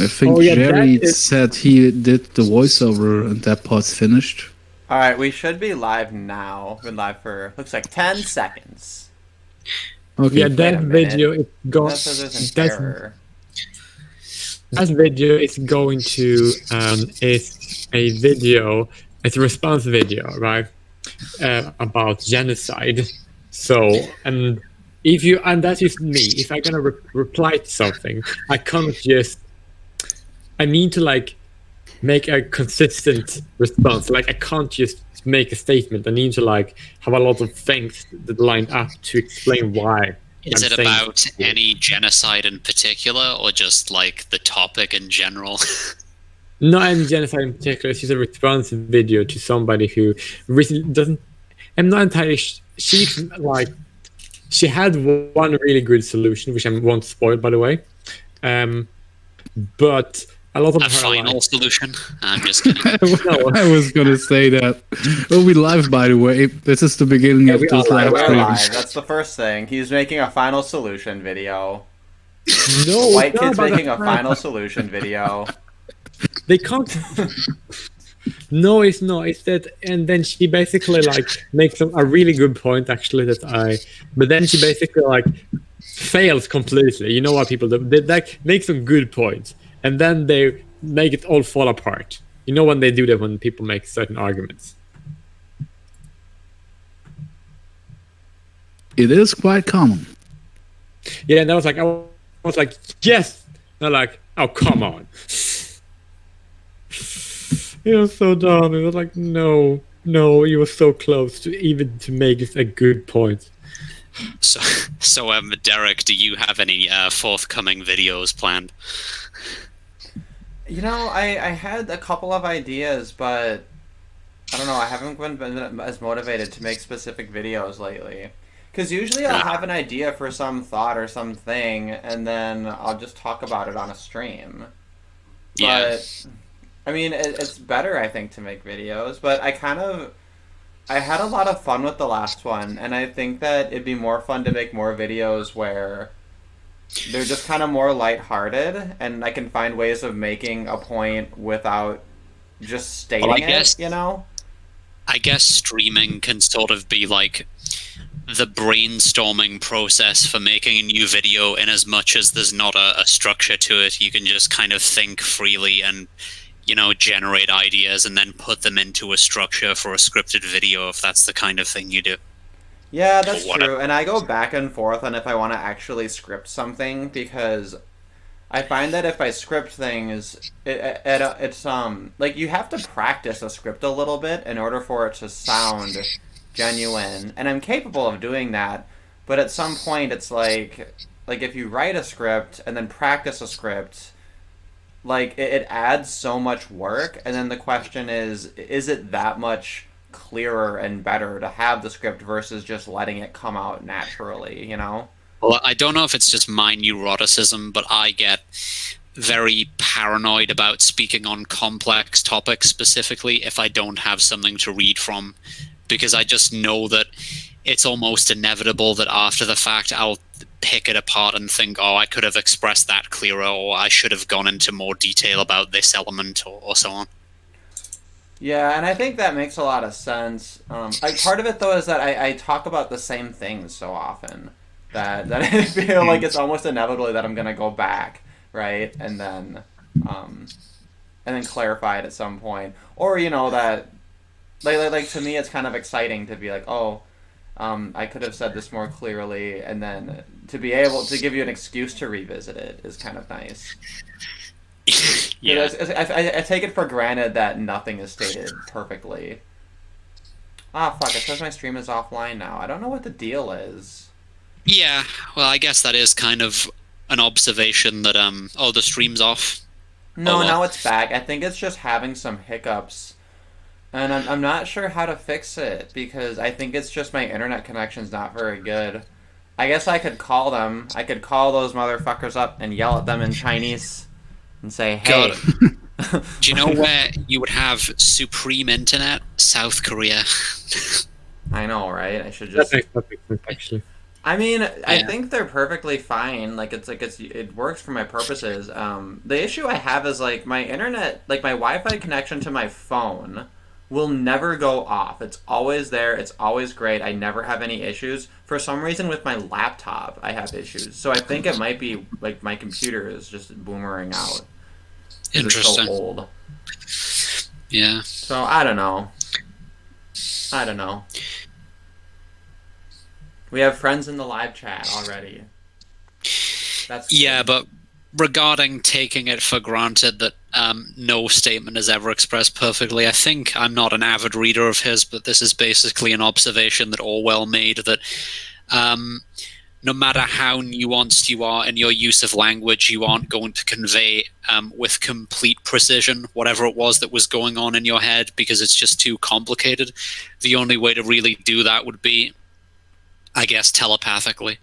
I think Jerry said he did the voiceover and that part's finished. All right, we should be live now. Been live for looks like 10 seconds. Okay. Yeah, that video is going. That says there's an error. That video is going to is a video. It's a response video, right? About genocide. So, and if you, and that's just me, if I'm gonna reply to something, I can't just, I need to like make a consistent response. Like I can't just make a statement. I need to like have a lot of things that line up to explain why. Is it about any genocide in particular, or just like the topic in general? Not any genocide in particular. It's just a response video to somebody who really doesn't. I'm not entirely. She's like, she had one really good solution, which I won't spoil, by the way. But a lot of a final solution. I'm just kidding. I was gonna say that. We'll be live, by the way. This is the beginning of this live stream. That's the first thing. He's making a final solution video. No, White kid's making a final solution video. They can't. No, it's not. It's that, and then she basically like makes a really good point actually but then she basically like fails completely. You know what people do? They like make some good points, and then they make it all fall apart. You know when they do that when people make certain arguments. It is quite common. Yeah, and I was like, yes. They're like, oh come on. It was so dumb. It was like, no, you were so close to make it a good point. So, Derek, do you have any forthcoming videos planned? You know, I had a couple of ideas, but I don't know. I haven't been as motivated to make specific videos lately. Because usually I'll have an idea for some thought or something, and then I'll just talk about it on a stream. Yeah. But I mean, it's better, I think, to make videos, but I had a lot of fun with the last one, and I think that it'd be more fun to make more videos where they're just kind of more lighthearted, and I can find ways of making a point without just stating it, you know? I guess streaming can sort of be like the brainstorming process for making a new video, in as much as there's not a structure to it. You can just kind of think freely and generate ideas and then put them into a structure for a scripted video, if that's the kind of thing you do. Yeah, that's true. And I go back and forth on if I want to actually script something, because I find that if I script things, it's like you have to practice a script a little bit in order for it to sound genuine. And I'm capable of doing that, but at some point it's like if you write a script and then practice a script, like it adds so much work, and then the question is it that much clearer and better to have the script versus just letting it come out naturally, you know? Well, I don't know if it's just my neuroticism, but I get very paranoid about speaking on complex topics, specifically if I don't have something to read from, because I just know that it's almost inevitable that after the fact I'll pick it apart and think, oh, I could have expressed that clearer, or I should have gone into more detail about this element, or so on. Yeah, and I think that makes a lot of sense. Part of it, though, is that I talk about the same things so often that I feel like it's almost inevitable that I'm going to go back, right? And then clarify it at some point. Or, that, like to me, it's kind of exciting to be like, oh, I could have said this more clearly, and then to be able to give you an excuse to revisit it is kind of nice. Yeah. I take it for granted that nothing is stated perfectly. Ah, fuck, it says my stream is offline now. I don't know what the deal is. Yeah, well, I guess that is kind of an observation that, the stream's off. No, now it's back. I think it's just having some hiccups. And I'm not sure how to fix it, because I think it's just my internet connection's not very good. I guess I could call them. I could call those motherfuckers up and yell at them in Chinese and say, hey. Do you know where you would have supreme internet? South Korea. I know, right? I should just... That makes perfect sense, actually. I mean, I Yeah. think they're perfectly fine. Like it works for my purposes. The issue I have is like my internet, like my Wi-Fi connection to my phone, will never go off. It's always there. It's always great. I never have any issues. For some reason, with my laptop, I have issues. So I think it might be like my computer is just boomering out. 'Cause it's so Interesting. old. Yeah. So I don't know. I don't know. We have friends in the live chat already. That's Yeah, good. but regarding taking it for granted that no statement is ever expressed perfectly, I think I'm not an avid reader of his, but this is basically an observation that Orwell made that no matter how nuanced you are in your use of language, you aren't going to convey with complete precision whatever it was that was going on in your head because it's just too complicated. The only way to really do that would be, I guess, telepathically.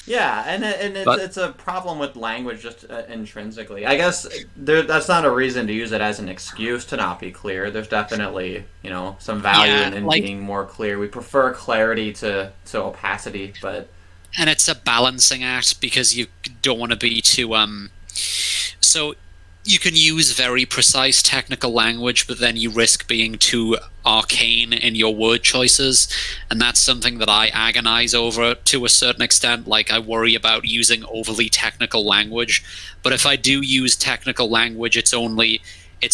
Yeah, and But- it's a problem with language just intrinsically. I guess that's not a reason to use it as an excuse to not be clear. There's definitely, some value Yeah, in like- being more clear. We prefer clarity to opacity, but And it's a balancing act because you don't want to be too so you can use very precise technical language, but then you risk being too arcane in your word choices, and that's something that I agonize over to a certain extent. Like, I worry about using overly technical language, but if I do use technical language, it's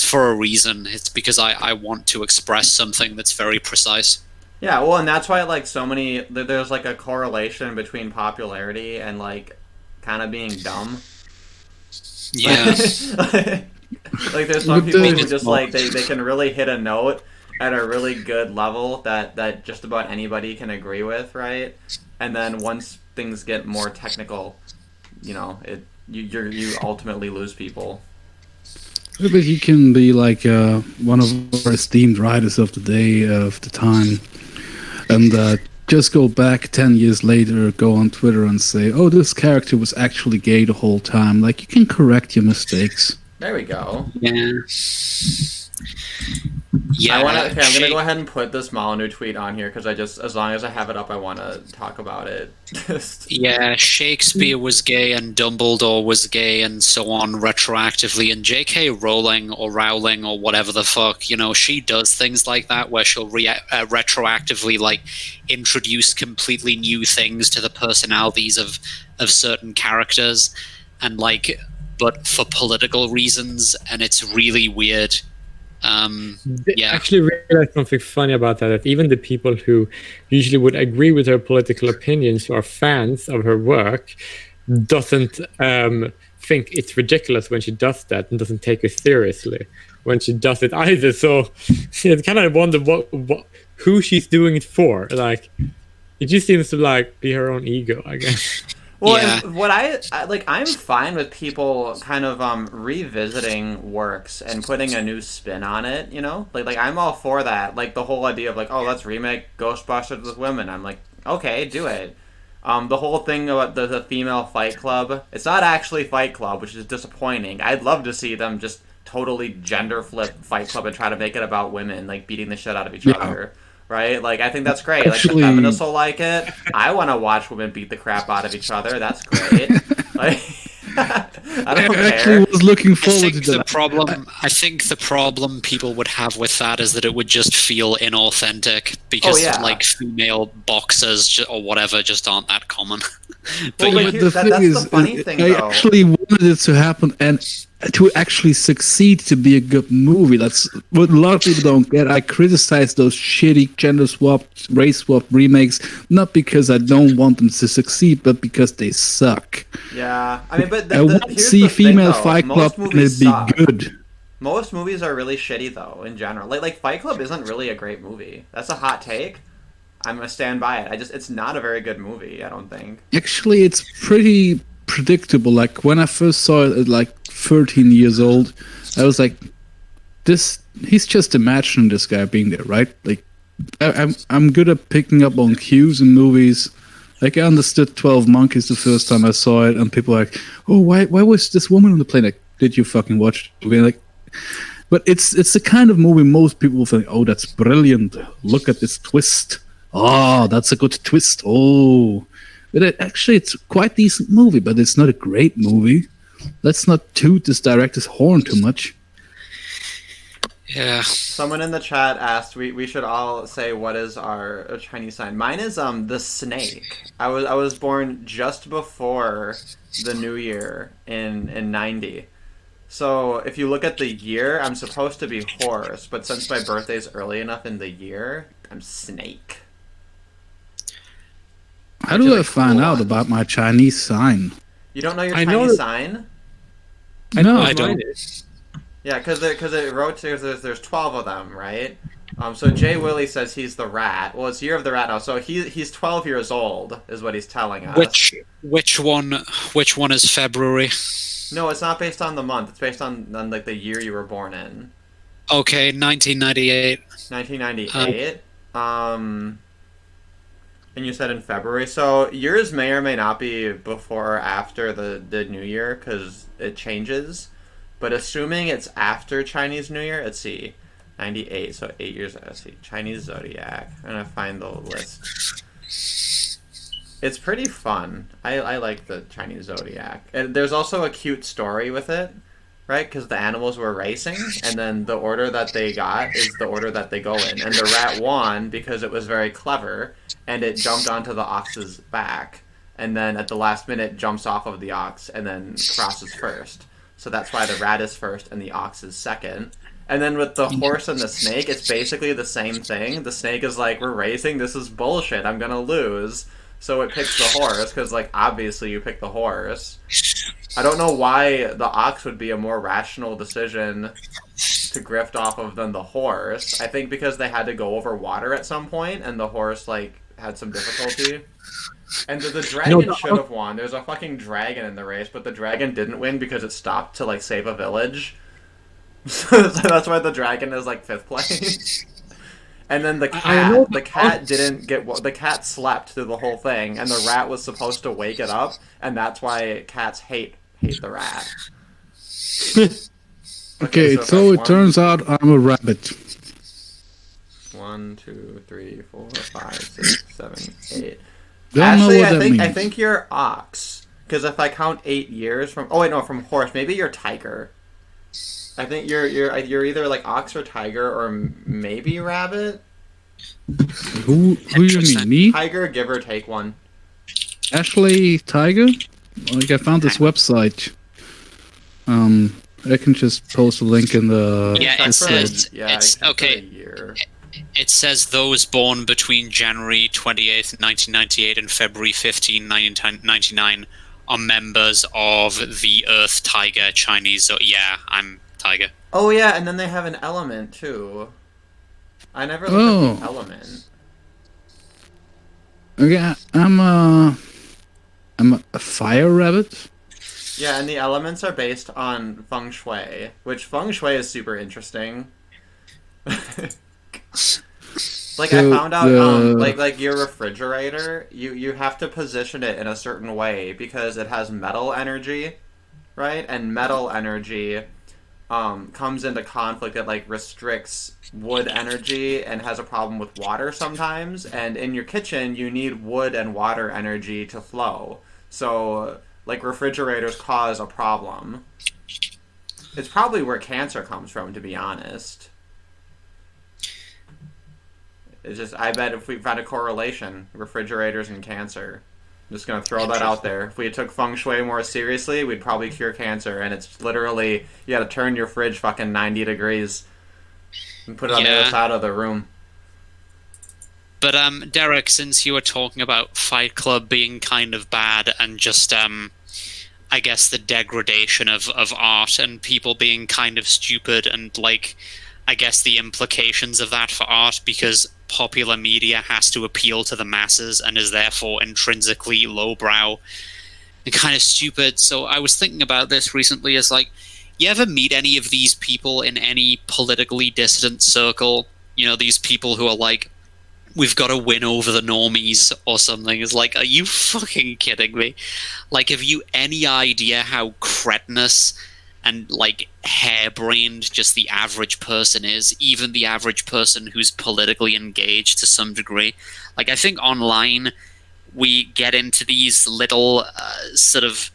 for a reason. It's because I want to express something that's very precise. yeah, well, and that's why like so many there's like a correlation between popularity and like kind of being dumb. Yeah. Like there's some But people who there's- just like they can really hit a note at a really good level that just about anybody can agree with, right? And then once things get more technical, you ultimately lose people. But he can be like one of our esteemed writers of the day, of the time, and just go back 10 years later, go on Twitter and say, oh, this character was actually gay the whole time. Like, you can correct your mistakes. There we go. Yeah. Yeah. I'm gonna Shake- go ahead and put this Molyneux tweet on here because as long as I have it up, I want to talk about it. Yeah, Shakespeare was gay and Dumbledore was gay and so on retroactively, and J.K. Rowling or whatever the fuck, she does things like that where she'll retroactively like introduce completely new things to the personalities of certain characters, and like, but for political reasons, and it's really weird. Yeah. Actually realized something funny about that even the people who usually would agree with her political opinions or are fans of her work doesn't think it's ridiculous when she does that and doesn't take it seriously when she does it either. So I kind of wonder who she's doing it for. Like, it just seems to like be her own ego, I guess. Well, Yeah. and what I'm fine with people kind of revisiting works and putting a new spin on it, Like I'm all for that. Like the whole idea of like, oh, let's remake Ghostbusters with women. I'm like, okay, do it. The whole thing about the female Fight Club, it's not actually Fight Club, which is disappointing. I'd love to see them just totally gender flip Fight Club and try to make it about women like beating the shit out of each Yeah. other. Right? Like, I think that's great. Actually- Like, the feminists will like it. I want to watch women beat the crap out of each other. That's great. Like, I don't I actually care. was looking I forward to think the that. problem people would have with that is that it would just feel inauthentic because Oh, yeah. like female boxers or whatever just aren't that common. Well, But like, yeah, here- that's the funny thing, I though. actually wanted it to happen and to actually succeed to be a good movie. That's what a lot of people don't get. I criticize those shitty gender swapped, race swapped remakes, not because I don't want them to succeed, but because they suck. Yeah. I mean, but I want to here's see the thing, female though. Fight Club Most and movies it be suck. good. Most movies are really shitty, though, in general. Like Fight Club isn't really a great movie. That's a hot take. I'm gonna stand by it. It's not a very good movie, I don't think. Actually, it's pretty predictable. Like when I first saw it at like 13 years old, I was like, he's just imagining this guy being there, right? Like I'm good at picking up on cues in movies. Like I understood 12 Monkeys the first time I saw it, and people were like, oh, why was this woman on the plane? Like, did you fucking watch the movie? Like, but it's the kind of movie most people will think, oh, that's brilliant. Look at this twist. Oh, that's a good twist. Oh, But actually, it's a quite decent movie, but it's not a great movie. Let's not toot this director's horn too much. Yeah. Someone in the chat asked we should all say what is our Chinese sign. Mine is the snake. I was born just before the New Year in 90. So if you look at the year, I'm supposed to be horse, but since my birthday's early enough in the year, I'm snake. How do I find out about my Chinese sign? You don't know your I know Chinese that- sign? No, what I mine don't. is. Yeah, because it wrote there's 12 of them, right? So Jay Willie says he's the rat. Well, it's Year of the Rat now, so he's 12 years old, is what he's telling us. Which one is February? No, it's not based on the month. It's based on like the year you were born in. Okay, 1998. 1998. And you said in February. So yours may or may not be before or after the New Year, because it changes. But assuming it's after Chinese New Year, let's see. 98, so 8 years. Let's see. Chinese Zodiac. I'm going to find the list. It's pretty fun. I like the Chinese Zodiac. And there's also a cute story with it, right? Because the animals were racing, and then the order that they got is the order that they go in. And the rat won because it was very clever, and it jumped onto the ox's back, and then at the last minute jumps off of the ox and then crosses first. So that's why the rat is first and the ox is second. And then with the horse and the snake, it's basically the same thing. The snake is like, we're racing, this is bullshit, I'm gonna lose. So it picks the horse, because, like, obviously you pick the horse. I don't know why the ox would be a more rational decision to grift off of than the horse. I think because they had to go over water at some point, and the horse, like, had some difficulty. And the dragon should have won. There's a fucking dragon in the race, but the dragon didn't win because it stopped to, like, save a village. So that's why the dragon is, like, 5th place. And then the cat the cat slept through the whole thing, and the rat was supposed to wake it up, and that's why cats hate the rat. Okay, so it turns out I'm a rabbit. 1, 2, 3, 4, 5, 6, 7, 8. Don't Actually, know what that means. I think you're ox, because if I count 8 years from from horse, maybe you're tiger. I think you're either like ox or tiger or maybe rabbit. Who you mean? Me? Tiger, give or take one. Ashley Tiger? Like, I found this website. I can just post a link in the. Yeah, it says it's for a okay. year. It says those born between January 28th, 1998 and February 15, 1999 are members of the Earth Tiger Chinese. So yeah, I'm Tiger. Oh yeah, and then they have an element too. I never looked at the element. Okay, I'm a fire rabbit. Yeah, and the elements are based on feng shui, which feng shui is super interesting. Like, I found out, like your refrigerator, you have to position it in a certain way because it has metal energy, right? And metal energy comes into conflict. It, like, restricts wood energy and has a problem with water sometimes. And in your kitchen, you need wood and water energy to flow. So, like, refrigerators cause a problem. It's probably where cancer comes from, to be honest. It's just, I bet if we found a correlation, refrigerators and cancer. I'm just gonna throw that out there. If we took feng shui more seriously, we'd probably cure cancer. And it's literally, you gotta turn your fridge fucking 90 degrees and put it on the other side of the room. But Derek, since you were talking about Fight Club being kind of bad and just I guess the degradation of art and people being kind of stupid and, like, I guess the implications of that for art, because popular media has to appeal to the masses and is therefore intrinsically lowbrow and kind of stupid. So I was thinking about this recently as, like, you ever meet any of these people in any politically dissident circle? You know, these people who are like, we've got to win over the normies or something. It's like, are you fucking kidding me? Like, have you any idea how cretinous and, like, harebrained just the average person is? Even the average person who's politically engaged to some degree. Like, I think online we get into these little sort of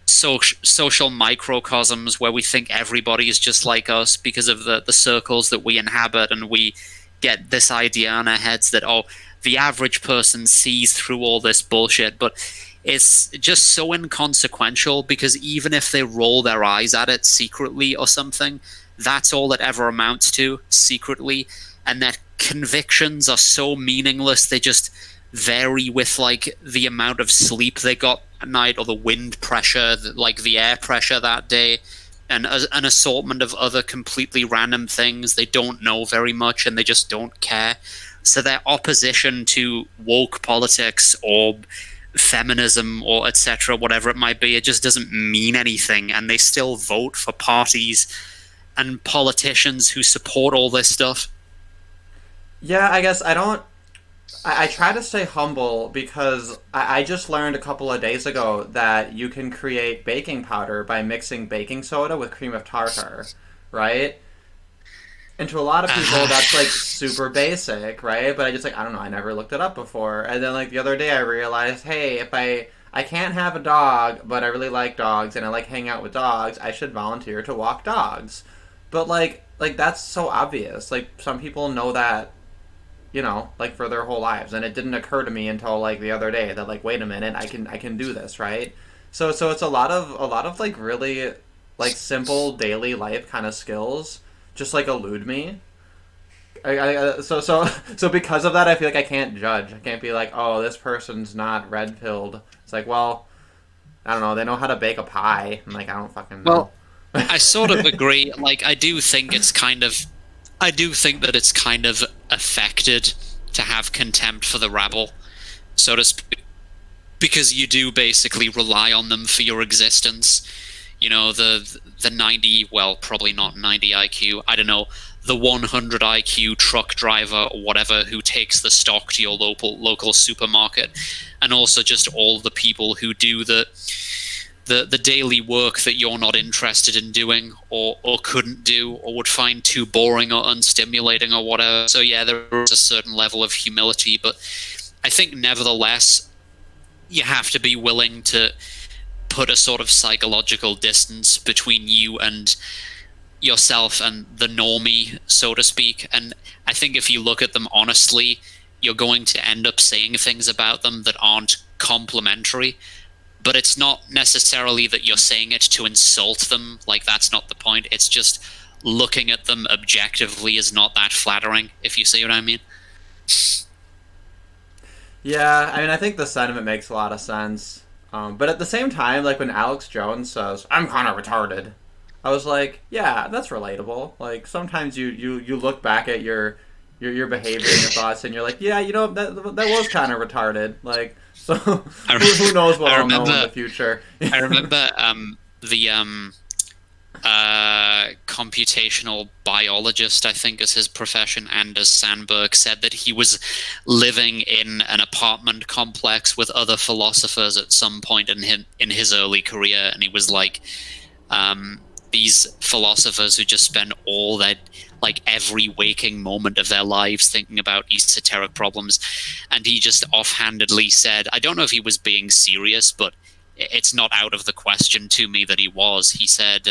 social microcosms where we think everybody is just like us because of the circles that we inhabit, and we get this idea in our heads that, oh, the average person sees through all this bullshit, but it's just so inconsequential, because even if they roll their eyes at it secretly or something, that's all it ever amounts to, secretly, and their convictions are so meaningless. They just vary with like the amount of sleep they got at night, or the wind pressure, like the air pressure that day, and an assortment of other completely random things. They don't know very much, and they just don't care. So their opposition to woke politics or feminism or etc., whatever it might be, it just doesn't mean anything, and they still vote for parties and politicians who support all this stuff. Yeah, I guess I try to stay humble, because I just learned a couple of days ago that you can create baking powder by mixing baking soda with cream of tartar, right? And to a lot of people, that's like super basic, right? But I don't know, I never looked it up before. And then like the other day I realized, hey, if I can't have a dog, but I really like dogs and I like hanging out with dogs, I should volunteer to walk dogs. But like that's so obvious. Like, some people know that, you know, like for their whole lives, and it didn't occur to me until like the other day that, like, wait a minute, I can do this, right? So it's a lot of like really like simple daily life kind of skills just like elude me. So because of that, I feel like I can't judge. I can't be like, oh, this person's not red pilled. It's like, well, I don't know, they know how to bake a pie. I'm like, I don't fucking know. Well, I sort of agree. Like, I do think that it's kind of affected to have contempt for the rabble, so to speak, because you do basically rely on them for your existence. You know, the 90, well, probably not 90 IQ, I don't know, the 100 IQ truck driver or whatever who takes the stock to your local supermarket, and also just all the people who do the daily work that you're not interested in doing, or couldn't do, or would find too boring or unstimulating or whatever. So yeah, there is a certain level of humility, but I think nevertheless you have to be willing to put a sort of psychological distance between you and yourself and the normie, so to speak. And I think if you look at them honestly, you're going to end up saying things about them that aren't complimentary. But it's not necessarily that you're saying it to insult them. Like, that's not the point. It's just looking at them objectively is not that flattering, if you see what I mean. Yeah, I mean, I think the sentiment makes a lot of sense. But at the same time, like when Alex Jones says, I'm kind of retarded, I was like, yeah, that's relatable. Like, sometimes you look back at your behavior and your thoughts, and you're like, yeah, you know, that was kind of retarded. Like, so who knows what I'll know in the future. I remember the computational biologist, I think is his profession, Anders Sandberg, said that he was living in an apartment complex with other philosophers at some point in his early career, and he was like, these philosophers who just spend all their, like, every waking moment of their lives thinking about esoteric problems. And he just offhandedly said, I don't know if he was being serious, but it's not out of the question to me that he was. He said,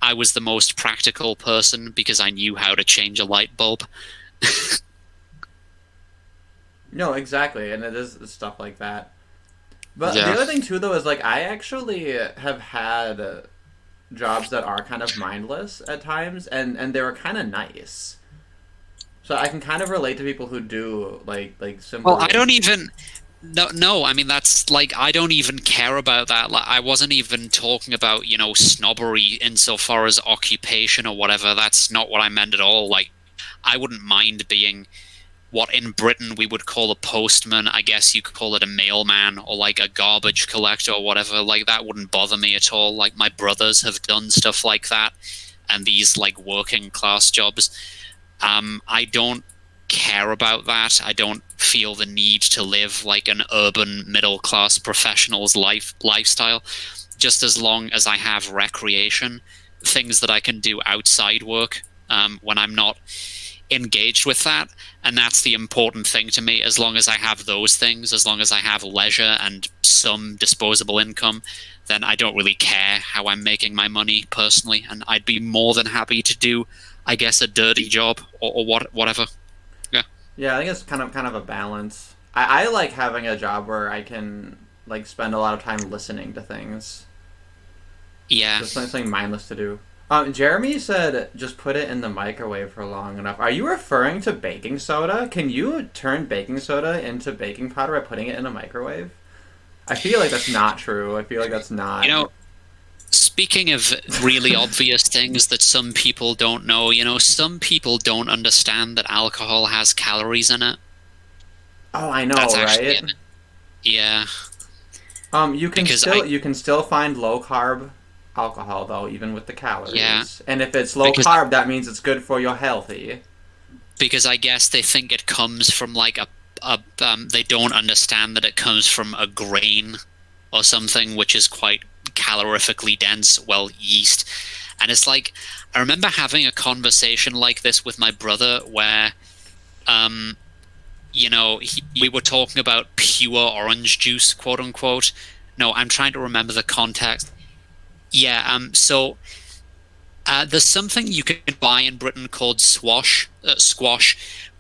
I was the most practical person because I knew how to change a light bulb. No, exactly, and it is stuff like that. But Yeah. the other thing too, though, is like I actually have had jobs that are kind of mindless at times, and they were kind of nice. So I can kind of relate to people who do like simple. Well, I don't even... No, I mean, that's, like, I don't even care about that. Like, I wasn't even talking about, you know, snobbery insofar as occupation or whatever. That's not what I meant at all. Like, I wouldn't mind being what in Britain we would call a postman. I guess you could call it a mailman, or like a garbage collector or whatever. Like, that wouldn't bother me at all. Like, my brothers have done stuff like that, and these, like, working class jobs. I don't care about that. I don't feel the need to live like an urban middle class professional's lifestyle, just as long as I have recreation, things that I can do outside work, when I'm not engaged with that, and that's the important thing to me. As long as I have those things, as long as I have leisure and some disposable income, then I don't really care how I'm making my money personally, and I'd be more than happy to do, I guess, a dirty job or whatever. Yeah, I think it's kind of a balance. I like having a job where I can like spend a lot of time listening to things. Yeah. Just something mindless to do. Jeremy said just put it in the microwave for long enough. Are you referring to baking soda? Can you turn baking soda into baking powder by putting it in a microwave? I feel like that's not true. I feel like that's not... You know, speaking of really obvious things that some people don't know, you know, some people don't understand that alcohol has calories in it. Oh, I know, That's right? Yeah. You can still find low carb alcohol though, even with the calories. Yeah. And if it's low carb, that means it's good for your healthy. Because I guess they think it comes from like they don't understand that it comes from a grain or something, which is quite calorifically dense, well, yeast. And it's like, I remember having a conversation like this with my brother where, you know, we were talking about pure orange juice, quote unquote. No, I'm trying to remember the context. Yeah, so there's something you can buy in Britain called squash,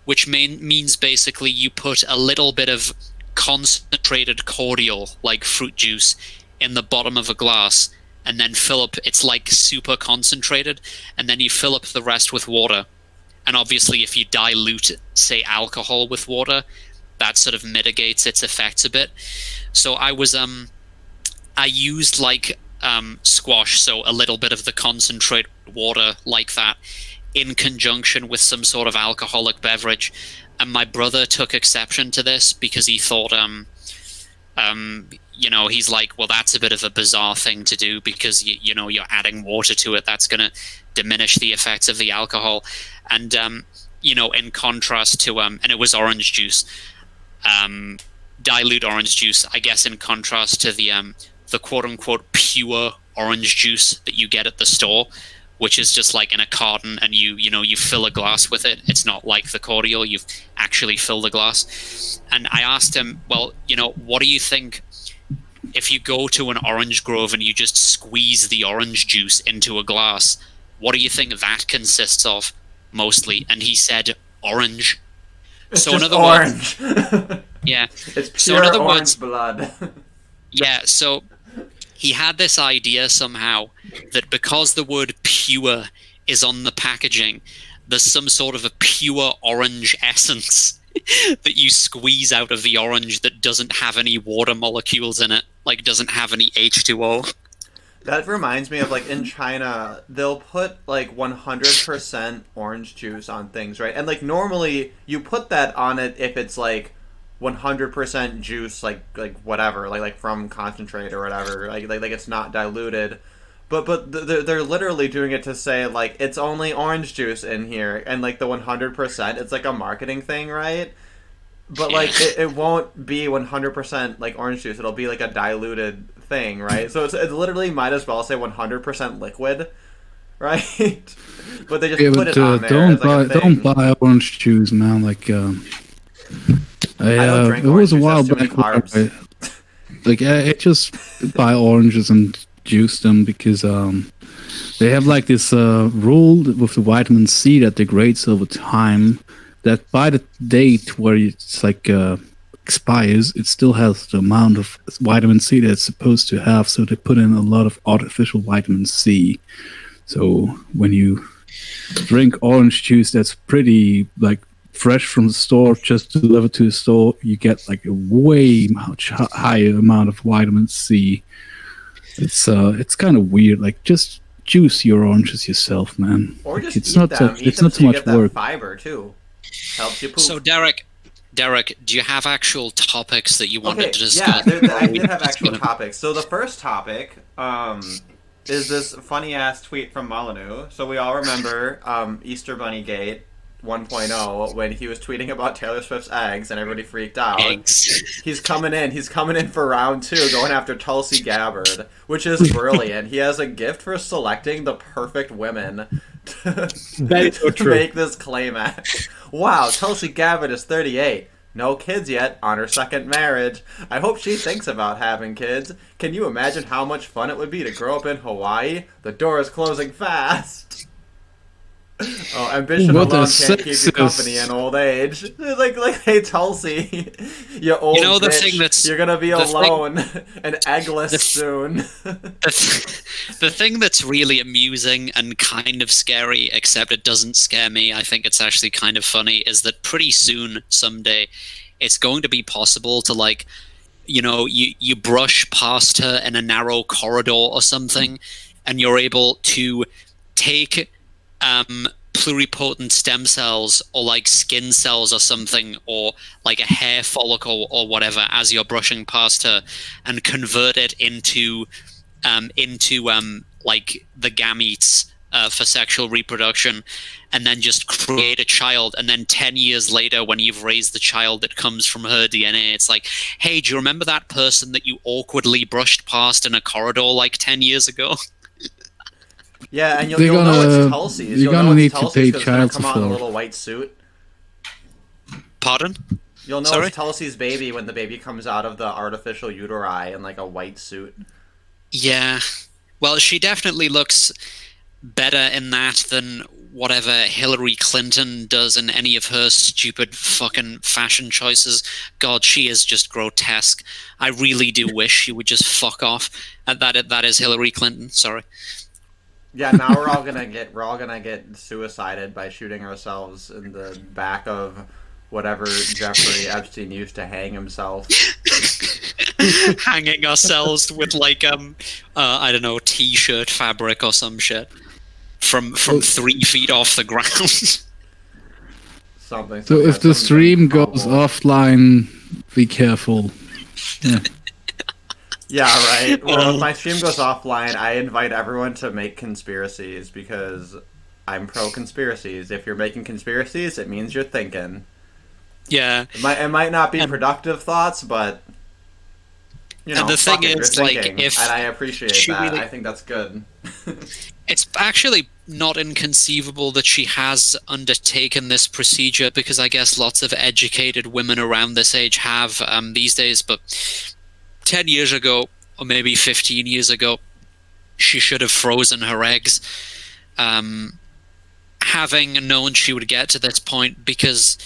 which means basically you put a little bit of concentrated cordial, like fruit juice, in the bottom of a glass, and then fill up, it's like super concentrated, and then you fill up the rest with water. And obviously if you dilute, say, alcohol with water, that sort of mitigates its effects a bit. So I used like squash, so a little bit of the concentrate water like that, in conjunction with some sort of alcoholic beverage. And my brother took exception to this because he thought, you know, he's like, well, that's a bit of a bizarre thing to do because, you know, you're adding water to it. That's going to diminish the effects of the alcohol. And, you know, in contrast to, and it was orange juice, dilute orange juice, I guess, in contrast to the quote unquote pure orange juice that you get at the store, which is just like in a carton and you fill a glass with it. It's not like the cordial, you've actually filled the glass. And I asked him, well, you know, what do you think if you go to an orange grove and you just squeeze the orange juice into a glass, what do you think that consists of mostly? And he said orange. It's so just in other orange. words, yeah. It's pure so in other orange words, blood. yeah, so he had this idea somehow that because the word pure is on the packaging, there's some sort of a pure orange essence that you squeeze out of the orange that doesn't have any water molecules in it, like doesn't have any H2O. That reminds me of, like, in China, they'll put, like, 100% orange juice on things, right? And, like, normally you put that on it if it's, like, 100% juice, like whatever, like from concentrate or whatever, like it's not diluted. But they're literally doing it to say, like, it's only orange juice in here, and, like, the 100%, it's, like, a marketing thing, right? But, like, it won't be 100%, like, orange juice. It'll be, like, a diluted thing, right? So it literally might as well say 100% liquid, right? But they just put it on there. Don't buy orange juice, man. Like, I don't drink it was a while back. I just buy oranges and juice them because they have like this rule with the vitamin C that degrades over time. That by the date where it's like expires, it still has the amount of vitamin C that it's supposed to have. So they put in a lot of artificial vitamin C. So when you drink orange juice, that's pretty like fresh from the store, just delivered to the store, you get like a way much higher amount of vitamin C. It's kind of weird. Like, just juice your oranges yourself, man. Or just it's eat not them. it's not too much work. Fiber too helps you poop. So Derek, do you have actual topics that you wanted to discuss? Yeah, I did have actual topics. So the first topic is this funny ass tweet from Molyneux. So we all remember Easter Bunny Gate 1.0 when he was tweeting about Taylor Swift's eggs and everybody freaked out. Eggs. He's coming in for round 2, going after Tulsi Gabbard, which is brilliant. He has a gift for selecting the perfect women That is so to true. make this claim at. Wow, Tulsi Gabbard is 38. No kids yet, on her second marriage. I hope she thinks about having kids. Can you imagine how much fun it would be to grow up in Hawaii? The door is closing fast. Oh, ambition What a alone can't keep you sexist- company in old age. Like, hey Tulsi, you old You know, the bitch, thing that's- you're gonna be the thing- alone and eggless soon. The thing that's really amusing and kind of scary, except it doesn't scare me, I think it's actually kind of funny, is that pretty soon, someday, it's going to be possible to, like, you know, you brush past her in a narrow corridor or something, and you're able to take pluripotent stem cells or like skin cells or something, or like a hair follicle or whatever, as you're brushing past her, and convert it into like the gametes for sexual reproduction, and then just create a child. And then 10 years later, when you've raised the child that comes from her DNA, it's like, hey, do you remember that person that you awkwardly brushed past in a corridor like 10 years ago? Yeah, and you'll They're know gonna- it's Tulsi's. you're You'll gonna know need it's to Tulsi's pay 'cause it's gonna child come out in a support. little white suit. Pardon? You'll know Sorry? it's Tulsi's baby when the baby comes out of the artificial uteri in like a white suit. Yeah. Well, she definitely looks better in that than whatever Hillary Clinton does in any of her stupid fucking fashion choices. God, she is just grotesque. I really do wish she would just fuck off. That is Hillary Clinton. Sorry. Yeah, now we're all gonna get suicided by shooting ourselves in the back of whatever Jeffrey Epstein used to hang himself. Hanging ourselves with like I don't know, t-shirt fabric or some shit from 3 feet off the ground. Something. So if the something stream goes horrible. offline, be careful. Yeah. Yeah, right. Well, if my stream goes offline, I invite everyone to make conspiracies because I'm pro conspiracies. If you're making conspiracies, it means you're thinking. Yeah. It might not be And- productive thoughts, but you know, And the fuck thing it, is, you're like, thinking, if and I appreciate she that. really- I think that's good. It's actually not inconceivable that she has undertaken this procedure, because I guess lots of educated women around this age have these days, but 10 years ago, or maybe 15 years ago, she should have frozen her eggs. Having known she would get to this point, because,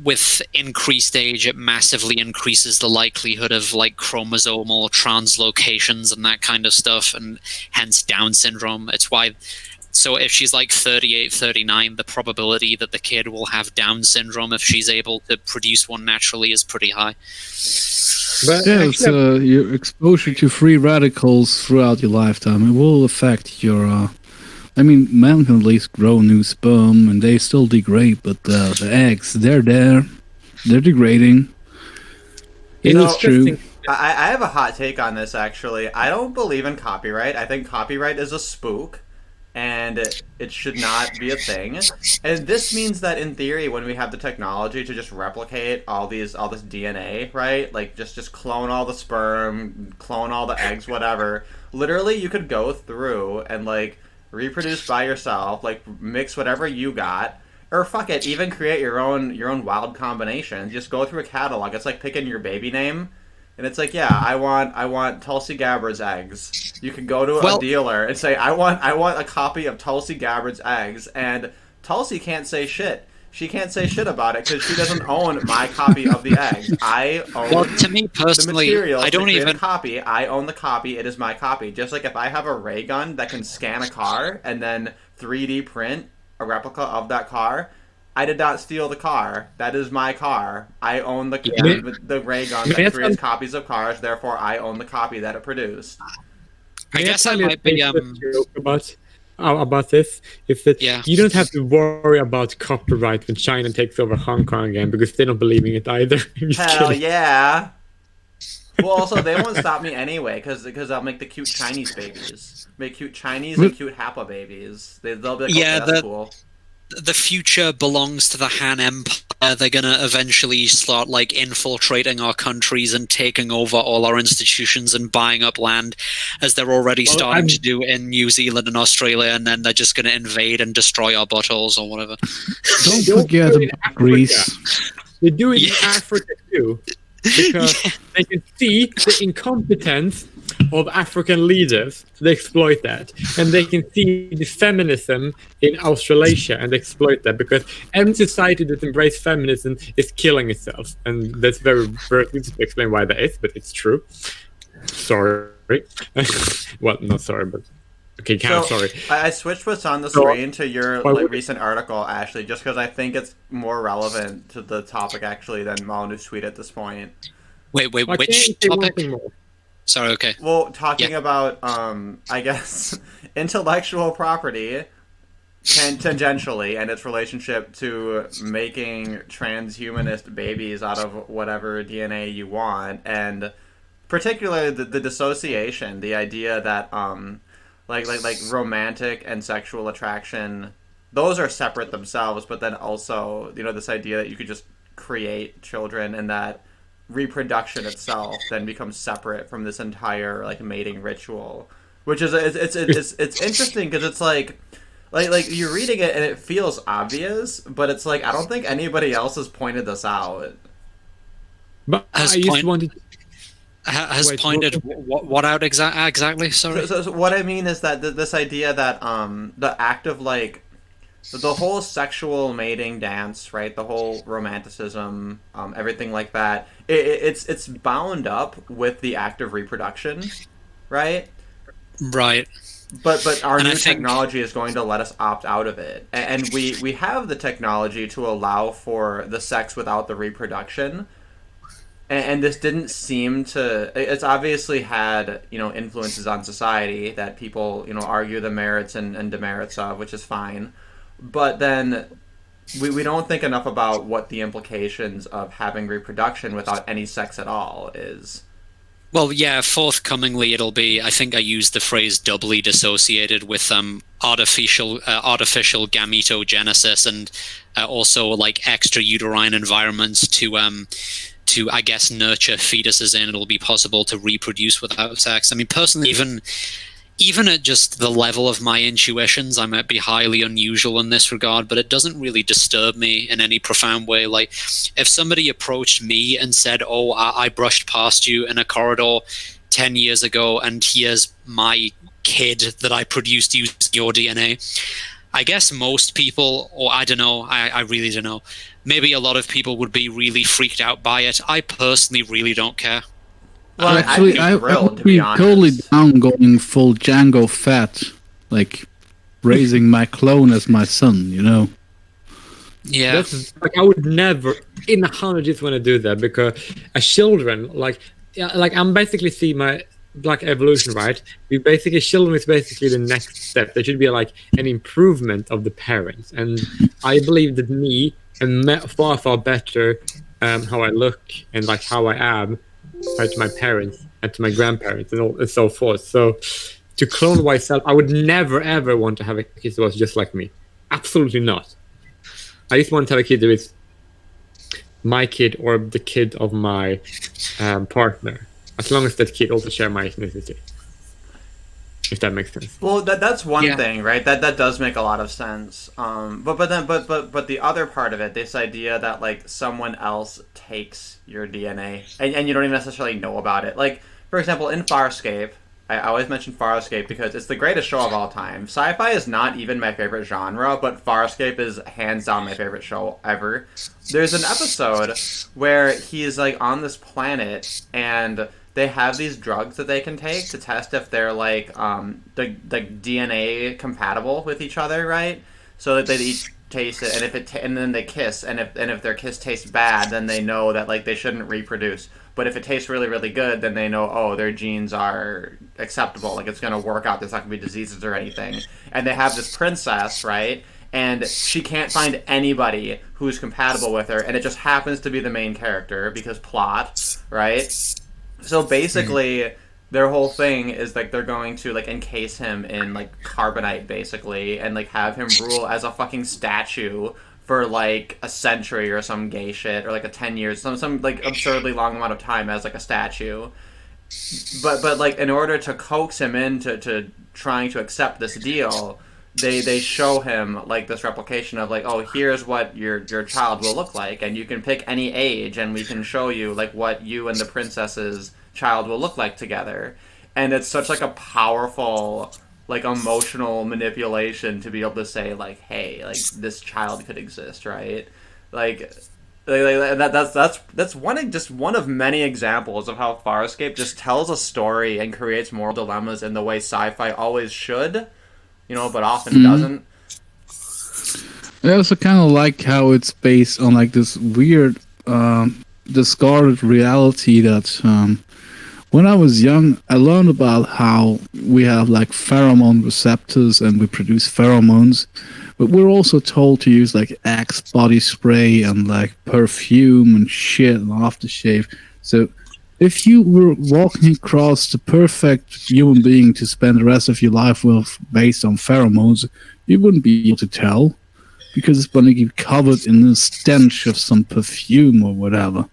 with increased age, it massively increases the likelihood of like chromosomal translocations and that kind of stuff, and hence Down syndrome. It's why. So if she's like 38, 39, the probability that the kid will have Down syndrome if she's able to produce one naturally is pretty high. But Yeah, it's actually, your exposure to free radicals throughout your lifetime. It will affect your. I mean, men can at least grow new sperm, and they still degrade, but the eggs, they're there. They're degrading. It know, is true. I have a hot take on this, actually. I don't believe in copyright. I think copyright is a spook, and it should not be a thing. And this means that, in theory, when we have the technology to just replicate all this DNA, right? Like, just clone all the sperm, clone all the eggs, whatever. Literally, you could go through and, like, reproduce by yourself, like, mix whatever you got. Or fuck it, even create your own wild combinations. Just go through a catalog. It's like picking your baby name. And it's like, yeah, I want Tulsi Gabbard's eggs. You can go to a dealer and say, I want a copy of Tulsi Gabbard's eggs, and Tulsi can't say shit. She can't say shit about it because she doesn't own my copy of the eggs. I own Well, to me the personally, material. I don't to create even. a copy. I own the copy. It is my copy. Just like if I have a ray gun that can scan a car and then 3D print a replica of that car, I did not steal the car. That is my car. I own the ray gun that creates copies of cars. Therefore, I own the copy that it produced. I guess I might be. Joke about this is that Yeah. you don't have to worry about copyright when China takes over Hong Kong again, because they don't believe in it either. I'm just Hell kidding. yeah. Well, also, they won't stop me anyway, because I'll make the cute Chinese babies. Make cute Chinese and cute Hapa babies. They'll be like, Yeah, okay, that's cool. The future belongs to the Han Empire. they're gonna eventually start like infiltrating our countries and taking over all our institutions and buying up land, as they're already starting to do in New Zealand and Australia, and then they're just gonna invade and destroy our buttholes or whatever. Don't forget about Greece. They do it in Africa too, because they can see the incompetence of African leaders. So they exploit that, and they can see the feminism in Australasia and exploit that, because every society that embraces feminism is killing itself, and that's very difficult to explain why that is, but it's true. Sorry, well, not sorry, but. Okay, sorry. I switched what's on the screen to your recent article, Ashley, just because I think it's more relevant to the topic, actually, than Molyneux's tweet at this point. Wait, which topic? Sorry, okay. Well, talking about, I guess, intellectual property tangentially, and its relationship to making transhumanist babies out of whatever DNA you want, and particularly the dissociation, the idea that, like romantic and sexual attraction, those are separate themselves, but then also, this idea that you could just create children, and that reproduction itself then becomes separate from this entire like mating ritual, which is it's interesting, because it's like you're reading it and it feels obvious, but it's like I don't think anybody else has pointed this out. But has pointed what out exactly? Sorry. So what I mean is that this idea that the act of like the whole sexual mating dance, right? The whole romanticism, everything like that. It's bound up with the act of reproduction, right? Right. But our new technology is going to let us opt out of it, and we have the technology to allow for the sex without the reproduction. And this didn't seem to. It's obviously had influences on society that people argue the merits and demerits of, which is fine. But then we don't think enough about what the implications of having reproduction without any sex at all is. Well, yeah, forthcomingly it'll be, I think I used the phrase doubly dissociated with artificial gametogenesis, and also like extrauterine environments to I guess nurture fetuses in. It'll be possible to reproduce without sex. I mean, personally, even at just the level of my intuitions, I might be highly unusual in this regard, but it doesn't really disturb me in any profound way. Like, if somebody approached me and said, oh, I brushed past you in a corridor 10 years ago, and here's my kid that I produced using your DNA, I guess most people, or I don't know, I really don't know, maybe a lot of people would be really freaked out by it. I personally really don't care. Well, actually, I would to be honest. totally down going full Django Fett, like raising my clone as my son, Yeah. That's, I would never in 100 years want to do that, because as children, I'm basically see my black evolution, right? Children is basically the next step. There should be like an improvement of the parents, and I believe that me am far better how I look and like how I am compared to my parents and to my grandparents and so forth. So to clone myself, I would never ever want to have a kid that was just like me. Absolutely not. I just want to have a kid that is my kid or the kid of my partner, as long as that kid also share my ethnicity. If that makes sense. Well, that's one thing, right? That does make a lot of sense. But the other part of it, this idea that like someone else takes your DNA and you don't even necessarily know about it. Like, for example, in Farscape, I always mention Farscape because it's the greatest show of all time. Sci-fi is not even my favorite genre, but Farscape is hands down my favorite show ever. There's an episode where he's like on this planet and they have these drugs that they can take to test if they're like the DNA compatible with each other, right? So that they each taste it, and and then they kiss, and if their kiss tastes bad, then they know that like they shouldn't reproduce. But if it tastes really, really good, then they know, oh, their genes are acceptable, like it's gonna work out. There's not gonna be diseases or anything. And they have this princess, right? And she can't find anybody who's compatible with her, and it just happens to be the main character because plot, right? So basically, their whole thing is like they're going to like encase him in like carbonite, basically, and like have him rule as a fucking statue for like a century or some gay shit, or like a 10 years, some like absurdly long amount of time as like a statue. But like in order to coax him into trying to accept this deal, they show him like this replication of like, oh, here's what your child will look like, and you can pick any age, and we can show you like what you and the princess's child will look like together. And it's such like a powerful like emotional manipulation to be able to say like, hey, like this child could exist, right? Like that's one of many examples of how Farscape just tells a story and creates moral dilemmas in the way sci-fi always should, but often doesn't. I also kind of like how it's based on like this weird, discarded reality that when I was young, I learned about how we have like pheromone receptors and we produce pheromones, but we're also told to use like Axe body spray and like perfume and shit and aftershave. So if you were walking across the perfect human being to spend the rest of your life with based on pheromones, you wouldn't be able to tell because it's going to be covered in the stench of some perfume or whatever.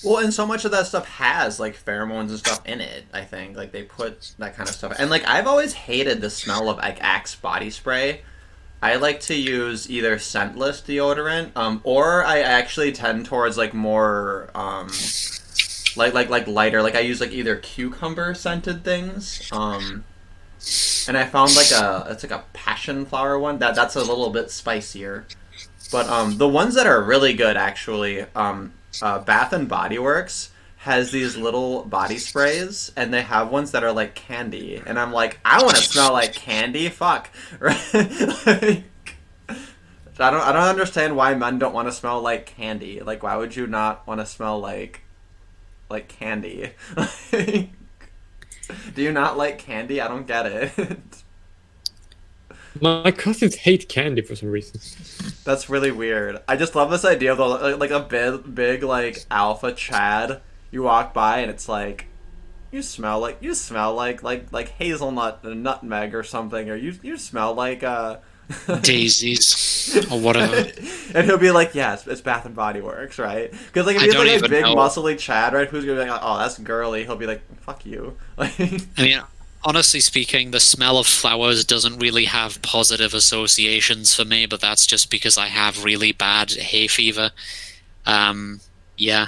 Well, and so much of that stuff has like pheromones and stuff in it. I think like they put that kind of stuff, and like I've always hated the smell of like Axe body spray. I like to use either scentless deodorant, or I actually tend towards like more like lighter. Like I use like either cucumber scented things. And I found like it's like a passion flower one that's a little bit spicier. But the ones that are really good actually, Bath and Body Works has these little body sprays, and they have ones that are like candy, and I'm like, I want to smell like candy. Fuck, right? Like, I don't understand why men don't want to smell like candy. Like, why would you not want to smell like candy? Like, do you not like candy? I don't get it. My cousins hate candy for some reason. That's really weird. I just love this idea of like a big like alpha Chad. You walk by and it's like, you smell like hazelnut and nutmeg or something, or you smell like daisies or whatever. And he'll be like, yes, it's Bath and Body Works, right? Because like if he's like a big muscly Chad, right, who's gonna be like, oh, that's girly, he'll be like, fuck you. Like, I mean, honestly speaking, the smell of flowers doesn't really have positive associations for me, but that's just because I have really bad hay fever. Yeah.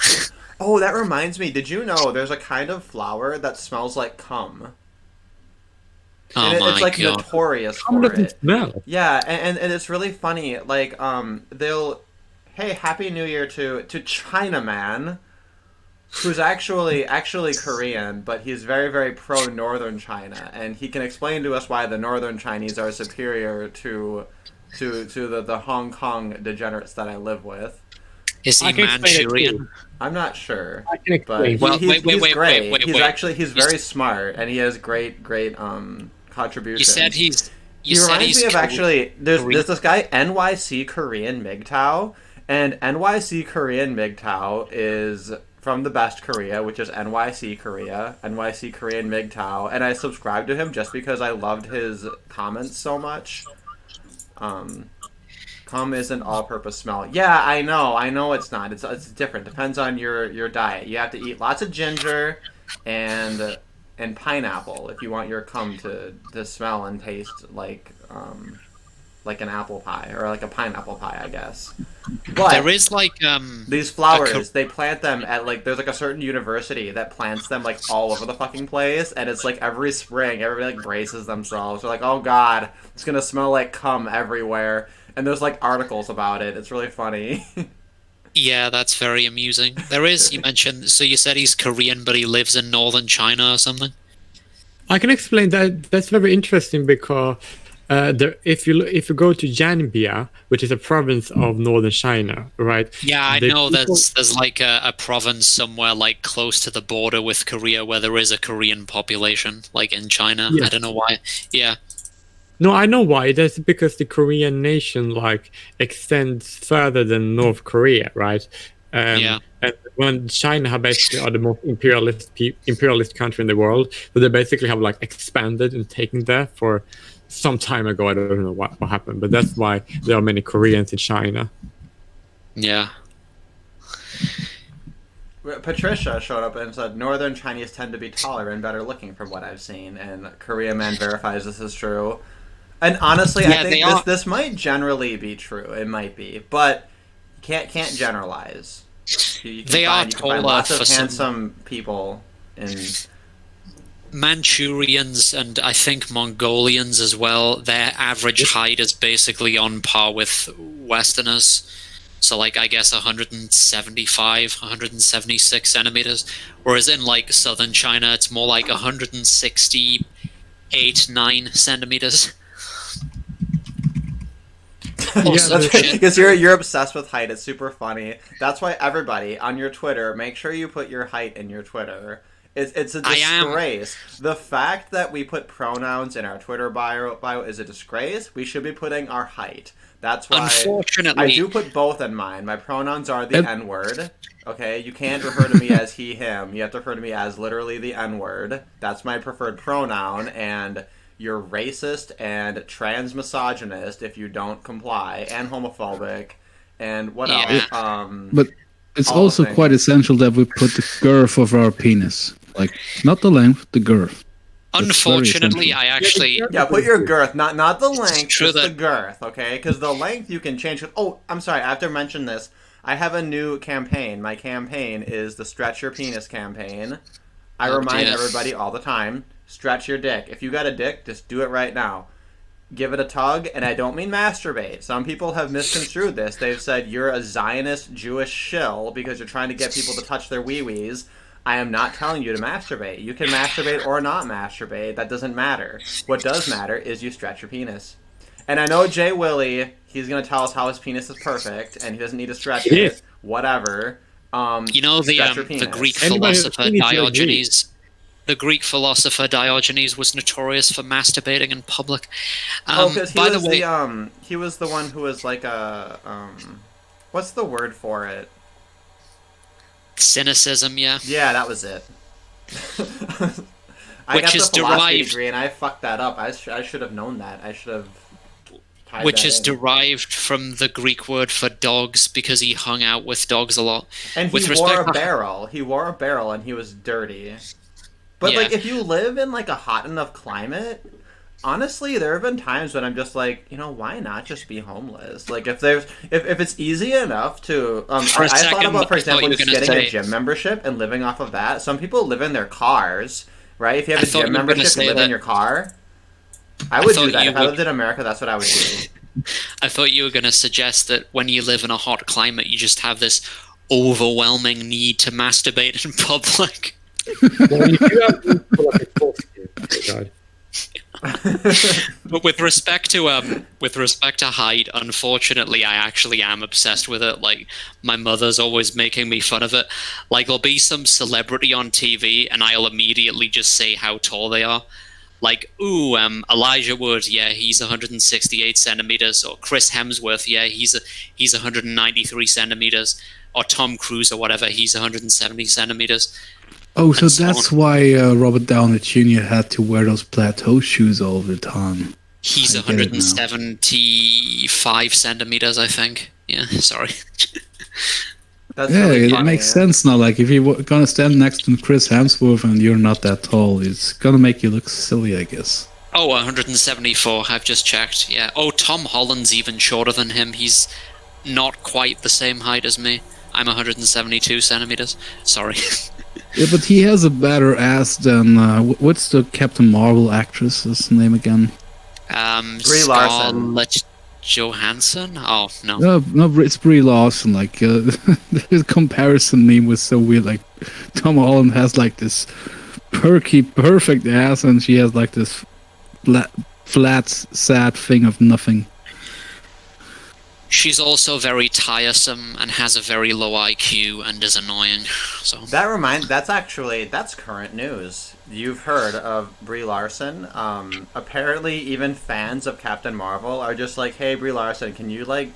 Oh, that reminds me. Did you know there's a kind of flower that smells like cum? Oh my it's like God. Notorious Cum for doesn't it. smell. Yeah, and it's really funny. Like, they'll, hey, Happy New Year to Chinaman, who's actually Korean, but he's very, very pro Northern China, and he can explain to us why the Northern Chinese are superior to the Hong Kong degenerates that I live with. Is he Manchurian? I'm not sure. I can explain. But Well, he's great. wait. He's very smart, and he has great contributions. You said he reminds me of actually there's this guy NYC Korean MGTOW, and NYC Korean MGTOW is from the best Korea, which is NYC Korea, NYC Korean MGTOW, and I subscribed to him just because I loved his comments so much. Cum isn't all-purpose smell. Yeah, I know it's not. It's different. Depends on your diet. You have to eat lots of ginger and pineapple if you want your cum to smell and taste like an apple pie or like a pineapple pie, I guess. But there is like these flowers, they plant them at like there's like a certain university that plants them like all over the fucking place, and it's like every spring everybody like braces themselves. They're like, oh god, it's gonna smell like cum everywhere. And there's like articles about it. It's really funny. Yeah, that's very amusing. There is, you mentioned, so you said he's Korean, but he lives in northern China or something? I can explain that. That's very interesting because if you go to Janbia, which is a province of northern China, right? Yeah, I know there's like a province somewhere like close to the border with Korea where there is a Korean population, like in China. Yeah. I don't know why. Yeah. No, I know why. That's because the Korean nation like extends further than North Korea, right? Yeah. And when China basically are the most imperialist country in the world, so they basically have like expanded and taken there for some time ago. I don't know what happened, but that's why there are many Koreans in China. Yeah. Patricia showed up and said Northern Chinese tend to be taller and better looking from what I've seen, and Korea Man verifies this is true. And honestly, I Yeah, they think are. this might generally be true. It might be, but can't generalize. You can They are you can find taller lots of for some- handsome people in. Manchurians and I think Mongolians as well, their average height is basically on par with Westerners. So, like, I guess 175, 176 centimeters. Whereas in, like, southern China, it's more like 168, 9 centimeters. Also, Because you're obsessed with height. It's super funny. That's why everybody on your Twitter, make sure you put your height in your Twitter. It's a I am. disgrace. The fact that we put pronouns in our Twitter bio is a disgrace. We should be putting our height. That's why Unfortunately, I do put both in mine. My pronouns are the Yep. N-word. Okay, you can't refer to me as he, him. You have to refer to me as literally the N-word. That's my preferred pronoun, and you're racist and trans-misogynist if you don't comply, and homophobic, and what Yeah. else? But it's All also things. quite essential that we put the girth of our penis. Like, not the length, the girth. very unfortunately, essential. I actually. Yeah, put your girth, not the length, true just the that- girth, okay? Because the length you can change. Oh, I'm sorry, I have to mention this. I have a new campaign. My campaign is the Stretch Your Penis campaign. I Oh, remind dear. everybody all the time, stretch your dick. If you got a dick, just do it right now. Give it a tug, and I don't mean masturbate. Some people have misconstrued this. They've said you're a Zionist Jewish shill because you're trying to get people to touch their wee-wees. I am not telling you to masturbate. You can masturbate or not masturbate. That doesn't matter. What does matter is you stretch your penis. And I know Jay Willie, he's going to tell us how his penis is perfect, and he doesn't need to stretch It it. is. whatever. You know Stretch your the penis. Greek Anybody who's philosopher seen it will agree. Diogenes. The Greek philosopher Diogenes was notorious for masturbating in public. Because he by was the way, he was the one who was like a what's the word for it? cynicism, yeah. Yeah, that was it. I Which got is the philosophy derived- degree and I fucked that up. I should have known that. I should have tied Which that is in. derived from the Greek word for dogs because he hung out with dogs a lot. And he with wore respect- a barrel. He wore a barrel and he was dirty. But Yeah. like if you live in like a hot enough climate, honestly, there have been times when I'm just like, why not just be homeless? Like if it's easy enough to For a I thought second, about, for I thought example, you were just gonna getting a say- gym membership and living off of that. Some people live in their cars, right? If you have I a thought gym you were gonna membership and say live in that- your car, I would do thought that. you If I would- lived in America, that's what I would do. I thought you were going to suggest that when you live in a hot climate, you just have this overwhelming need to masturbate in public. Well, you do have to put like a costume. Oh, God. But with respect to height, unfortunately, I actually am obsessed with it. Like, my mother's always making me fun of it. Like, there'll be some celebrity on TV, and I'll immediately just say how tall they are. Like, Elijah Wood, yeah, he's 168 centimeters. Or Chris Hemsworth, yeah, he's 193 centimeters. Or Tom Cruise or whatever, he's 170 centimeters. Oh, so And so that's on. why Robert Downey Jr. had to wear those plateau shoes all the time. He's I get it now. 175 centimeters, I think. Yeah, sorry. That's Yeah, really it funny, makes yeah. sense now. Like, if you're gonna stand next to Chris Hemsworth and you're not that tall, it's gonna make you look silly, I guess. Oh, 174, I've just checked. Yeah. Oh, Tom Holland's even shorter than him. He's not quite the same height as me. I'm 172 centimeters. Sorry. Yeah, but he has a better ass than what's the Captain Marvel actress's name again? Brie Larson. Scarlett Johansson? Oh, no. No, it's Brie Larson. Like the comparison meme was so weird. Like Tom Holland has like this perky, perfect ass, and she has like this flat, sad thing of nothing. She's also very tiresome and has a very low IQ and is annoying. So That's current news. You've heard of Brie Larson. Apparently even fans of Captain Marvel are just like, hey, Brie Larson, can you like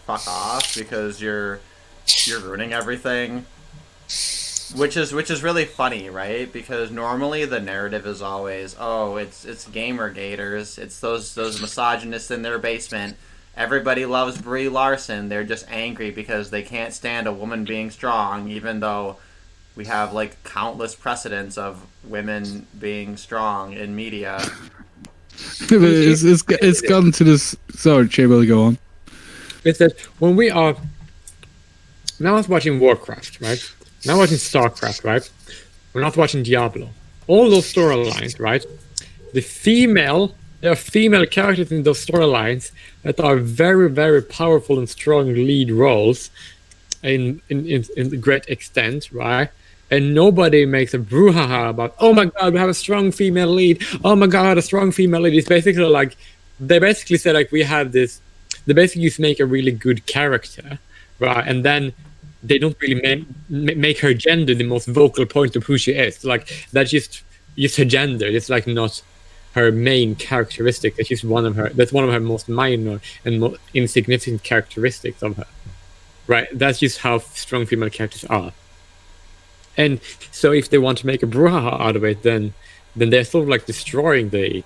fuck off because you're ruining everything? Which is really funny, right? Because normally the narrative is always, oh, it's gamer gators, it's those misogynists in their basement. everybody loves Brie Larson. They're just angry because they can't stand a woman being strong, even though we have like countless precedents of women being strong in media. It's gotten to this. Sorry, Chamberlain, go on. It's that when we are now, I was watching Warcraft, right? Now watching StarCraft, right? We're not watching Diablo. All those storylines, right? There are female characters in those storylines that are very, very powerful and strong lead roles in great extent, right? And nobody makes a brouhaha about, oh my god, we have a strong female lead. Oh my god, a strong female lead. It's basically like, they basically say like we have this, they basically just make a really good character, right? And then they don't really make her gender the most vocal point of who she is. Like, that's just her gender. It's like not her main characteristic. That's just one of her most minor and most insignificant characteristics of her, right? That's just how strong female characters are. And so if they want to make a brouhaha out of it, then they're sort of like destroying the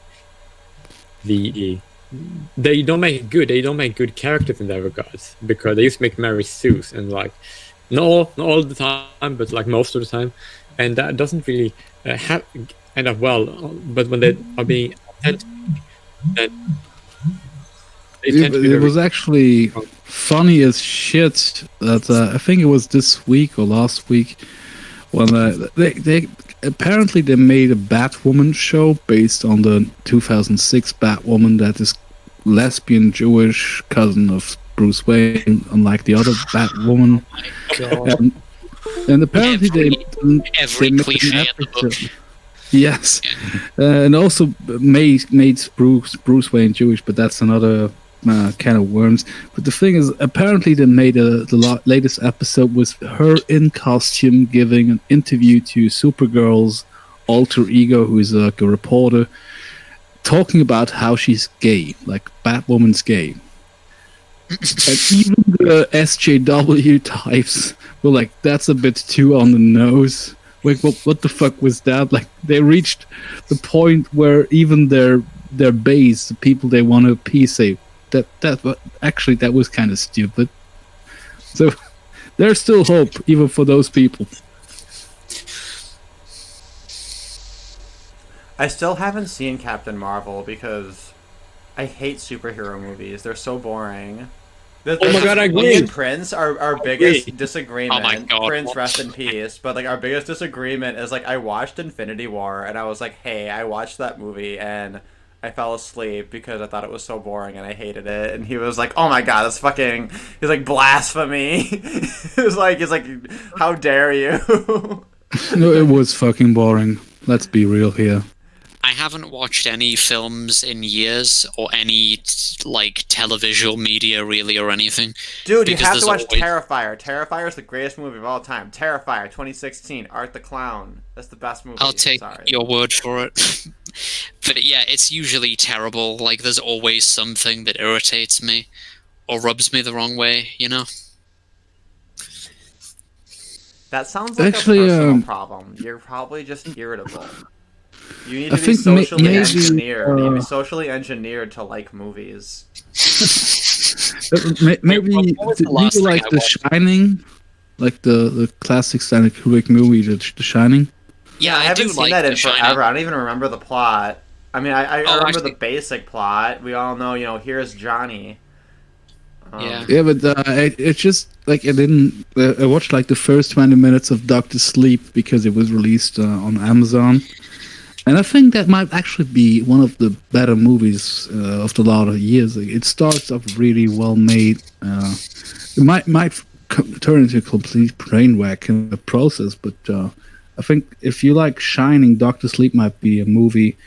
they don't make it good. They don't make good characters in that regards, because they just make Mary Sue's, and like not all the time, but like most of the time, and that doesn't really end up well. But when they are being authentic, then it was actually funny as shit that I think it was this week or last week when they apparently they made a Batwoman show based on the 2006 Batwoman, that is lesbian Jewish cousin of Bruce Wayne, unlike the other Batwoman. And apparently every made cliche an in the book. episode. Yes, and also made Bruce Wayne Jewish, but that's another can of worms. But the thing is, apparently they made the latest episode with her in costume giving an interview to Supergirl's alter ego, who is like a reporter, talking about how she's gay, like Batwoman's gay. And even the SJW types were like, that's a bit too on the nose. Like, what the fuck was that? Like, they reached the point where even their base, the people they want to appease, say that was kind of stupid. So there's still hope even for those people. I still haven't seen Captain Marvel because I hate superhero movies. They're so boring. Oh my god, I agree. Me and Prince, our biggest disagreement. Oh my god. Prince, rest in peace. But like our biggest disagreement is like I watched Infinity War and I was like, hey, I watched that movie and I fell asleep because I thought it was so boring and I hated it. And he was like, oh my god, that's fucking. He's like, blasphemy. he's like, how dare you? No, it was fucking boring. Let's be real here. I haven't watched any films in years, or any like televisual media really, or anything. Dude, you have to watch always... Terrifier. Terrifier is the greatest movie of all time. Terrifier, 2016, Art the Clown. That's the best movie. I'll take your word for it. But yeah, it's usually terrible. Like, there's always something that irritates me or rubs me the wrong way, you know? That sounds like Actually, a personal problem. You're probably just irritable. You need to I be think socially maybe, engineered. You need to be socially engineered to like movies. Maybe do you like The Shining? Like the classic Stanley Kubrick movie, The Shining? Yeah, I haven't seen that in Shining. forever. I don't even remember the plot. I mean, I remember actually, the basic plot. We all know, here's Johnny. Yeah, but it's just like I didn't. I watched like the first 20 minutes of Doctor Sleep because it was released on Amazon, and I think that might actually be one of the better movies of the last years. Like, it starts off really well made. It might turn into a complete brain whack in the process, but I think if you like Shining, Doctor Sleep might be a movie.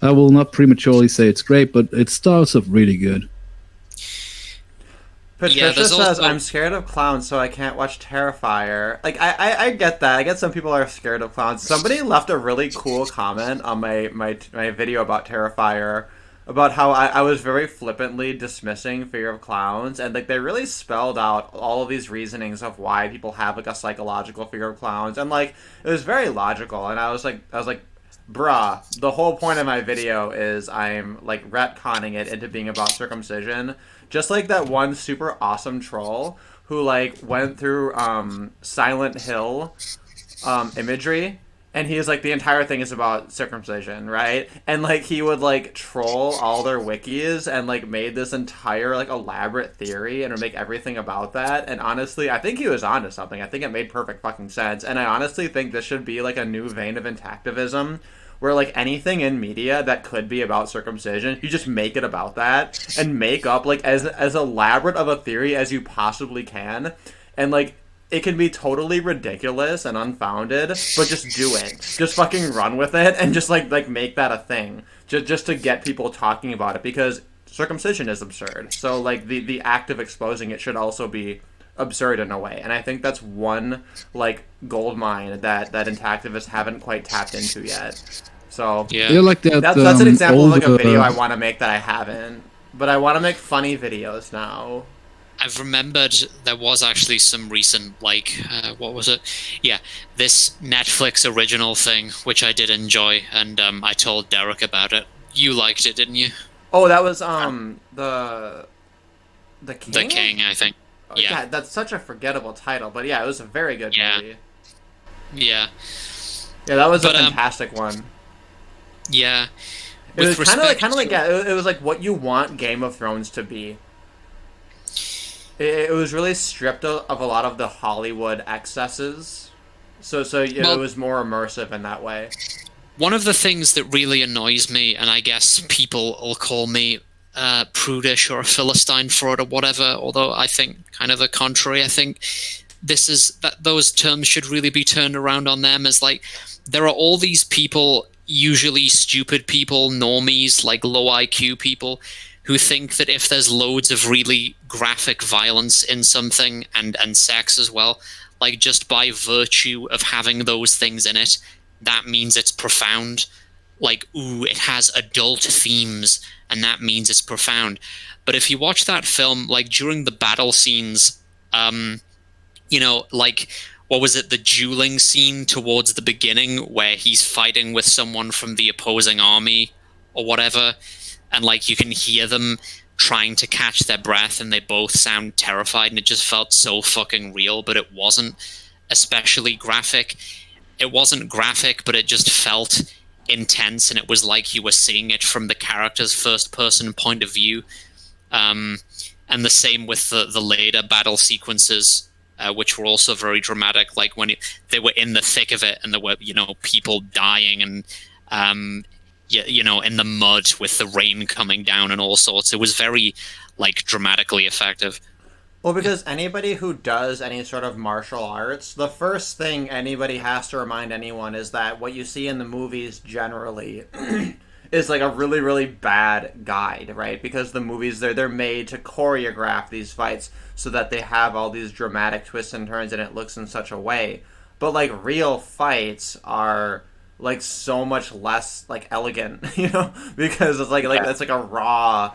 I will not prematurely say it's great, but it starts off really good. Patricia says, I'm scared of clowns, so I can't watch Terrifier. Like, I get that. I get some people are scared of clowns. Somebody left a really cool comment on my video about Terrifier, about how I was very flippantly dismissing fear of clowns, and like they really spelled out all of these reasonings of why people have like a psychological fear of clowns, and like it was very logical. And I was like, bruh, the whole point of my video is I'm like retconning it into being about circumcision. Just like that one super awesome troll who like went through Silent Hill imagery, and he's like the entire thing is about circumcision, right? And like he would like troll all their wikis and like made this entire like elaborate theory and would make everything about that. And honestly, I think he was onto something. I think it made perfect fucking sense. And I honestly think this should be like a new vein of intactivism, where like anything in media that could be about circumcision, you just make it about that and make up like as elaborate of a theory as you possibly can. And like it can be totally ridiculous and unfounded, but just do it. Just fucking run with it and just like make that a thing. Just to get people talking about it, because circumcision is absurd. So like the act of exposing it should also be absurd in a way. And I think that's one like gold mine that intactivists haven't quite tapped into yet. So Yeah. Yeah, like that. that's an example of like a old, video I want to make that I haven't. But I want to make funny videos now. I've remembered there was actually some recent, like, what was it? Yeah, this Netflix original thing, which I did enjoy, and I told Derek about it. You liked it, didn't you? Oh, that was the King? The King, I think. Oh, Yeah. God, that's such a forgettable title, but yeah, it was a very good Yeah. movie. Yeah. Yeah, that was But, a fantastic one. Yeah. It was With kind of like respect to- yeah, it was like what you want Game of Thrones to be. It was really stripped of a lot of the Hollywood excesses, so Well- it was more immersive in that way. One of the things that really annoys me, and I guess people will call me prudish or a philistine for it or whatever, although I think kind of the contrary. I think this is that those terms should really be turned around on them, as like there are all these people, usually stupid people, normies, like low IQ people, who think that if there's loads of really graphic violence in something and sex as well, like just by virtue of having those things in it, that means it's profound. Like, ooh, it has adult themes, and that means it's profound. But if you watch that film, like during the battle scenes, you know, like, what was it, the dueling scene towards the beginning where he's fighting with someone from the opposing army or whatever, and like you can hear them trying to catch their breath and they both sound terrified, and it just felt so fucking real, but it wasn't especially graphic. It wasn't graphic, but it just felt intense, and it was like you were seeing it from the character's first person point of view. And the same with the later battle sequences, which were also very dramatic, like when they were in the thick of it and there were, you know, people dying and you know, in the mud with the rain coming down and all sorts. It was very like dramatically effective. Well, because anybody who does any sort of martial arts, the first thing anybody has to remind anyone is that what you see in the movies generally is like a really, really bad guide, right? Because the movies, they're made to choreograph these fights so that they have all these dramatic twists and turns and it looks in such a way. But like real fights are like so much less like elegant, you know, because it's like it's like a raw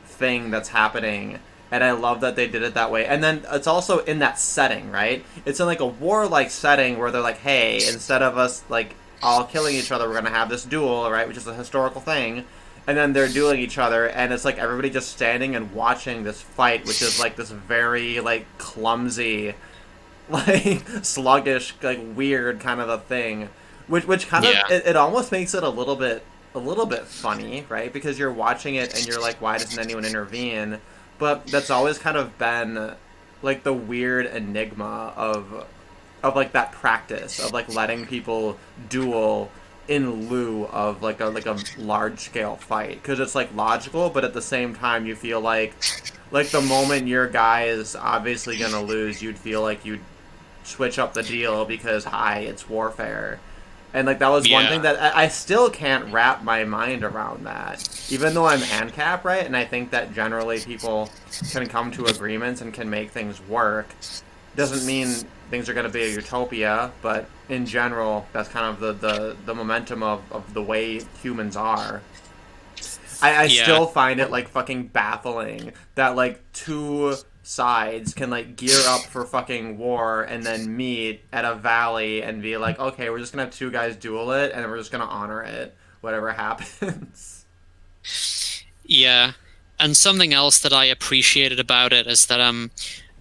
thing that's happening. And I love that they did it that way. And then it's also in that setting, right? It's in like a warlike setting where they're like, hey, instead of us like all killing each other, we're gonna have this duel, right? Which is a historical thing. And then they're dueling each other, and it's like everybody just standing and watching this fight, which is like this very like clumsy, like sluggish, like weird kind of a thing. Which kind of it almost makes it a little bit funny, right? Because you're watching it and you're like, why doesn't anyone intervene? But that's always kind of been like the weird enigma of like that practice of like letting people duel in lieu of like a large scale fight, because it's like logical, but at the same time you feel like the moment your guy is obviously gonna lose, you'd feel like you'd switch up the deal because it's warfare. And like that was one thing that I still can't wrap my mind around that, even though I'm ANCAP, right? And I think that generally people can come to agreements and can make things work. Doesn't mean things are going to be a utopia, but in general, that's kind of the momentum of the way humans are. I still find it like fucking baffling that like two sides can like gear up for fucking war and then meet at a valley and be like, okay, we're just gonna have two guys duel it and we're just gonna honor it, whatever happens. Yeah, and something else that I appreciated about it is that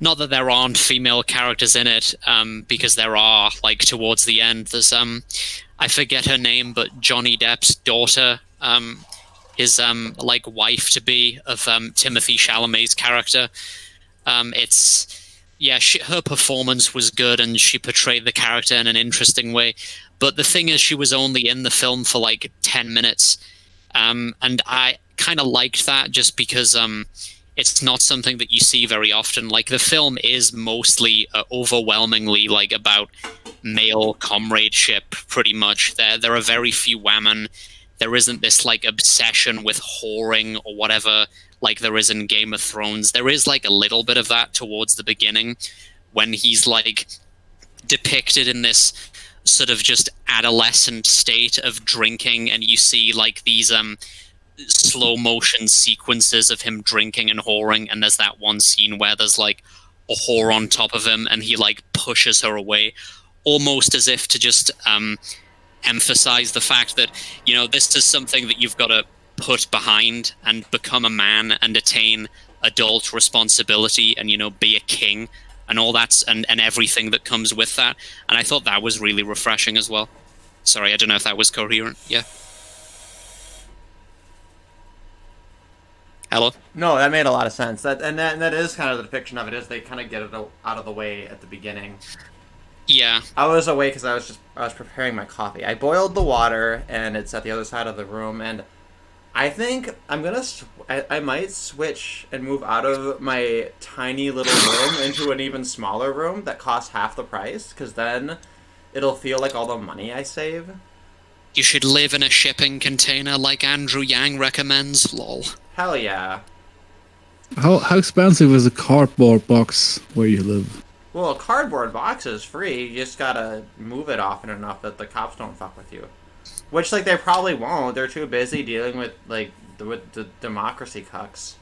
not that there aren't female characters in it, because there are. Like towards the end, there's I forget her name, but Johnny Depp's daughter, his like wife to be of Timothy Chalamet's character. Her performance was good and she portrayed the character in an interesting way. But the thing is, she was only in the film for like 10 minutes. And I kind of liked that just because it's not something that you see very often. Like the film is mostly overwhelmingly like about male comradeship, pretty much. There are very few women. There isn't this like obsession with whoring or whatever like there is in Game of Thrones. There is like a little bit of that towards the beginning when he's like depicted in this sort of just adolescent state of drinking, and you see like these slow motion sequences of him drinking and whoring, and there's that one scene where there's like a whore on top of him and he like pushes her away, almost as if to just emphasize the fact that, you know, this is something that you've got to put behind and become a man and attain adult responsibility and, you know, be a king and all that and everything that comes with that. And I thought that was really refreshing as well. Sorry, I don't know if that was coherent. Yeah. Hello? No, that made a lot of sense. That is kind of the depiction of it, is they kind of get it out of the way at the beginning. Yeah. I was away because I was preparing my coffee. I boiled the water, and it's at the other side of the room, and I think I'm gonna I might switch and move out of my tiny little room into an even smaller room that costs half the price, because then it'll feel like all the money I save. You should live in a shipping container like Andrew Yang recommends, lol. Hell yeah. How expensive is a cardboard box where you live? Well, a cardboard box is free. You just gotta move it often enough that the cops don't fuck with you. Which, like, they probably won't. They're too busy dealing with, like, the democracy cucks.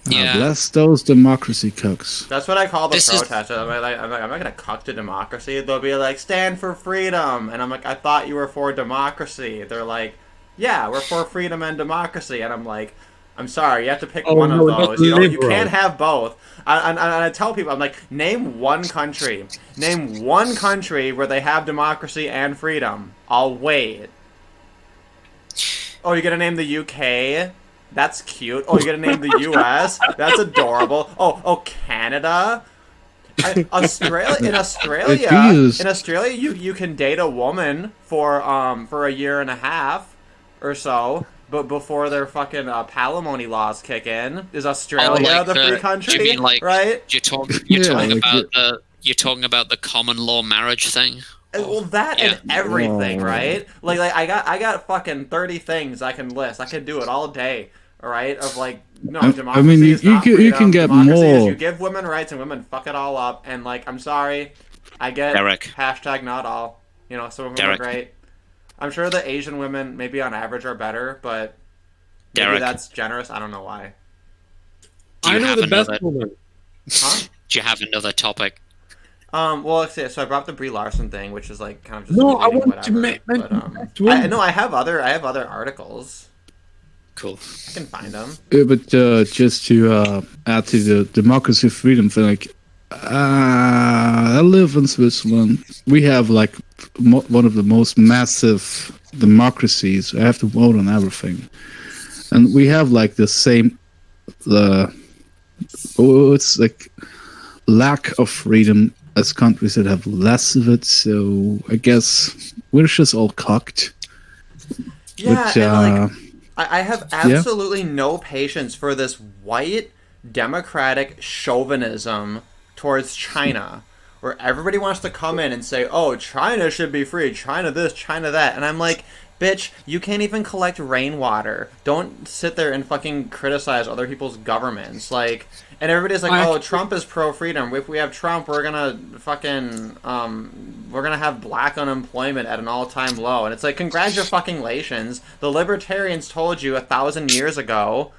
Yeah. Bless those democracy cucks. That's what I call the This is- protesters. I'm not gonna cuck to democracy. They'll be like, stand for freedom. And I'm like, I thought you were for democracy. They're like, yeah, we're for freedom and democracy. And I'm like, I'm sorry, you have to pick one of those. You can't have both. And I tell people, I'm like, name one country. Name one country where they have democracy and freedom. I'll wait. Oh, you're gonna name the UK? That's cute. Oh, you're gonna name the US? That's adorable. Oh, Canada? In Australia, you can date a woman for a year and a half or so. But before their fucking palimony laws kick in, is Australia the free country? Do you mean like, right? You're talking about the common law marriage thing? Well, that and everything, right? Like I got fucking 30 things I can list. I can do it all day, all right? Of like, no, democracy I mean, is not freedom. you can get Democracy is more. you give women rights and women fuck it all up. And like, I'm sorry, I get Derek. hashtag not all. You know, some of them are great. I'm sure the Asian women, maybe on average, are better, but maybe that's generous. I don't know why. I know the best woman. Huh? Do you have another topic? Well, so I brought up the Brie Larson thing, which is like kind of just No, I want whatever, to make. but, I have other articles. Cool. I can find them. But just to add to the democracy freedom thing, like, I live in Switzerland. We have like one of the most massive democracies. I have to vote on everything, and we have like the same it's like lack of freedom as countries that have less of it. So I guess we're just all cocked. Yeah, but, and like I have absolutely no patience for this white democratic chauvinism towards China, where everybody wants to come in and say, oh, China should be free, China this, China that. And I'm like, bitch, you can't even collect rainwater. Don't sit there and fucking criticize other people's governments. Like, and everybody's like, oh, Trump is pro-freedom. If we have Trump, we're gonna fucking, we're gonna have black unemployment at an all-time low. And it's like, congratulations. The libertarians told you 1,000 years ago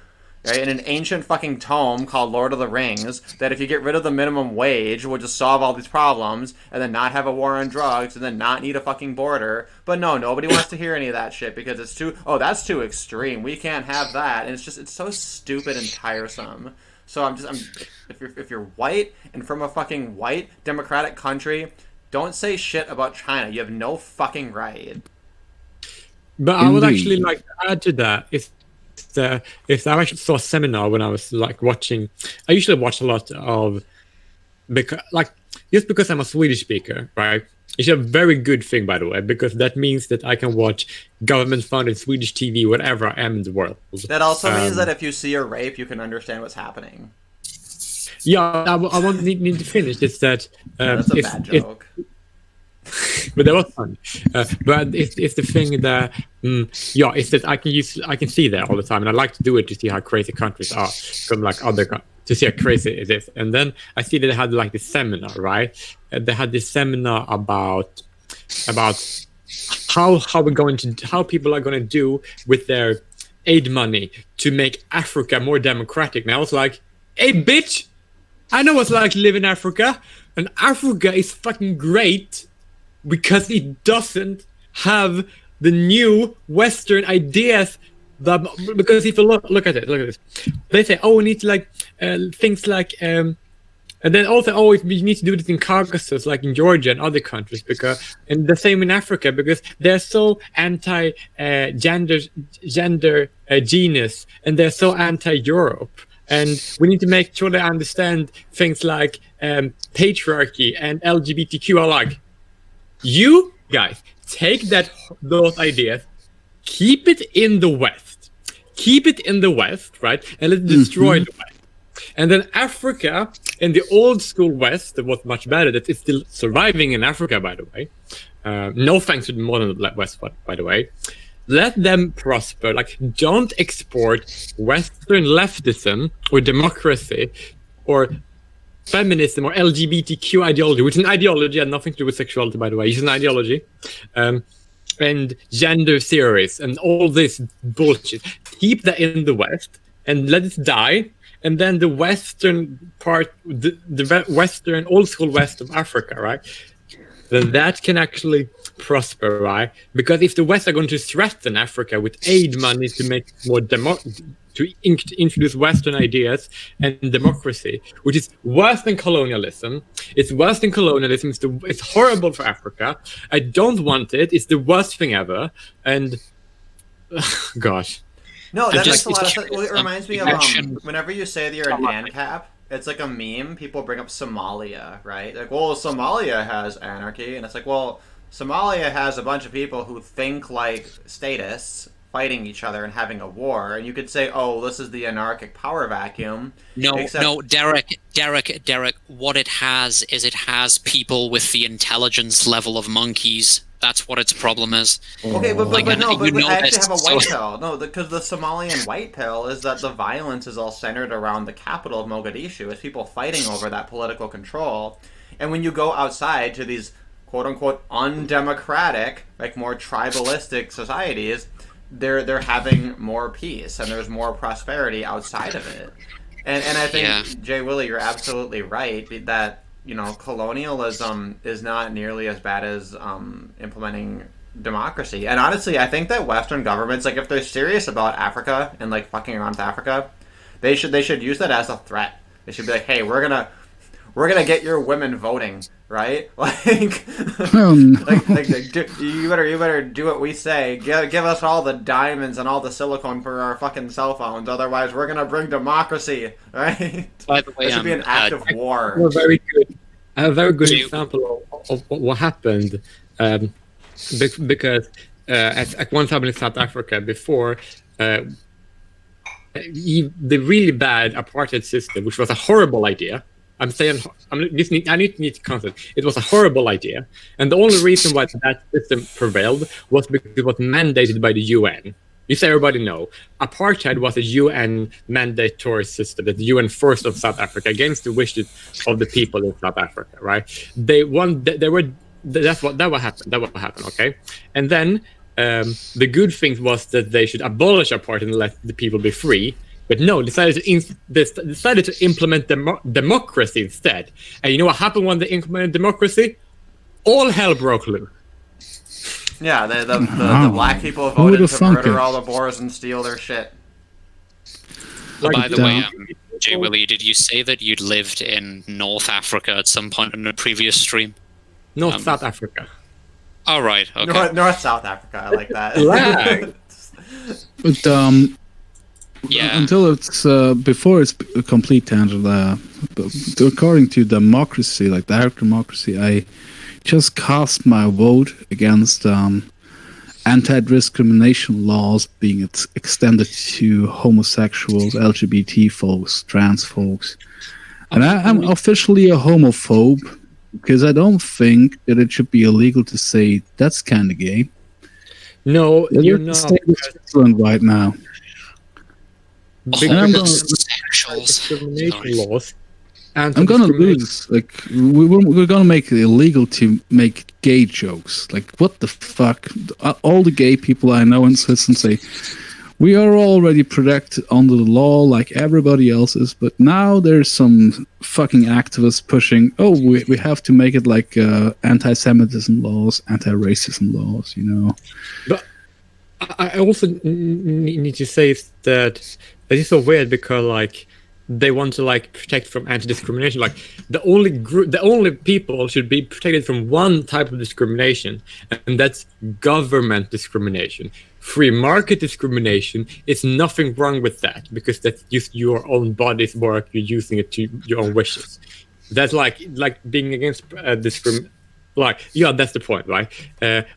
right, in an ancient fucking tome called Lord of the Rings, that if you get rid of the minimum wage, we'll just solve all these problems, and then not have a war on drugs, and then not need a fucking border. But no, nobody wants to hear any of that shit because it's too, that's too extreme. We can't have that. And it's so stupid and tiresome. So if you're white and from a fucking white democratic country, don't say shit about China. You have no fucking right. But I would actually like to add to that if I actually saw a seminar when I was like watching. I usually watch a lot of just because I'm a Swedish speaker, right? It's a very good thing, by the way, because that means that I can watch government-funded Swedish TV wherever I am in the world. That also means that if you see a rape, you can understand what's happening. Yeah, I won't need to finish. It's that That's a bad joke. But that was fun. But it's the thing that it's that I can see that all the time, and I like to do it to see how crazy countries are from like to see how crazy it is. And then I see that they had like this seminar, right? They had this seminar about how people are going to do with their aid money to make Africa more democratic. And I was like, hey, bitch, I know what's like to live in Africa, and Africa is fucking great because it doesn't have the new Western ideas. Because if you look at this, they say, we need to like things like, and then also, we need to do this in Caucasus, like in Georgia and other countries, and the same in Africa, because they're so anti-gender genus, and they're so anti-Europe. And we need to make sure they understand things like patriarchy and LGBTQ. Are like, you guys take those ideas, keep it in the West, right, and let's destroy the West. And then Africa and the old school West, that was much better, that is still surviving in Africa, by the way. No thanks to the modern West, by the way. Let them prosper. Like, don't export Western leftism or democracy or feminism or LGBTQ ideology, which is an ideology, and nothing to do with sexuality, by the way. It's an ideology. And gender theories and all this bullshit. Keep that in the West and let it die. And then the Western part, the Western, old school West of Africa, right? Then that can actually prosper, right? Because if the West are going to threaten Africa with aid money to make more to introduce Western ideas and democracy, which is worse than colonialism. It's worse than colonialism. It's horrible for Africa. I don't want it. It's the worst thing ever. And gosh. No, that makes a lot of sense. Well, it reminds me of whenever you say that you're an ANCAP, it's like a meme. People bring up Somalia, right? Like, well, Somalia has anarchy, and it's like, well, Somalia has a bunch of people who think like statists fighting each other and having a war, and you could say, oh, this is the anarchic power vacuum. No, Derek, what it has is it has people with the intelligence level of monkeys. That's what its problem is. Okay, but I actually have a white pill. No, because the Somalian white pill is that the violence is all centered around the capital of Mogadishu. It's people fighting over that political control. And when you go outside to these quote-unquote undemocratic, like more tribalistic societies, they're having more peace and there's more prosperity outside of it. And I think, Jay Willie, you're absolutely right that, you know, colonialism is not nearly as bad as implementing democracy. And honestly, I think that Western governments, like, if they're serious about Africa and like fucking around with Africa, they should use that as a threat. They should be like, hey, we're gonna get your women voting, right? Like, you better do what we say. Give us all the diamonds and all the silicone for our fucking cell phones. Otherwise, we're gonna bring democracy, right? By the way, it should be an act of war. A very good example of what happened, because at one time in South Africa before. The really bad apartheid system, which was a horrible idea. I need to concentrate. It was a horrible idea, and the only reason why that system prevailed was because it was mandated by the UN. You say everybody know, apartheid was a UN mandatory system that the UN forced on South Africa against the wishes of the people in South Africa. Right? That's what happened. That what happened. Okay, and then. The good thing was that they should abolish apartheid and let the people be free. But no, decided to implement democracy instead. And you know what happened when they implemented democracy? All hell broke loose. Yeah, the black people voted to murder all the Boers and steal their shit. By the way, Jay Willie, did you say that you'd lived in North Africa at some point in a previous stream? South Africa. Oh, right, okay. North South Africa, I like that. But yeah. until it's before it's a complete tangent. According to democracy, like direct democracy, I just cast my vote against anti-discrimination laws being extended to homosexuals, LGBT folks, trans folks, and I'm officially a homophobe because I don't think that it should be illegal to say that's kind of gay. No, you're not. Switzerland right now. Because discrimination laws. I'm gonna lose. Like we're gonna make it illegal to make gay jokes. Like what the fuck? All the gay people I know in Switzerland say we are already protected under the law like everybody else is, but now there's some fucking activists pushing. Oh, we have to make it like anti-Semitism laws, anti-racism laws. You know. But I also need to say that it's so weird because like. They want to like protect from anti-discrimination. Like the only people should be protected from one type of discrimination, and that's government discrimination. Free market discrimination is nothing wrong with that because that's just your own body's work. You're using it to your own wishes. That's like being against discrimination. Like yeah, that's the point, right?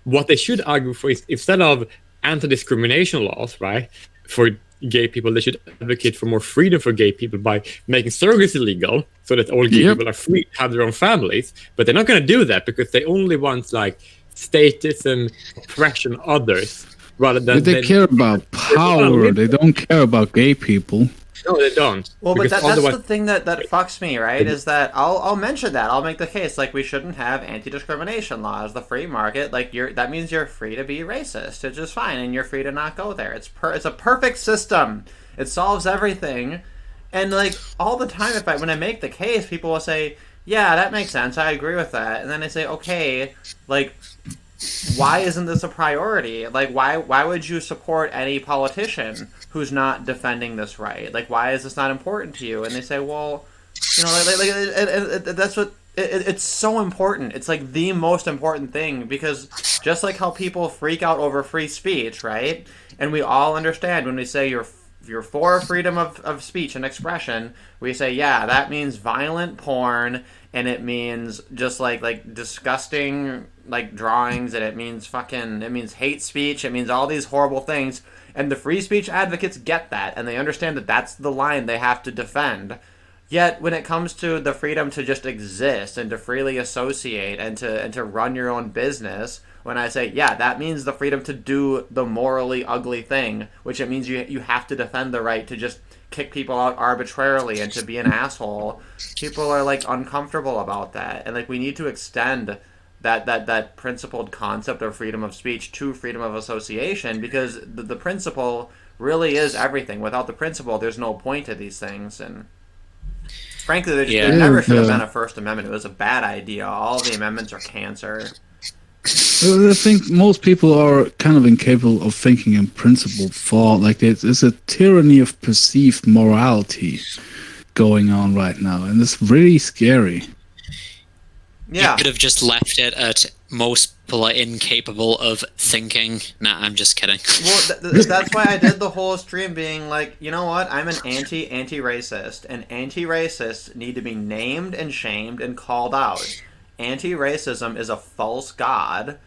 What they should argue for is instead of anti-discrimination laws, right, for gay people, they should advocate for more freedom for gay people by making surrogacy illegal so that all gay people are free to have their own families. But they're not going to do that because they only want like statism, oppression others rather than they care about power. They don't care about gay people. No, they don't. Well, but that's the thing that fucks me, right? Is that I'll mention that. I'll make the case like we shouldn't have anti-discrimination laws. The free market, like that means you're free to be racist. It's just fine, and you're free to not go there. It's a perfect system. It solves everything. And like all the time, when I make the case, people will say, "Yeah, that makes sense. I agree with that." And then I say, "Okay, like." Why isn't this a priority? Like, why would you support any politician who's not defending this right? Like, why is this not important to you? And they say, well, you know, that's what it's so important. It's like the most important thing because just like how people freak out over free speech, right? And we all understand when we say you're for freedom of speech and expression, we say, yeah, that means violent porn, and it means just like disgusting like drawings, and it means hate speech, it means all these horrible things, and the free speech advocates get that, and they understand that that's the line they have to defend. Yet when it comes to the freedom to just exist and to freely associate and to run your own business, when I say, yeah, that means the freedom to do the morally ugly thing, which it means you have to defend the right to just kick people out arbitrarily and to be an asshole, people are like uncomfortable about that. And like we need to extend that principled concept of freedom of speech to freedom of association because the principle really is everything. Without the principle, there's no point to these things. And frankly, there never should have been a First Amendment. It was a bad idea. All the amendments are cancer. I think most people are kind of incapable of thinking in principled thought. Like there's a tyranny of perceived morality going on right now, and it's really scary. Yeah. You could have just left it at most people are incapable of thinking. Nah, I'm just kidding. Well, that's why I did the whole stream being like, you know what? I'm an anti-racist, and anti-racists need to be named and shamed and called out. Anti-racism is a false god,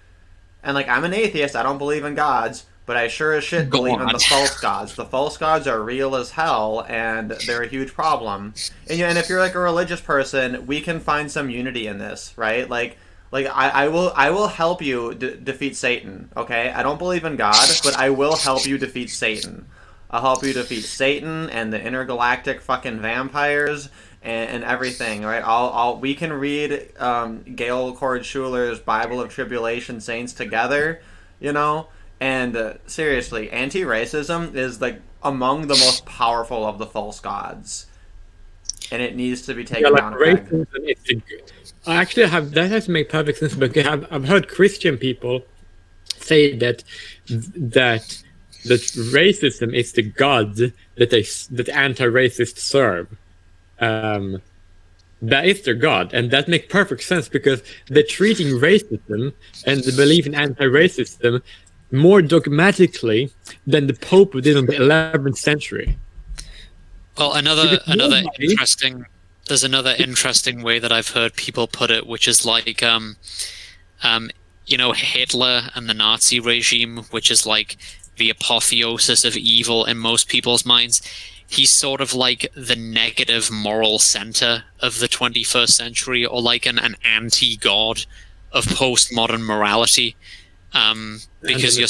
and like I'm an atheist. I don't believe in gods, but I sure as shit believe in the false gods. The false gods are real as hell, and they're a huge problem. And if you're like a religious person, we can find some unity in this, right? Like I will help you defeat Satan. Okay, I don't believe in God, but I will help you defeat Satan. I'll help you defeat Satan and the intergalactic fucking vampires. And everything, right? We can read Gail Cord Schuler's Bible of Tribulation Saints together, you know, And seriously, anti-racism is like among the most powerful of the false gods, and it needs to be taken down. Racism is the, I actually have that has made perfect sense because I've heard Christian people say that racism is the god that anti-racists serve. That is their god, and that makes perfect sense because they're treating racism and the belief in anti-racism more dogmatically than the Pope did in the 11th century. Well, another interesting. There's another interesting way that I've heard people put it, which is like, Hitler and the Nazi regime, which is like the apotheosis of evil in most people's minds. He's sort of like the negative moral center of the 21st century, or like an anti-god of postmodern morality, because you're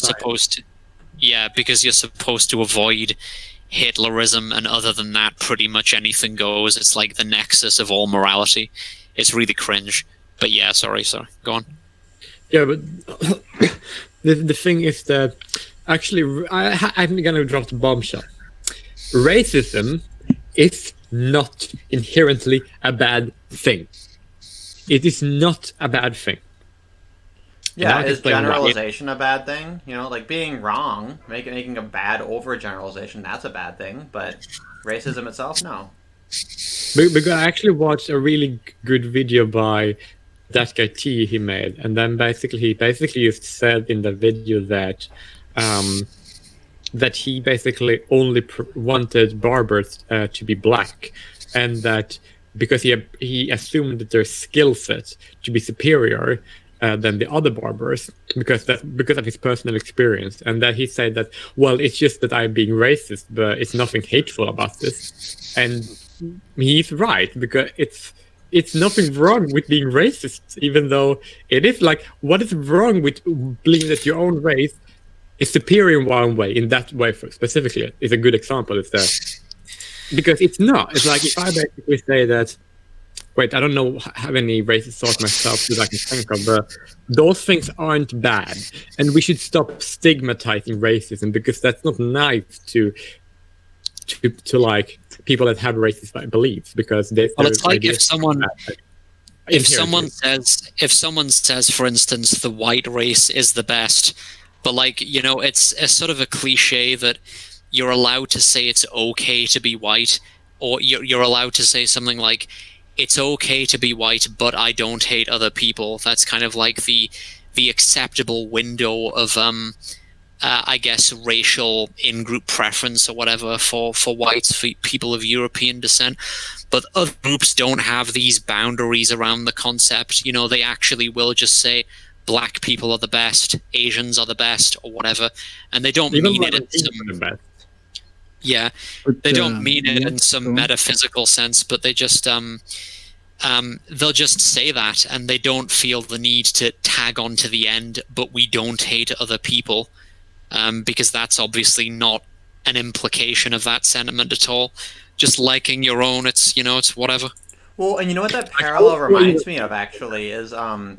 supposed to avoid Hitlerism, and other than that, pretty much anything goes. It's like the nexus of all morality. It's really cringe. But yeah, sorry, go on. Yeah, but the thing is that actually, I'm gonna drop the bombshell. Racism is not inherently a bad thing. It is not a bad thing. Yeah, is generalization a bad thing? Like being wrong, making a bad overgeneralization, that's a bad thing. But racism itself, no. Because I actually watched a really good video by that guy T he made, and then he just said in the video that that he basically only wanted barbers to be black, and that because he assumed that their skill set to be superior than the other barbers because of his personal experience, and that he said that, well, it's just that I'm being racist, but it's nothing hateful about this. And he's right, because it's nothing wrong with being racist, even though it is like, what is wrong with believing that your own race is superior in one way, in that way specifically is a good example. Is that because it's not. It's like if I basically say that, wait, I don't know how any racist thoughts myself that I can think of, but those things aren't bad, and we should stop stigmatizing racism, because that's not nice to like people that have racist beliefs, because it's like if someone says, for instance, the white race is the best, but like, it's a sort of a cliche that you're allowed to say it's okay to be white, or you're allowed to say something like, it's okay to be white, but I don't hate other people. That's kind of like the acceptable window of I guess racial in-group preference or whatever for whites, for people of European descent. But other groups don't have these boundaries around the concept. They actually will just say black people are the best, Asians are the best, or whatever, and they don't mean it in some. Yeah, they don't mean it in some metaphysical sense, but they just they'll just say that, and they don't feel the need to tag on to the end, but we don't hate other people, because that's obviously not an implication of that sentiment at all. Just liking your own, it's whatever. Well, and you know what that parallel reminds me of, actually, is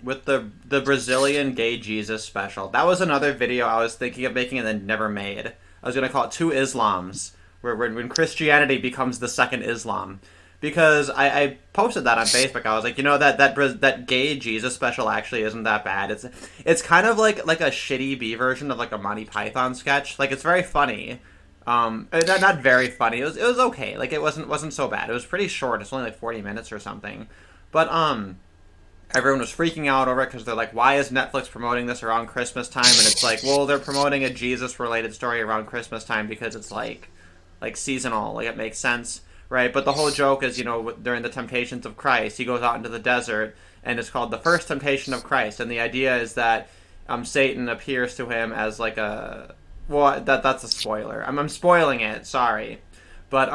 with the Brazilian gay Jesus special. That was another video I was thinking of making and then never made. I was going to call it Two Islams, where when Christianity becomes the second Islam. Because I posted that on Facebook. I was like, that gay Jesus special actually isn't that bad. It's kind of like a shitty B version of like a Monty Python sketch. Like, it's very funny. Not very funny. It was okay. Like, it wasn't so bad. It was pretty short. It's only like 40 minutes or something. But everyone was freaking out over it because they're like, why is Netflix promoting this around Christmas time? And it's like, well, they're promoting a Jesus-related story around Christmas time because it's like seasonal. Like, it makes sense, right? But the whole joke is, during the temptations of Christ, he goes out into the desert, and it's called the first temptation of Christ. And the idea is that Satan appears to him as like a... Well, that's a spoiler. I'm spoiling it. Sorry. But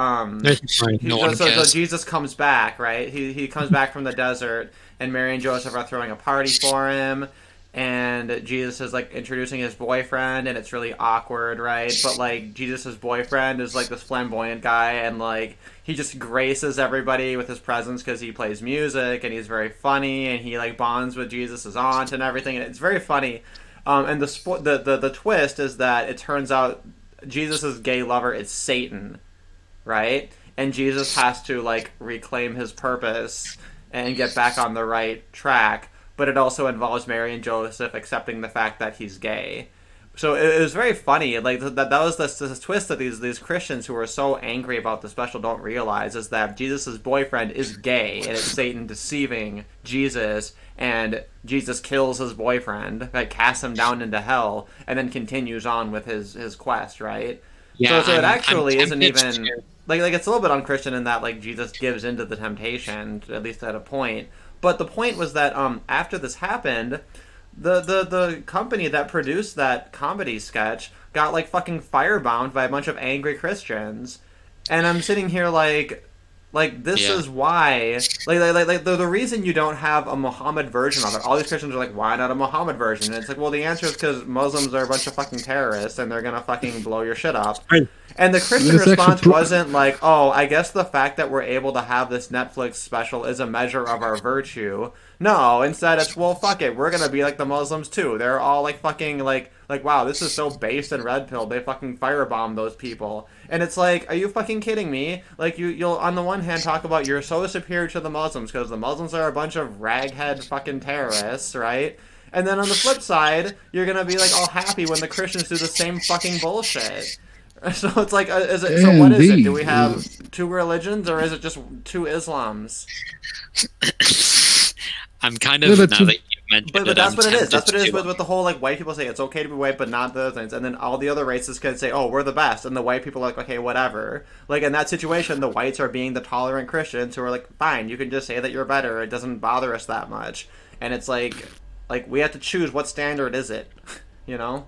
so Jesus comes back, right? He comes back from the desert, and Mary and Joseph are throwing a party for him, and Jesus is like introducing his boyfriend, and it's really awkward, right? But like Jesus's boyfriend is like this flamboyant guy, and like he just graces everybody with his presence because he plays music and he's very funny, and he like bonds with Jesus's aunt and everything, and it's very funny. And the twist is that it turns out Jesus' gay lover is Satan, right? And Jesus has to like reclaim his purpose and get back on the right track. But it also involves Mary and Joseph accepting the fact that he's gay. So it was very funny. Like that was this twist that these Christians who are so angry about the special don't realize is that Jesus' boyfriend is gay and it's Satan deceiving Jesus, and Jesus kills his boyfriend, like casts him down into hell, and then continues on with his quest, right? Yeah, So it actually isn't tempted even to- like it's a little bit unchristian in that like Jesus gives into the temptation, at least at a point. But the point was that after this happened, the company that produced that comedy sketch got like fucking firebound by a bunch of angry Christians, and I'm sitting here like this Yeah. is why like the reason you don't have a Muhammad version of it. All these Christians are like, why not a Muhammad version? And it's like, well, the answer is because Muslims are a bunch of fucking terrorists and they're gonna fucking blow your shit up. Right. And the Christian It's actually response pro- wasn't like, oh, I guess the fact that we're able to have this Netflix special is a measure of our virtue. No, instead it's, well, fuck it, we're gonna be like the Muslims too. They're all like fucking like wow, this is so based and red pilled. They fucking firebomb those people. And it's like, are you fucking kidding me? Like you'll on the one hand talk about you're so superior to the Muslims because the Muslims are a bunch of raghead fucking terrorists, right? And then on the flip side, you're gonna be like all happy when the Christians do the same fucking bullshit. So it's like, so what is it? Do we have two religions, or is it just two Islams? I'm kind Yeah, of, but now to- that you mentioned But it, that's I'm what it is. tempted That's what it is to- with the whole like white people say it's okay to be white, but not the other things. And then all the other races can say, oh, we're the best, and the white people are like, okay, whatever. Like in that situation, the whites are being the tolerant Christians who are like, fine, you can just say that you're better. It doesn't bother us that much. And it's like we have to choose what standard is it, you know?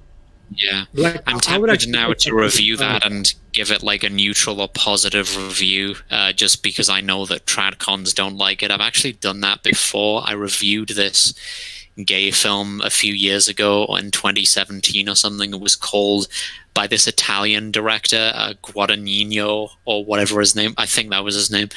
Yeah. Like, I'm I would tempted actually now like to review that and give it like a neutral or positive review, just because I know that tradcons don't like it. I've actually done that before. I reviewed this gay film a few years ago in 2017 or something. It was called, by this Italian director, Guadagnino, or whatever his name, I think that was his name,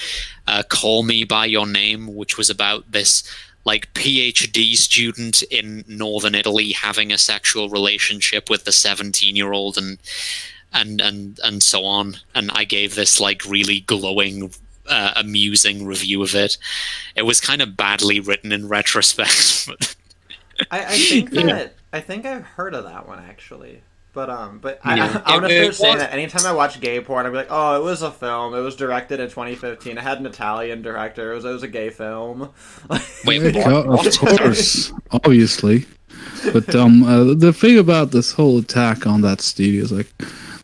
Call Me By Your Name, which was about this like PhD student in northern Italy having a sexual relationship with the 17-year-old and so on. And I gave this like really glowing, amusing review of it. It was kind of badly written in retrospect. But I think that I think I've heard of that one actually. But Yeah. I'm gonna start It saying was- that anytime I watch gay porn, I'll be like, oh, it was a film. It was directed in 2015. It had an Italian director. It was a gay film. Wait, Yeah, what? of course, obviously. But the thing about this whole attack on that studio is like,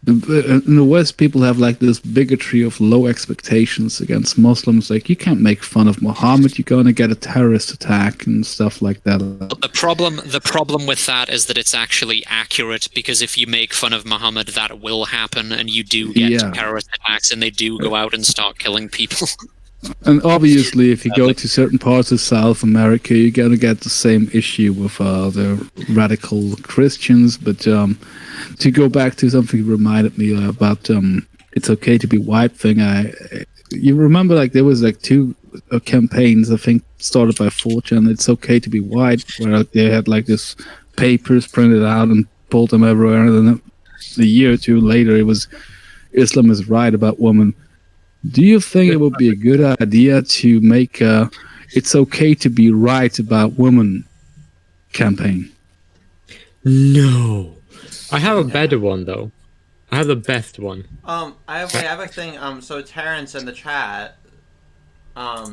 in the West, people have like this bigotry of low expectations against Muslims. Like, you can't make fun of Muhammad; you're gonna get a terrorist attack and stuff like that. The problem with that is that it's actually accurate, because if you make fun of Muhammad, that will happen, and you do get Yeah. terrorist attacks, and they do go out and start killing people. And obviously, if you go to certain parts of South America, you're gonna get the same issue with the radical Christians. But to go back to something you reminded me about, it's okay to be white thing. You remember, like, there was like two campaigns, I think, started by 4chan. It's okay to be white, where they had like this papers printed out and pulled them everywhere. And then a year or two later, it was Islam is right about women. Do you think it would be a good idea to make a "It's okay to be right about women" campaign? No. I have a better one though. I have the best one. I have a thing. So Terrence in the chat, I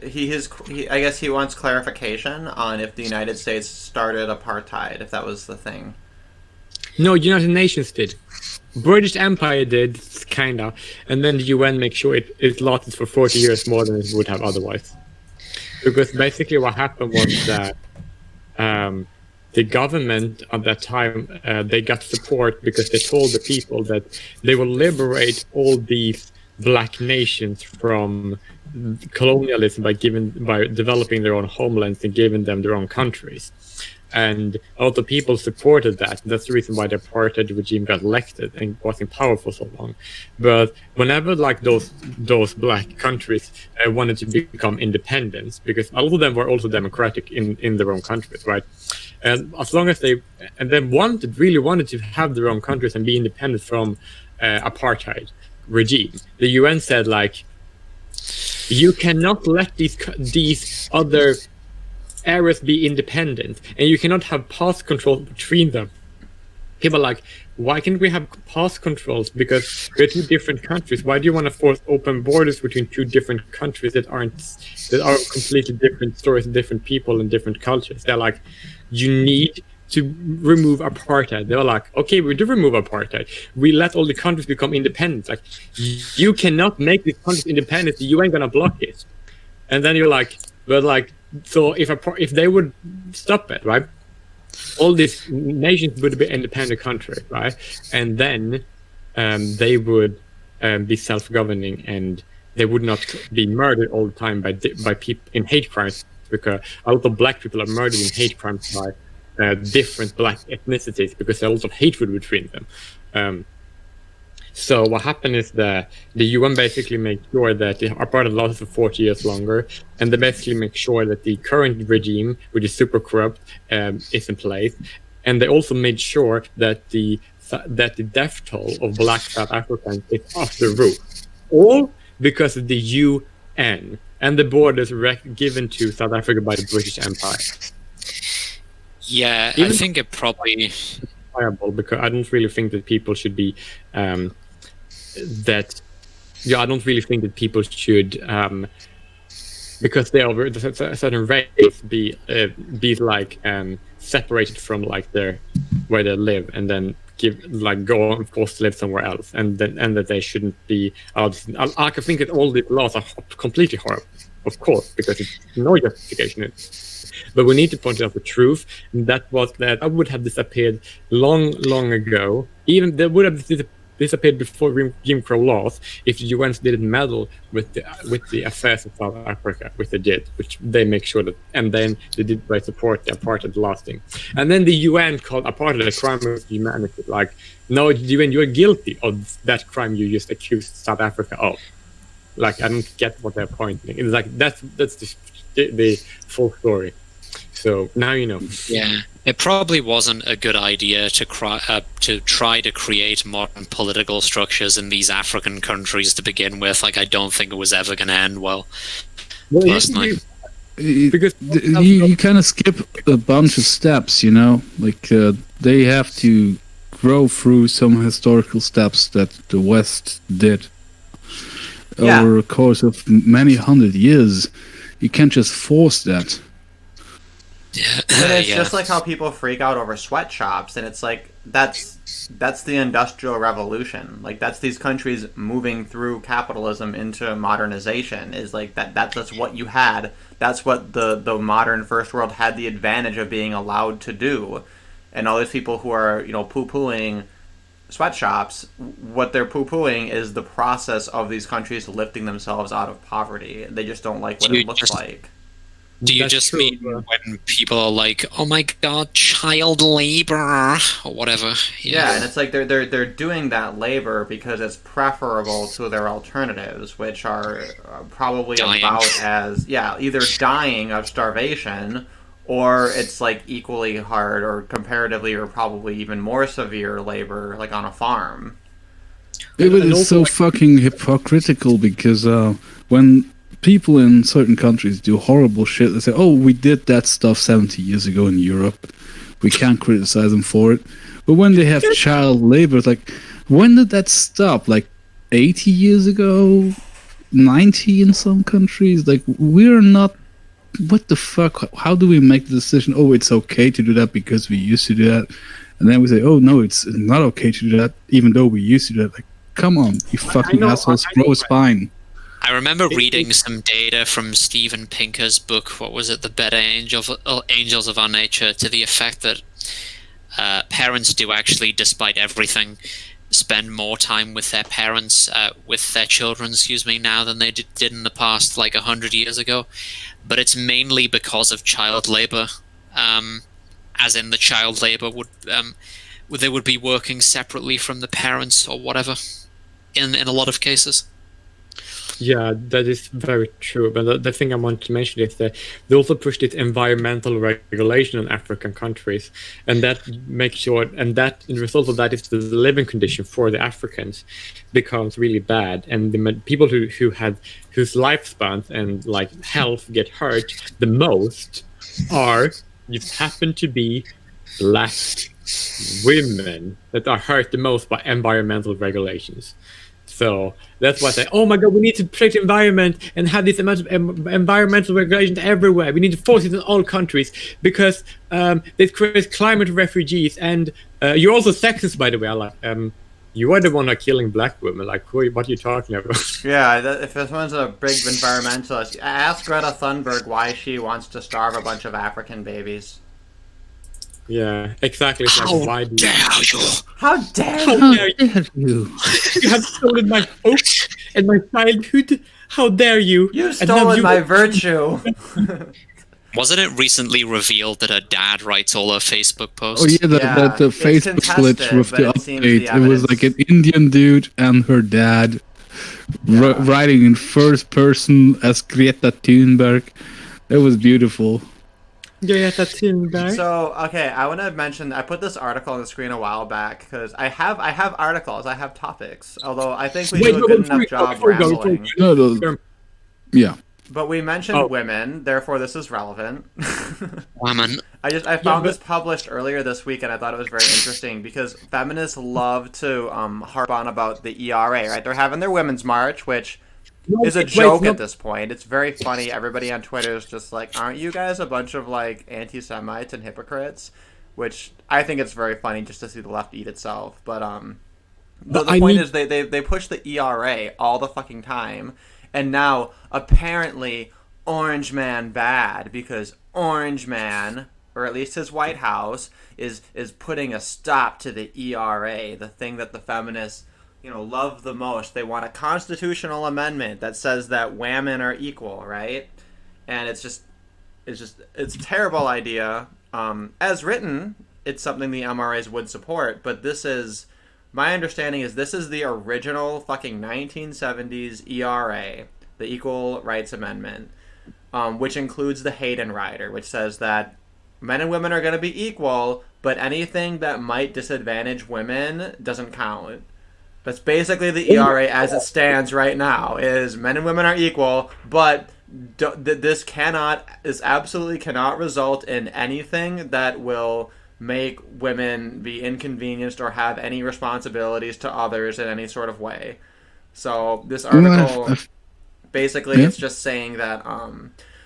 guess he wants clarification on if the United States started apartheid, if that was the thing. No, United Nations did. British Empire did, kinda, and then the UN make sure it lasted for 40 years more than it would have otherwise. Because basically what happened was that the government at that time, they got support because they told the people that they will liberate all these black nations from colonialism by developing their own homelands and giving them their own countries. And a lot of people supported that. That's the reason why the apartheid regime got elected and was in power for so long. But whenever like those black countries wanted to become independent, because a lot of them were also democratic in their own countries, right? And as long as they really wanted to have their own countries and be independent from apartheid regime, the UN said like, you cannot let these other areas be independent, and you cannot have pass control between them. People are like, why can't we have pass controls? Because we're two different countries. Why do you want to force open borders between two different countries that are completely different stories, different people, and different cultures? They're like, you need to remove apartheid. They're like, okay, we do remove apartheid. We let all the countries become independent. Like, you cannot make these countries independent. The UN gonna block it. And then you're like, but like, so if they would stop it, right? All these nations would be independent country, right? And then they would be self-governing, and they would not be murdered all the time by people in hate crimes, because a lot of black people are murdered in hate crimes by different black ethnicities, because there's a lot of hatred between them. So what happened is that the UN basically made sure that the apartheid lasted for 40 years longer, and they basically make sure that the current regime, which is super corrupt, is in place, and they also made sure that the death toll of black South Africans is off the roof, all because of the UN and the borders given to South Africa by the British Empire. Yeah, I think it probably... Because I don't really think that people should be I don't really think that people should because they are a certain race be like separated from like where they live, and then go and forced to live somewhere else, and that they shouldn't be I think that all these laws are completely horrible, of course, because it's no justification. But we need to point out the truth, and that was that I would have disappeared long ago. Even they would have disappeared before Jim Crow laws if the UN didn't meddle with the affairs of South Africa, which they did, which they make sure that, and then they did by support the apartheid lasting. And then the UN called apartheid a crime of humanity. Like, no, UN, you're guilty of that crime you just accused South Africa of. Like, I don't get what they're pointing. It's like that's the full story. So now you know. Yeah, it probably wasn't a good idea to try to create modern political structures in these African countries to begin with. Like, I don't think it was ever going to end well. Personally, because you kind of skip a bunch of steps, you know. Like they have to grow through some historical steps that the West did over a course of many hundred years. You can't just force that. Yeah, and it's just like how people freak out over sweatshops, and it's like that's the Industrial Revolution. Like, that's these countries moving through capitalism into modernization. Is like that's what you had. That's what the modern first world had the advantage of being allowed to do. And all these people who are, you know, poo-pooing sweatshops, what they're poo-pooing is the process of these countries lifting themselves out of poverty. They just don't like what it looks like. Do you just mean when people are like, "Oh my God, child labor" or whatever? Yeah, and it's like they're doing that labor because it's preferable to their alternatives, which are probably dying. About as either dying of starvation, or it's like equally hard or comparatively or probably even more severe labor, like on a farm. It is so fucking hypocritical because when people in certain countries do horrible shit, they say, oh, we did that stuff 70 years ago in Europe. We can't criticize them for it. But when they have child labor, it's like, when did that stop? Like 80 years ago? 90 in some countries? Like, we're not... What the fuck? How do we make the decision, oh, it's okay to do that because we used to do that? And then we say, oh, no, it's not okay to do that even though we used to do that. Like, come on, you fucking assholes, grow a spine. I remember reading some data from Steven Pinker's book, what was it, The Better Angels of Our Nature, to the effect that parents do actually, despite everything, spend more time with their children, now than they did in the past, like 100 years ago. But it's mainly because of child labor, as in the child labor they would be working separately from the parents or whatever, in a lot of cases. Yeah, that is very true. But the thing I want to mention is that they also push this environmental regulation in African countries, and that makes sure, and that the result of that is the living condition for the Africans becomes really bad, and the people whose lifespans and like health get hurt the most are just happen to be black women that are hurt the most by environmental regulations. So that's why I say, oh my God, we need to protect the environment and have this amount of environmental regulations everywhere. We need to force it in all countries because this creates climate refugees. And you're also sexist, by the way. You are the one killing black women. Like, what are you talking about? Yeah, if this one's a big environmentalist, ask Greta Thunberg why she wants to starve a bunch of African babies. Yeah, exactly. It's How like, why do dare you? How dare How you? dare you? You have stolen my hopes and my childhood. How dare you? You've And now stolen you- my virtue. Wasn't it recently revealed that her dad writes all her Facebook posts? Oh yeah, the it's Facebook glitch contested, with but the it seems the update. It was like an Indian dude and her dad writing in first person as Greta Thunberg. It was beautiful. Yeah, that's in there. So, okay, I want to mention, I put this article on the screen a while back, because I have articles, I have topics, although I think we do a good enough job rambling. No, yeah. But we mentioned women, therefore this is relevant. Woman. I found this published earlier this week, and I thought it was very interesting, because feminists love to harp on about the ERA, right? They're having their Women's March, which is a joke at this point. It's very funny. Everybody on Twitter is just like, aren't you guys a bunch of like anti-Semites and hypocrites? Which I think it's very funny just to see the left eat itself. But the point is they push the ERA all the fucking time, and now apparently Orange Man bad because Orange Man, or at least his White House, is putting a stop to the ERA, the thing that the feminists love the most. They want a constitutional amendment that says that women are equal, right? And it's a terrible idea. As written, it's something the MRAs would support, but my understanding is this is the original fucking 1970s ERA, the Equal Rights Amendment, which includes the Hayden Rider, which says that men and women are going to be equal, but anything that might disadvantage women doesn't count. That's basically the ERA as it stands right now, is men and women are equal, but this absolutely cannot result in anything that will make women be inconvenienced or have any responsibilities to others in any sort of way. So this article, basically, it's just saying that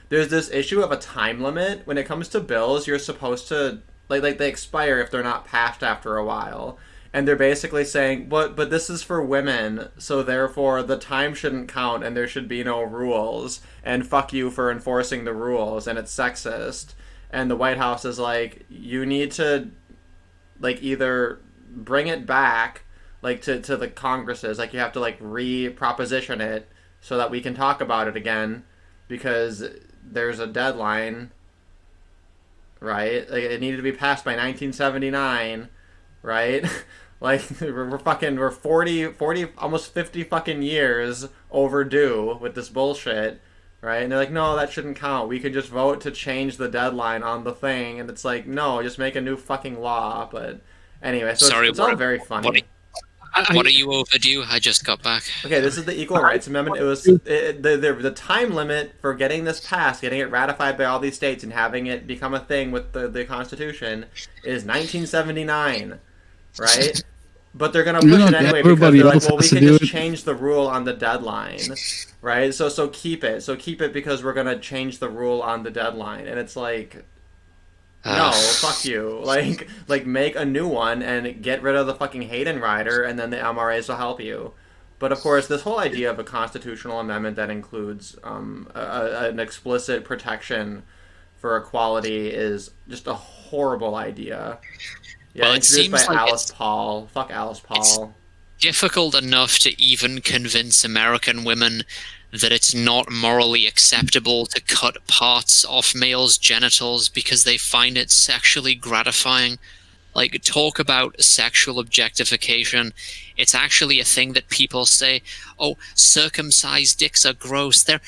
there's this issue of a time limit. When it comes to bills, you're supposed to, like they expire if they're not passed after a while. And they're basically saying, but this is for women, so therefore the time shouldn't count and there should be no rules. And fuck you for enforcing the rules, and it's sexist. And the White House is like, you need to, like, either bring it back, like, to the Congresses. Like, you have to, like, re-proposition it so that we can talk about it again, because there's a deadline, right? Like, it needed to be passed by 1979, right? Like, we're 40, almost 50 fucking years overdue with this bullshit, right? And they're like, no, that shouldn't count. We could just vote to change the deadline on the thing. And it's like, no, just make a new fucking law. But anyway, so it's all very funny. What are you overdue? I just got back. Okay, this is the Equal Rights Amendment. It was the time limit for getting this passed, getting it ratified by all these states, and having it become a thing with the Constitution is 1979, right? But they're gonna push it anyway because they're like, well, we can just change the rule on the deadline, right? So keep it because we're gonna change the rule on the deadline, and it's like, no, fuck you. Like make a new one and get rid of the fucking Hayden Rider, and then the MRAs will help you. But of course, this whole idea of a constitutional amendment that includes an explicit protection for equality is just a horrible idea. Yeah, well, introduced by Alice Paul. Fuck Alice Paul. It's difficult enough to even convince American women that it's not morally acceptable to cut parts off males' genitals because they find it sexually gratifying. like talk about sexual objectification. It's actually a thing that people say, oh, circumcised dicks are gross. They're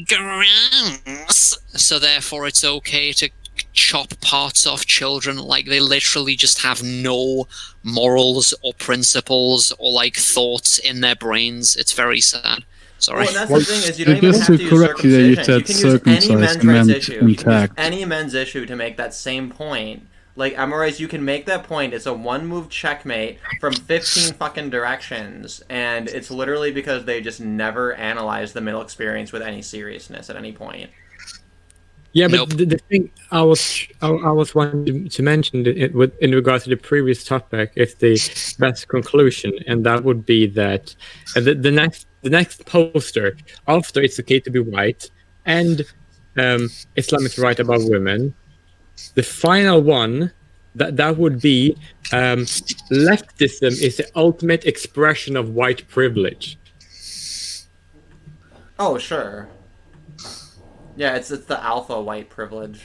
gross. So therefore it's okay to chop parts off children. Like, they literally just have no morals or principles or like thoughts in their brains. It's very sad. Sorry. Well, and that's the thing is you don't even Just have to to use correct you there, you circumcision. You can said use any men's circumcised rights meant issue. You can use intact. any men's issue to make that same point. Like, Amores, you can make that point. It's a one-move checkmate from 15 fucking directions, and it's literally because they just never analyzed the male experience with any seriousness at any point. Yeah, but Nope. the thing I was wanting to mention in regards to the previous topic is the best conclusion, and that would be that the next poster after it's okay to be white and Islam is right about women. The final one that would be leftism is the ultimate expression of white privilege. Oh, sure. Yeah, it's the alpha white privilege.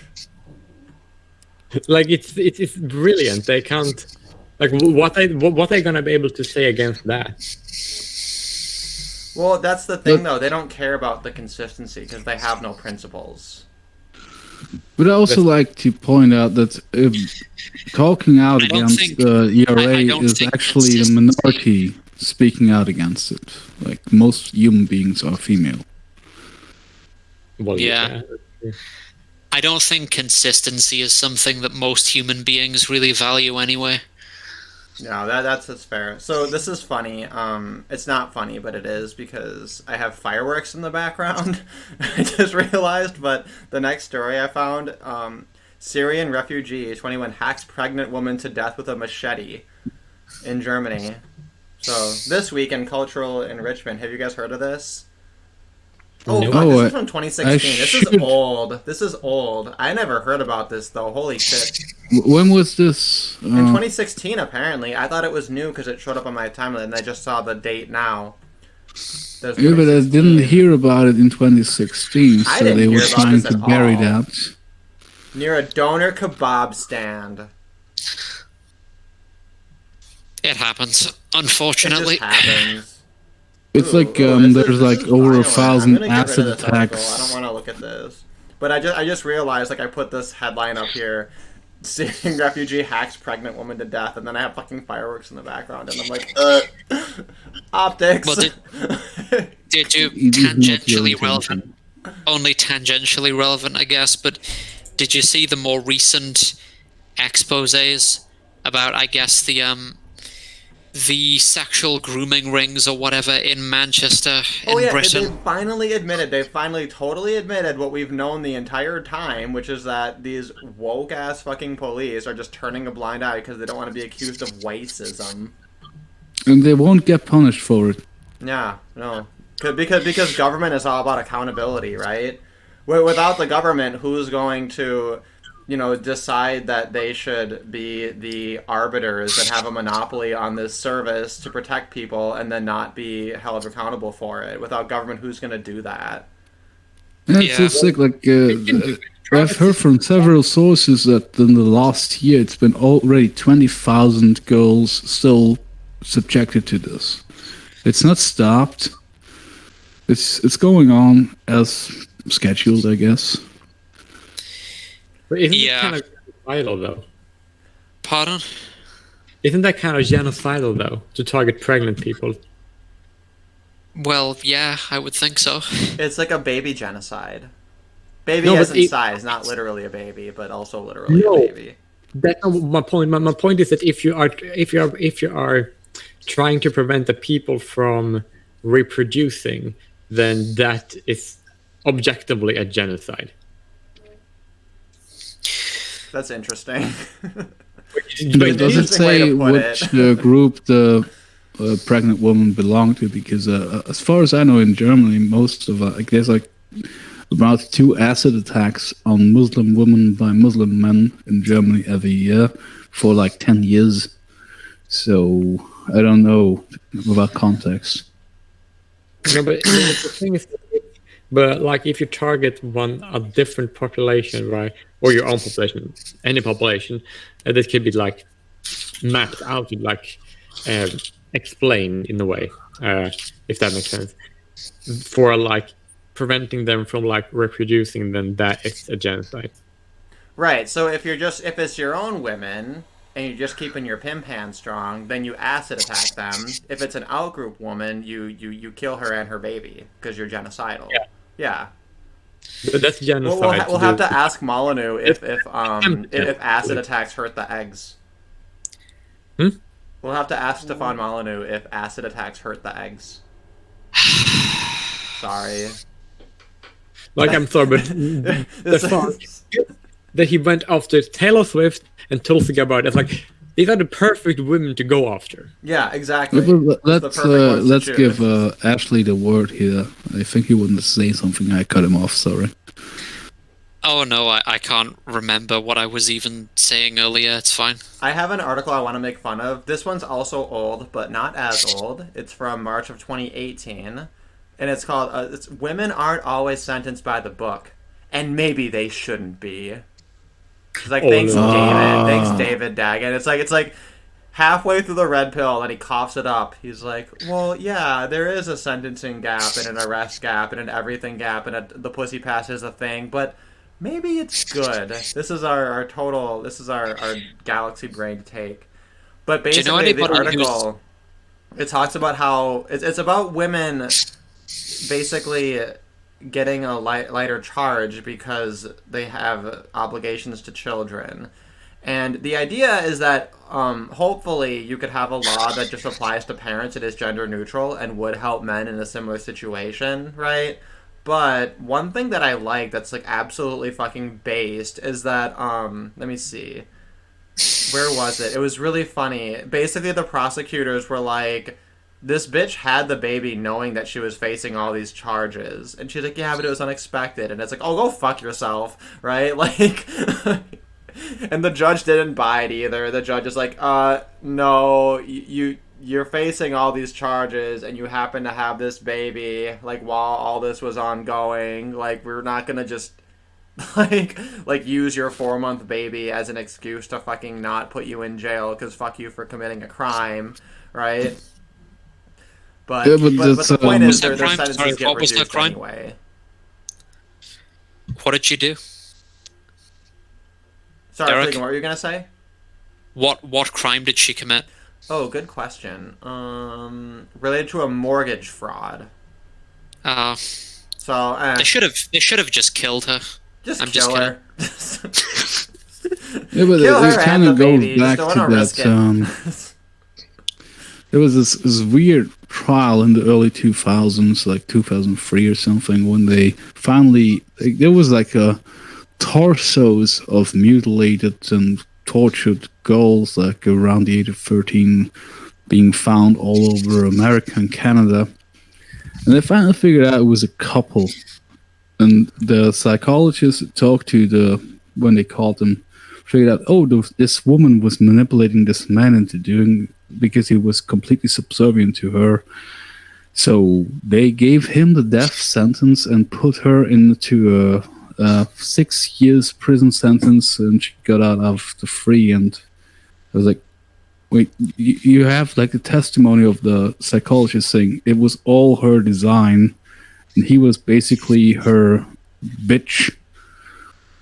Like it's brilliant. They can't like what they gonna be able to say against that? Well, that's the thing, though. They don't care about the consistency because they have no principles. But I also like to point out that talking out I don't against think- the ERA I don't is think actually the consistency- minority speaking out against it. Like, most human beings are female. Well, Yeah. I don't think consistency is something that most human beings really value anyway. No, that's fair. So this is funny. It's not funny, but it is because I have fireworks in the background. I just realized. But the next story I found: Syrian refugee 21 hacks pregnant woman to death with a machete in Germany. So this week in cultural enrichment, have you guys heard of this? Oh, No. fuck, Oh, this is from 2016. This is should- old. This is old. I never heard about this though. Holy shit. When was this? In 2016, apparently. I thought it was new because it showed up on my timeline, and I just saw the date now. There's Yeah, but I 2016. didn't hear about it in 2016, I so didn't they were hear about trying this to at bury all. that. Near a doner kebab stand. It happens, It unfortunately. just happens. It's Ooh, like ooh, this there's is like over violent. 1,000 I'm gonna get rid of acid this article. I don't attacks. want to look at this. But I just realized, like, I put this headline up here: Syrian refugee hacks pregnant woman to death, and then I have fucking fireworks in the background, and I'm like, optics. Well, Did you It is not your tangentially intention. relevant? Only tangentially relevant, I guess. But did you see the more recent exposés about, I guess, the sexual grooming rings or whatever in Manchester in Oh yeah, they Britain? finally admitted. They finally totally admitted what we've known the entire time, which is that these woke ass fucking police are just turning a blind eye because they don't want to be accused of racism. And they won't get punished for it. Yeah, no, because government is all about accountability, right? Without the government, who's going to, decide that they should be the arbiters and have a monopoly on this service to protect people and then not be held accountable for it? Without government, who's going to do that? And it's Yeah. just like I've heard from several sources that in the last year it's been already 20,000 girls still subjected to this. It's not stopped. It's going on as scheduled, I guess. But isn't Yeah. it kind of genocidal though? Pardon? Isn't that kind of genocidal though to target pregnant people? Well, yeah, I would think so. It's like a baby genocide. Baby No, as but in it- size, not literally a baby, but also literally No. a baby. That's not my point. My point is that if you are trying to prevent the people from reproducing, then that is objectively a genocide. That's interesting. But does it interesting way say to put which it. group the pregnant woman belonged to? Because as far as I know, in Germany, most of there's like about 2 acid attacks on Muslim women by Muslim men in Germany every year for like 10 years. So I don't know about context. No, but the thing is, but like if you target a different population, right, or your own population, any population, this could be like mapped out to like explain in a way, if that makes sense, for like preventing them from like reproducing, then that is a genocide. Right. So if it's your own women and you're just keeping your pimp hand strong, then you acid attack them. If it's an outgroup woman, you kill her and her baby because you're genocidal. Yeah. But that's genocide. We'll have to ask Molyneux if acid attacks hurt the eggs. We'll have to ask Stefan Molyneux if acid attacks hurt the eggs. Sorry. Like, I'm sorry, but the fact that he went after Taylor Swift and Tulsi Gabbard, it's like, these are the perfect women to go after. Yeah, exactly. Let's give Ashley the word here. I think he wanted to say something. I cut him off. Sorry. Oh no, I can't remember what I was even saying earlier. It's fine. I have an article I want to make fun of. This one's also old, but not as old. It's from March of 2018, and it's called it's "Women Aren't Always Sentenced by the Book, and Maybe They Shouldn't Be." It's like, thanks David Daggett. It's like halfway through the red pill, and he coughs it up. He's like, well, yeah, there is a sentencing gap and an arrest gap and an everything gap, and the pussy pass is a thing, but maybe it's good. This is our galaxy brain take. But basically, the article, it talks about how it's about women basically getting a lighter charge because they have obligations to children. And the idea is that hopefully you could have a law that just applies to parents. It is gender neutral and would help men in a similar situation, right? But one thing that I like that's like absolutely fucking based is that let me see. Where was it? It was really funny. Basically the prosecutors were like, this bitch had the baby knowing that she was facing all these charges. And she's like, yeah, but it was unexpected. And it's like, oh, go fuck yourself, right? Like, and the judge didn't buy it either. The judge is like, no, you're facing all these charges and you happen to have this baby, like, while all this was ongoing. Like, we're not gonna just, like use your 4-month baby as an excuse to fucking not put you in jail because fuck you for committing a crime, right? But, yeah, but the point is, their crime? sentences Sorry, get what was that reduced crime? anyway. What did she do? Sorry, Derek? Fliegen, what were you gonna say? What crime did she commit? Oh, good question. Related to a mortgage fraud. So They should have just killed her. just kill her. Yeah, but Kill her it kind and of the goes baby. back Just to don't risk that. There was this weird trial in the early 2000s, like 2003 or something, when they finally there was like a torsos of mutilated and tortured girls, like around the age of 13, being found all over America and Canada, and they finally figured out it was a couple. And the psychologists talked to when they called them, figured out, oh, this woman was manipulating this man into doing, because he was completely subservient to her. So they gave him the death sentence and put her into a 6 years prison sentence, and she got out of the free. And I was like, wait, you have like the testimony of the psychologist saying it was all her design, and he was basically her bitch,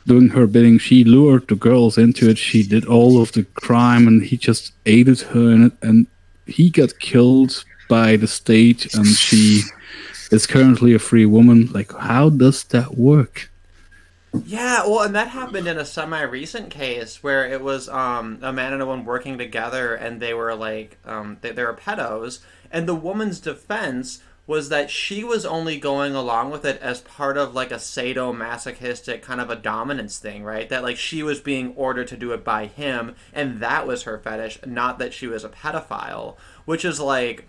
doing her bidding. She lured the girls into it. She did all of the crime, and he just aided her in it. And he got killed by the state, and she is currently a free woman. Like, how does that work? Yeah, well, and that happened in a semi-recent case where it was a man and a woman working together, and they were like, they were pedos, and the woman's defense was that she was only going along with it as part of like a sadomasochistic kind of a dominance thing, right? That like she was being ordered to do it by him, and that was her fetish, not that she was a pedophile, which is like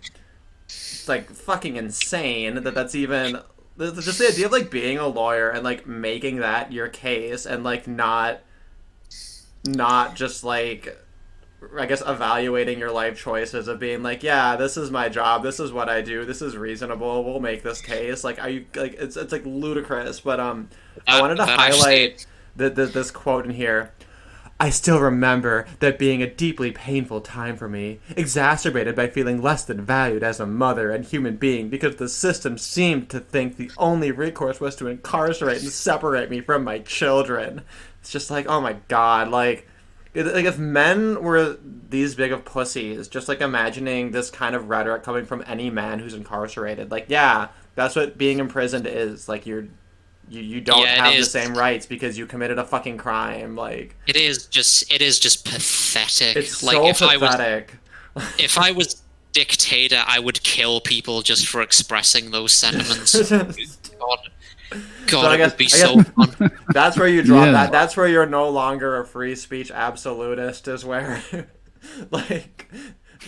fucking insane that's even just the idea of like being a lawyer and like making that your case and like not just like, I guess, evaluating your life choices of being like, yeah, this is my job, this is what I do, this is reasonable, we'll make this case. Like, are you like, it's like ludicrous. But I wanted to highlight this quote in here. I still remember that being a deeply painful time for me, exacerbated by feeling less than valued as a mother and human being because the system seemed to think the only recourse was to incarcerate and separate me from my children. It's just like, oh my god, like if men were these big of pussies, just like imagining this kind of rhetoric coming from any man who's incarcerated, like, yeah, that's what being imprisoned is. Like, you don't have the same rights because you committed a fucking crime. Like, it is just pathetic. It's like, so pathetic. If I was dictator, I would kill people just for expressing those sentiments. God, So it would be so fun. That's where you draw Yeah. that. That's where you're no longer a free speech absolutist. Is where, like,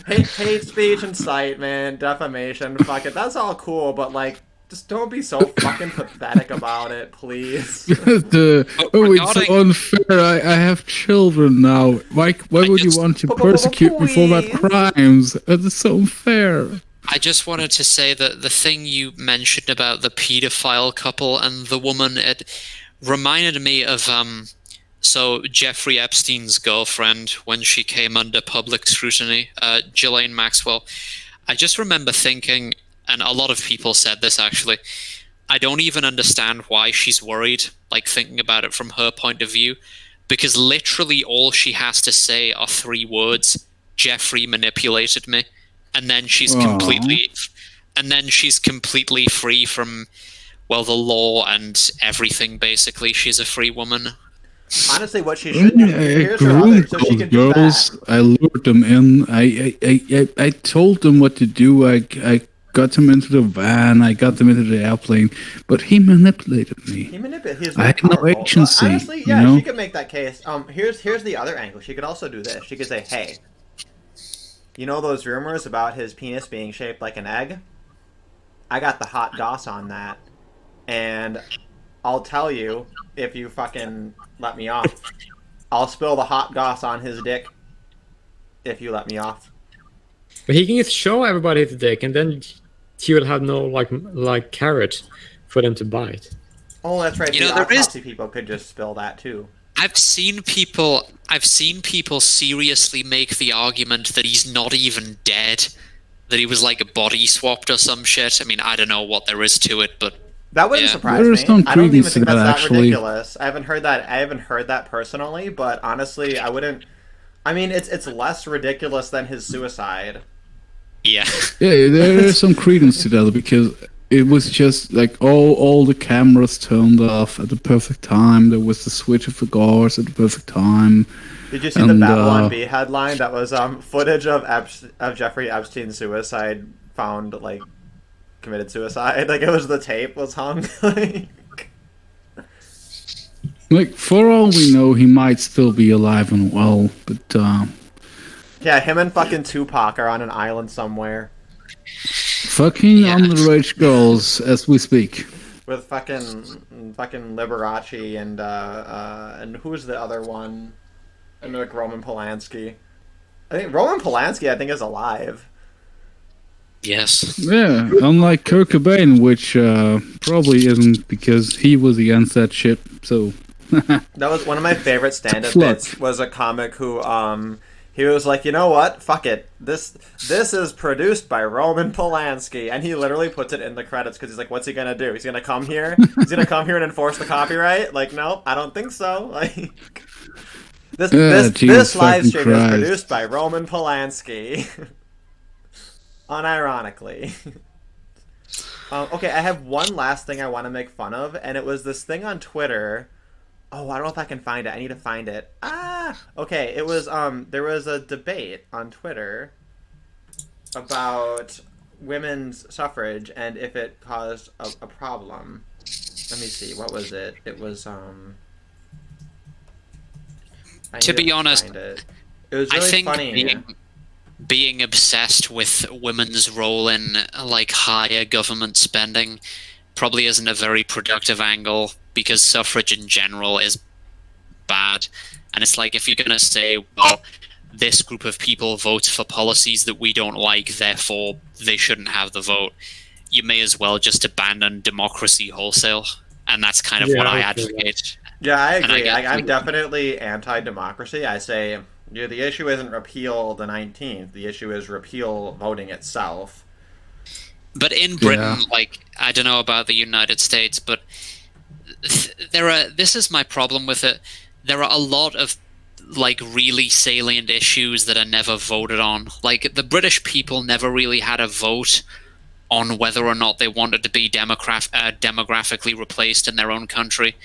hate speech, incitement, defamation. Fuck it. That's all cool, but like, just don't be so fucking pathetic about it, please. Oh, it's so unfair. I have children now. Why would you want to persecute me for that crimes? It's so unfair. I just wanted to say that the thing you mentioned about the pedophile couple and the woman, it reminded me of so Jeffrey Epstein's girlfriend when she came under public scrutiny, Ghislaine Maxwell. I just remember thinking, and a lot of people said this actually, I don't even understand why she's worried, like thinking about it from her point of view, because literally all she has to say are 3 words: Jeffrey manipulated me. And then she's completely free from, well, the law and everything. Basically, she's a free woman. Honestly, what she should do. Here's her other, so she could do girls. that. I lured them in. I told them what to do. I got them into the van. I got them into the airplane. But he manipulated me. He's I had no powerful. agency. But honestly, yeah, you know? she could make that case. Here's the other angle. She could also do this. She could say, "Hey, you know those rumors about his penis being shaped like an egg? I got the hot goss on that, and I'll tell you if you fucking let me off. I'll spill the hot goss on his dick if you let me off." But he can just show everybody his dick, and then he will have no like carrot for them to bite. Oh, that's right. You The know, there is- autopsy people could just spill that too. I've seen people seriously make the argument that he's not even dead, that he was like body swapped or some shit. I mean, I don't know what there is to it, but That wouldn't Yeah. surprise There's me. some I don't even credence think to that's that, that actually. ridiculous. I haven't heard that personally, but honestly, I wouldn't. I mean, it's less ridiculous than his suicide. yeah. Yeah, there is some credence to that because it was just like all the cameras turned off at the perfect time. There was the switch of the guards at the perfect time. Did you see the Babylon Bee headline? That was footage of Jeffrey Epstein's suicide found, like, committed suicide. Like, it was the tape was hung. Like, for all we know, he might still be alive and well, but Yeah, him and fucking Tupac are on an island somewhere fucking Yeah. underage girls as we speak. with fucking Liberace and who's the other one? And like Roman Polanski. I think Roman Polanski is alive. Yes. Yeah, unlike Kurt Cobain, which probably isn't because he was against that shit. So That was one of my favorite stand-up Look. bits. Was a comic who he was like, you know what? Fuck it. This is produced by Roman Polanski, and he literally puts it in the credits because he's like, what's he gonna do? He's gonna come here. He's gonna come here and enforce the copyright. Like, nope, I don't think so. Like, this Jesus live fucking stream is Christ. produced by Roman Polanski. Unironically. Okay, I have one last thing I want to make fun of, and it was this thing on Twitter. Oh, I don't know if I can find it. I need to find it. Okay, it was there was a debate on Twitter about women's suffrage and if it caused a problem. Let me see. What was it? It was I To need be honest, find it. It was I really think funny. being obsessed with women's role in like higher government spending probably isn't a very productive angle because suffrage in general is bad. And it's like if you're going to say, well, this group of people votes for policies that we don't like, therefore they shouldn't have the vote, you may as well just abandon democracy wholesale. And that's kind of what Yeah, I okay. advocate. Yeah, I And I agree. get I'm definitely anti-democracy. I say, the issue isn't repeal the 19th. The issue is repeal voting itself. But in Britain, Yeah. like, I don't know about the United States, but this is my problem with it. There are a lot of like really salient issues that are never voted on. Like the British people never really had a vote on whether or not they wanted to be demographically replaced in their own country.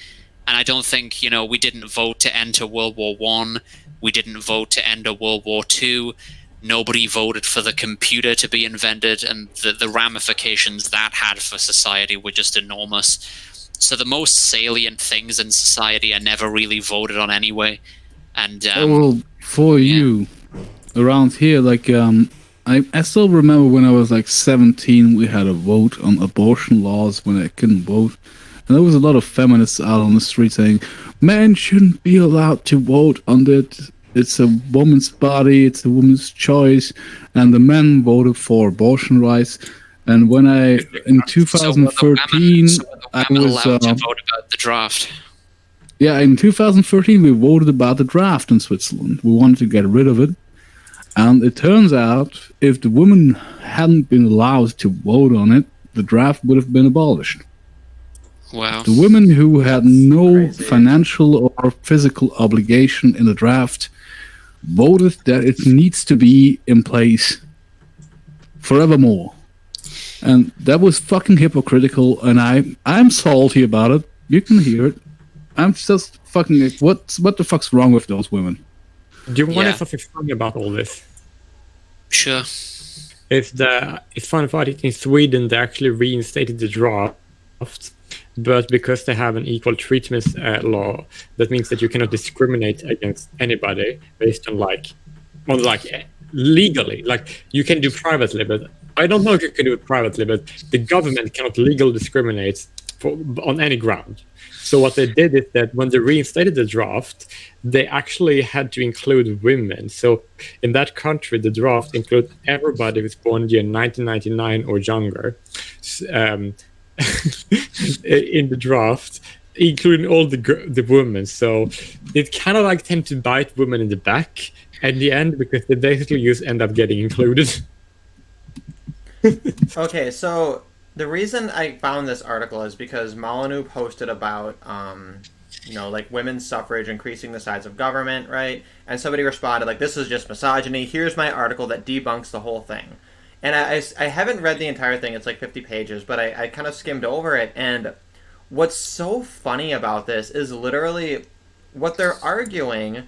And I don't think, we didn't vote to enter World War One. We didn't vote to enter World War Two. Nobody voted for the computer to be invented, and the ramifications that had for society were just enormous. So the most salient things in society are never really voted on anyway. And Well, for yeah. you, around here, like, I still remember when I was like 17, we had a vote on abortion laws when I couldn't vote. And there was a lot of feminists out on the street saying, men shouldn't be allowed to vote on that. It's a woman's body, it's a woman's choice. And the men voted for abortion rights. And when in 2013, I was, allowed to vote about the draft. yeah, in 2013, we voted about the draft in Switzerland. We wanted to get rid of it. And it turns out, if the women hadn't been allowed to vote on it, the draft would have been abolished. Wow. The women who had no crazy. financial or physical obligation in the draft voted that it needs to be in place forevermore. And that was fucking hypocritical, and I'm salty about it. You can hear it. I'm just fucking like, what the fuck's wrong with those women? Do you want to Yeah. know something funny about all this? Sure. It's funny about it. In Sweden, they actually reinstated the draft, but because they have an equal treatment law, that means that you cannot discriminate against anybody based on legally. Like you can do privately, but I don't know if you can do it privately. But the government cannot legally discriminate on any ground. So what they did is that when they reinstated the draft, they actually had to include women. So in that country, the draft includes everybody who's born in the year 1999 or younger in the draft, including all the women. So it kind of like tend to bite women in the back at the end because they basically just end up getting included. Okay, so the reason I found this article is because Molyneux posted about, like women's suffrage increasing the size of government, right? And somebody responded like, "This is just misogyny. Here's my article that debunks the whole thing." And I haven't read the entire thing. It's like 50 pages, but I kind of skimmed over it. And what's so funny about this is literally what they're arguing.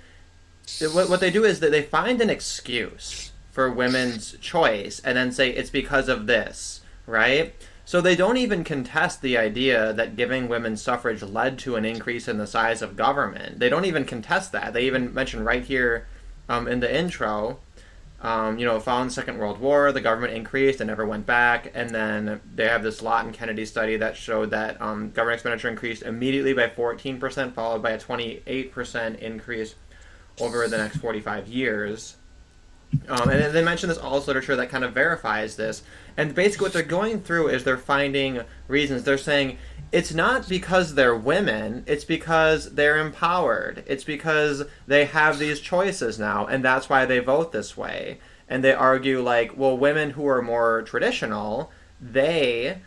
What they do is that they find an excuse for women's choice and then say it's because of this, right? So they don't even contest the idea that giving women suffrage led to an increase in the size of government. They don't even contest that. They even mention right here in the intro, following the Second World War, the government increased and never went back. And then they have this Lawton Kennedy study that showed that government expenditure increased immediately by 14%, followed by a 28% increase over the next 45 years. And then they mention this All's literature that kind of verifies this. And basically what they're going through is they're finding reasons. They're saying it's not because they're women, it's because they're empowered. It's because they have these choices now, and that's why they vote this way. And they argue like, well, women who are more traditional, they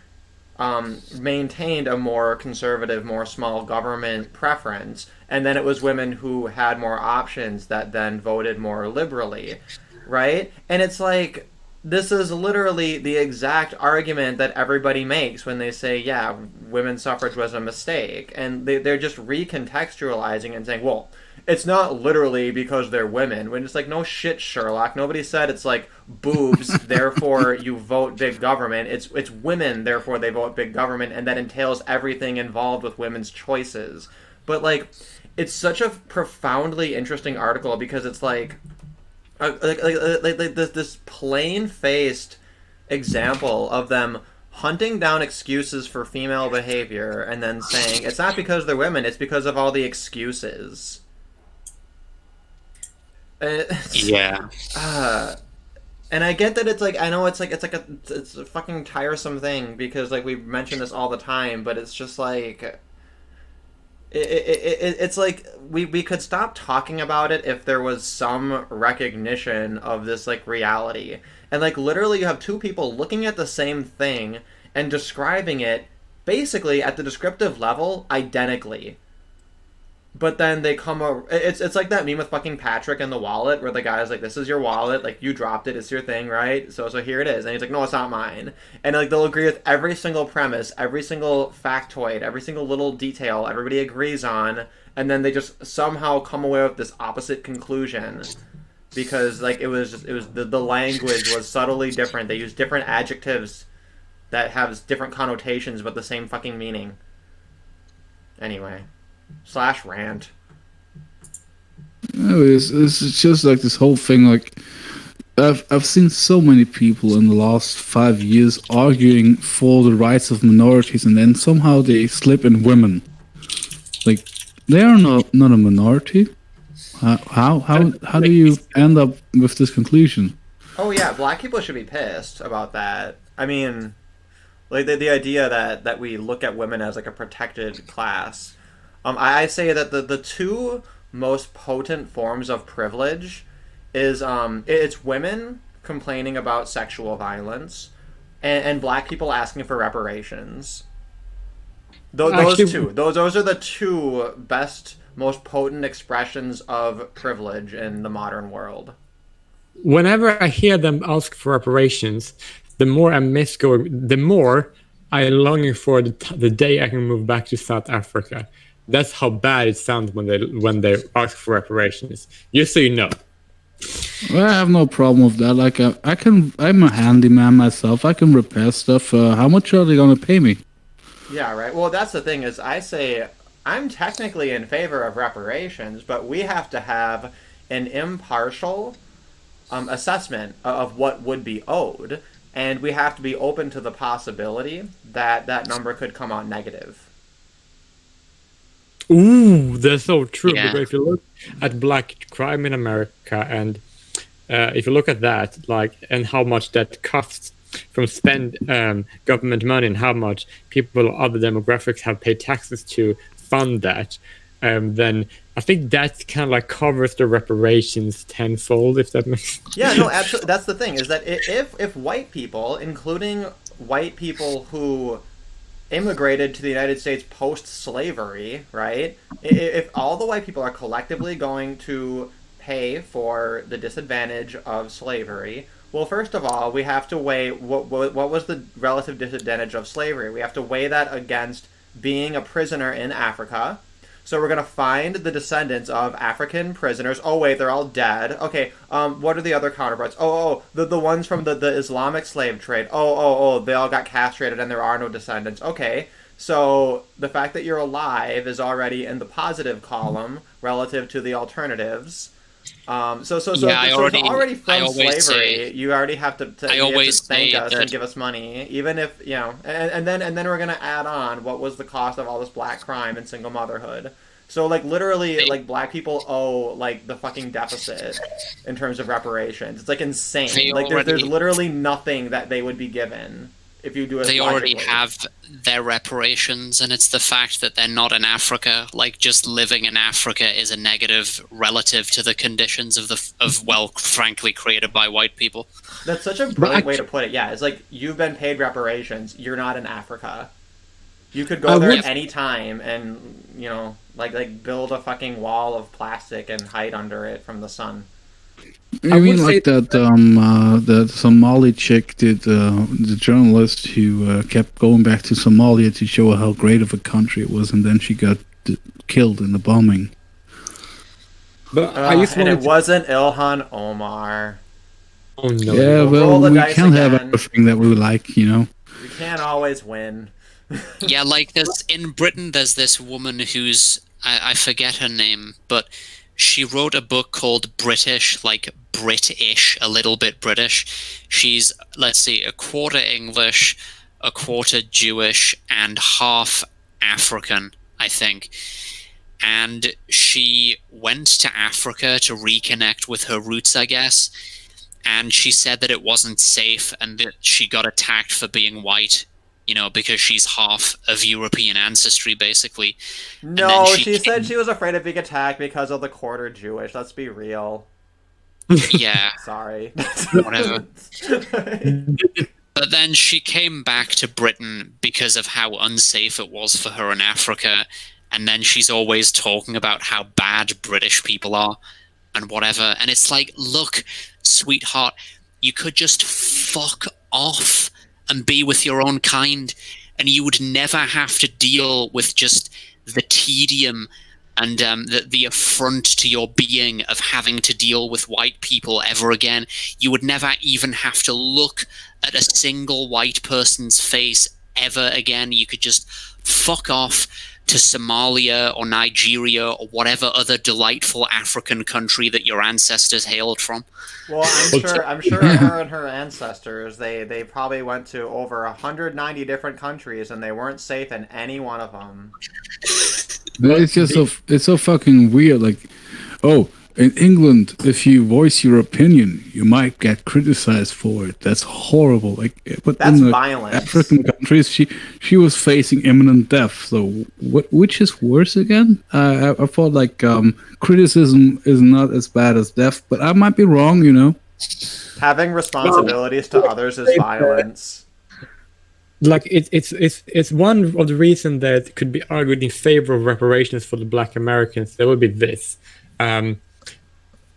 maintained a more conservative, more small government preference. And then it was women who had more options that then voted more liberally. Right? And it's like, this is literally the exact argument that everybody makes when they say, yeah, women's suffrage was a mistake. And they're just recontextualizing and saying, well, it's not literally because they're women. When it's like, no shit, Sherlock. Nobody said it's like boobs, therefore you vote big government. It's women, therefore they vote big government, and that entails everything involved with women's choices. But like, it's such a profoundly interesting article because it's like this plain-faced example of them hunting down excuses for female behavior and then saying it's not because they're women, it's because of all the excuses. Yeah. And I get that it's like, I know it's a fucking tiresome thing because like we mention this all the time, but it's just like It's like we could stop talking about it if there was some recognition of this like reality. And like literally you have two people looking at the same thing and describing it basically at the descriptive level identically. But then they come over. It's like that meme with fucking Patrick and the wallet, where the guy's like, "This is your wallet. Like you dropped it. It's your thing, right? So here it is." And he's like, "No, it's not mine." And like they'll agree with every single premise, every single factoid, every single little detail. Everybody agrees on, and then they just somehow come away with this opposite conclusion because like the language was subtly different. They used different adjectives that have different connotations but the same fucking meaning. Anyway. / rant. No, it's just like this whole thing. Like I've seen so many people in the last 5 years arguing for the rights of minorities, and then somehow they slip in women. Like they are not a minority. How do you end up with this conclusion? Oh yeah, black people should be pissed about that. I mean, like the idea that we look at women as like a protected class. I say that the two most potent forms of privilege is it's women complaining about sexual violence and black people asking for reparations. Those two. Those are the two best, most potent expressions of privilege in the modern world. Whenever I hear them ask for reparations, the more I miss going, the more I longing for the day I can move back to South Africa. That's how bad it sounds when they ask for reparations. Just so you know. Well, I have no problem with that. Like I'm a handyman myself. I can repair stuff. How much are they gonna pay me? Yeah, right. Well, that's the thing is I say I'm technically in favor of reparations, but we have to have an impartial assessment of what would be owed, and we have to be open to the possibility that that number could come out negative. Ooh, that's so true. Yeah. Because if you look at black crime in America, and if you look at that, like, and how much that costs from spend government money, and how much people of other demographics have paid taxes to fund that, then I think that kind of like covers the reparations tenfold, if that makes sense. Yeah, no, absolutely. That's the thing is that if white people, including white people who immigrated to the United States post-slavery, right? If all the white people are collectively going to pay for the disadvantage of slavery, well, first of all, we have to weigh what was the relative disadvantage of slavery. We have to weigh that against being a prisoner in Africa. So we're going to find the descendants of African prisoners. Oh, wait, they're all dead. Okay, what are the other counterparts? The ones from the Islamic slave trade. They all got castrated and there are no descendants. Okay, so the fact that you're alive is already in the positive column relative to the alternatives. Already from slavery, you already have to thank us and give us money, even if and then we're gonna add on what was the cost of all this black crime and single motherhood. So like literally, like black people owe like the fucking deficit in terms of reparations. It's like insane. Like there's literally nothing that they would be given if you do it. They already have their reparations, and it's the fact that they're not in Africa. Like just living in Africa is a negative relative to the conditions frankly created by white people. That's such a brilliant way to put it. Yeah, it's like you've been paid reparations. You're not in Africa. You could go there at any time and like build a fucking wall of plastic and hide under it from the sun. I mean, like that Somali chick did, the journalist who kept going back to Somalia to show how great of a country it was, and then she got killed in the bombing. But it wasn't Ilhan Omar. Oh no! Yeah, well, we can't have everything that we like, We can't always win. Yeah, like in Britain, there's this woman who's I forget her name, but she wrote a book called British, like British, a little bit British. She's, let's see, a quarter English, a quarter Jewish, and half African, I think. And she went to Africa to reconnect with her roots, I guess. And she said that it wasn't safe and that she got attacked for being white you know, because she's half of European ancestry, basically. No, she said she was afraid of being attacked because of the quarter Jewish. Let's be real. Yeah. Sorry. Whatever. But then she came back to Britain because of how unsafe it was for her in Africa. And then she's always talking about how bad British people are and whatever. And it's like, look, sweetheart, you could just fuck off and be with your own kind, and you would never have to deal with just the tedium and the affront to your being of having to deal with white people ever again. You would never even have to look at a single white person's face ever again. You could just fuck off to Somalia or Nigeria or whatever other delightful African country that your ancestors hailed from. Well, I'm sure her and her ancestors, they probably went to over 190 different countries and they weren't safe in any one of them. It's just it's so fucking weird. Like, oh, in England, if you voice your opinion, you might get criticized for it. That's horrible. Like, but That's in the violence. African countries, she was facing imminent death. So, which is worse again? I thought like criticism is not as bad as death, but I might be wrong. You know, having responsibilities to others is violence. Like it's one of the reasons that could be argued in favor of reparations for the Black Americans. There would be this.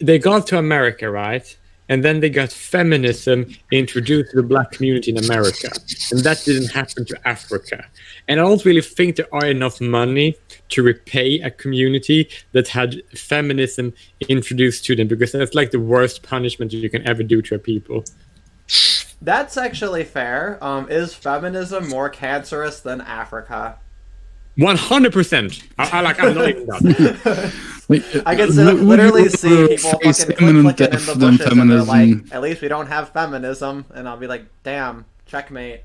They got to America, right? And then they got feminism introduced to the Black community in America. And that didn't happen to Africa. And I don't really think there are enough money to repay a community that had feminism introduced to them, because that's like the worst punishment you can ever do to a people. That's actually fair. Is feminism more cancerous than Africa? 100%. I'm not even done. I can literally see people fucking clicking in the bushes and they're like, at least we don't have feminism. And I'll be like, damn, checkmate.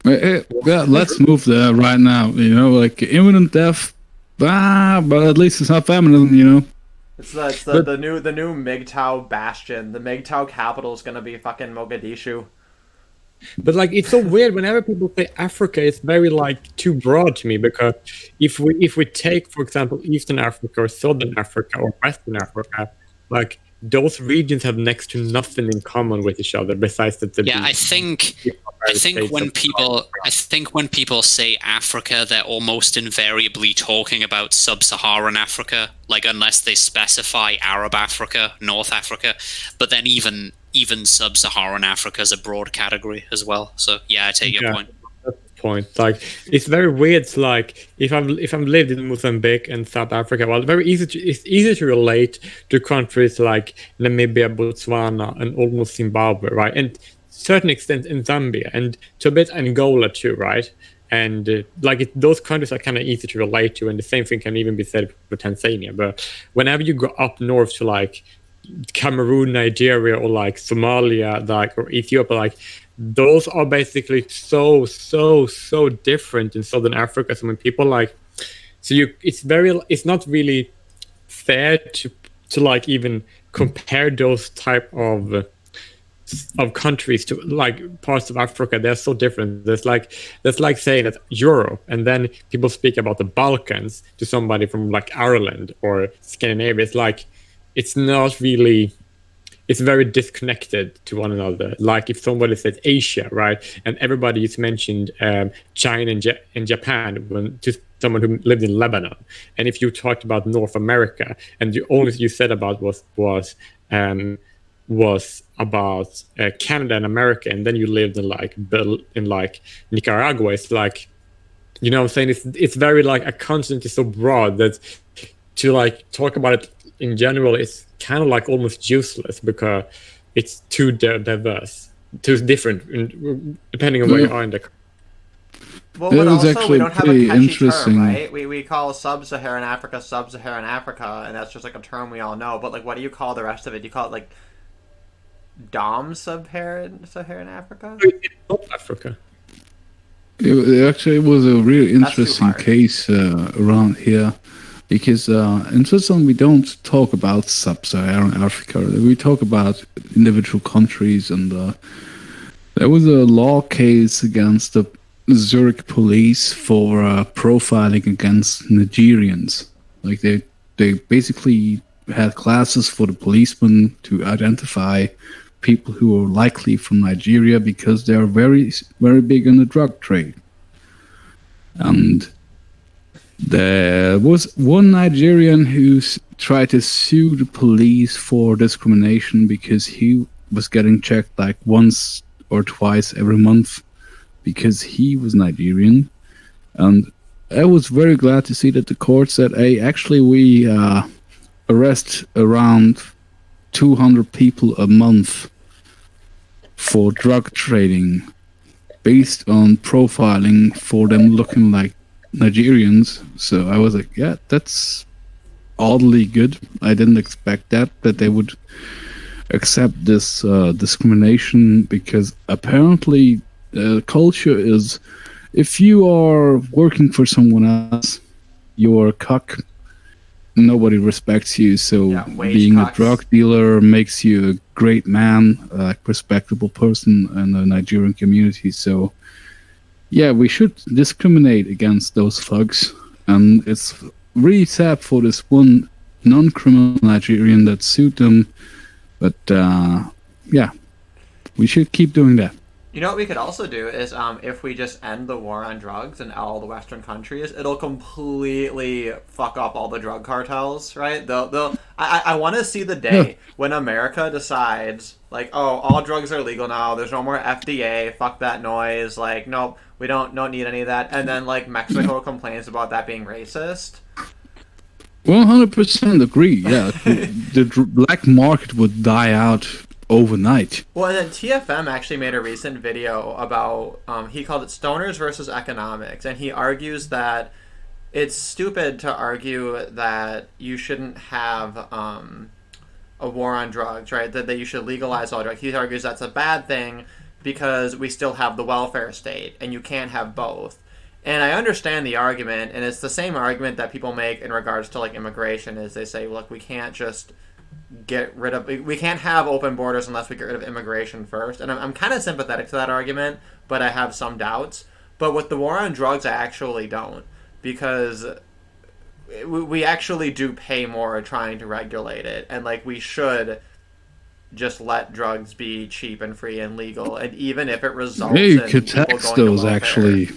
Yeah, let's move there right now. You know, like imminent death, but at least it's not feminism, you know. It's the new MGTOW bastion. The MGTOW capital is gonna be fucking Mogadishu. But like, it's so weird whenever people say Africa, it's very like too broad to me, because if we take, for example, Eastern Africa or Southern Africa or Western Africa, like those regions have next to nothing in common with each other besides that. I think when people say Africa, they're almost invariably talking about sub-Saharan Africa, like unless they specify Arab Africa, North Africa, but then even sub-Saharan Africa is a broad category as well. So yeah, I take your point. That's the point. Like, it's very weird. It's like if I've lived in Mozambique and South Africa, well, it's easy to relate to countries like Namibia, Botswana, and almost Zimbabwe, right? And to a certain extent in Zambia, and to a bit Angola too, right? And those countries are kind of easy to relate to, and the same thing can even be said for Tanzania. But whenever you go up north to like Cameroon, Nigeria, or like Somalia, like, or Ethiopia, like those are basically so different in Southern Africa. So when people like, it's not really fair to like even compare those type of countries to like parts of Africa. They're so different. That's like saying that Europe, and then people speak about the Balkans to somebody from like Ireland or Scandinavia. It's like, it's not really, it's very disconnected to one another. Like if somebody said Asia, right, and everybody just mentioned China and Japan to someone who lived in Lebanon, and if you talked about North America and the only thing you said about was about Canada and America, and then you lived in like Nicaragua, it's like, you know what I'm saying, it's very like a continent is so broad that to like talk about it in general, it's kind of like almost useless because it's too diverse, too different, depending on where you are in the country. Well, but also we don't have a catchy term, right? We call sub-Saharan Africa, and that's just like a term we all know. But like, what do you call the rest of it? Do you call it like Saharan Africa? North Africa. It actually was a really interesting case around here. Because in Switzerland, we don't talk about sub-Saharan Africa. We talk about individual countries. And there was a law case against the Zurich police for profiling against Nigerians. Like they basically had classes for the policemen to identify people who are likely from Nigeria because they are very very big in the drug trade. And there was one Nigerian who tried to sue the police for discrimination because he was getting checked like once or twice every month because he was Nigerian. And I was very glad to see that the court said, hey, actually we arrest around 200 people a month for drug trading based on profiling for them looking like Nigerians. So I was like, yeah, that's oddly good. I didn't expect that they would accept this discrimination, because apparently culture is, if you are working for someone else, you're a cuck. Nobody respects you. So being cucks. a drug dealer makes you a great man, a respectable person in the Nigerian community. So yeah, we should discriminate against those thugs. And it's really sad for this one non-criminal Nigerian that sued them. But yeah, we should keep doing that. You know what we could also do is, if we just end the war on drugs in all the Western countries, it'll completely fuck up all the drug cartels, right? I want to see the day when America decides, like, oh, all drugs are legal now. There's no more FDA. Fuck that noise. Like, nope, we don't need any of that. And then like Mexico complains about that being racist. 100% agree. Yeah, the black market would die out overnight. Well, and then TFM actually made a recent video about, he called it Stoners versus Economics, and he argues that it's stupid to argue that you shouldn't have a war on drugs, right? That you should legalize all drugs. He argues that's a bad thing because we still have the welfare state, and you can't have both. And I understand the argument, and it's the same argument that people make in regards to like immigration, is they say, look, we can't just we can't have open borders unless we get rid of immigration first. And I'm kind of sympathetic to that argument, but I have some doubts. But with the war on drugs, I actually don't, because we actually do pay more trying to regulate it, and like we should just let drugs be cheap and free and legal, and even if it results in could people tax going to those welfare. actually.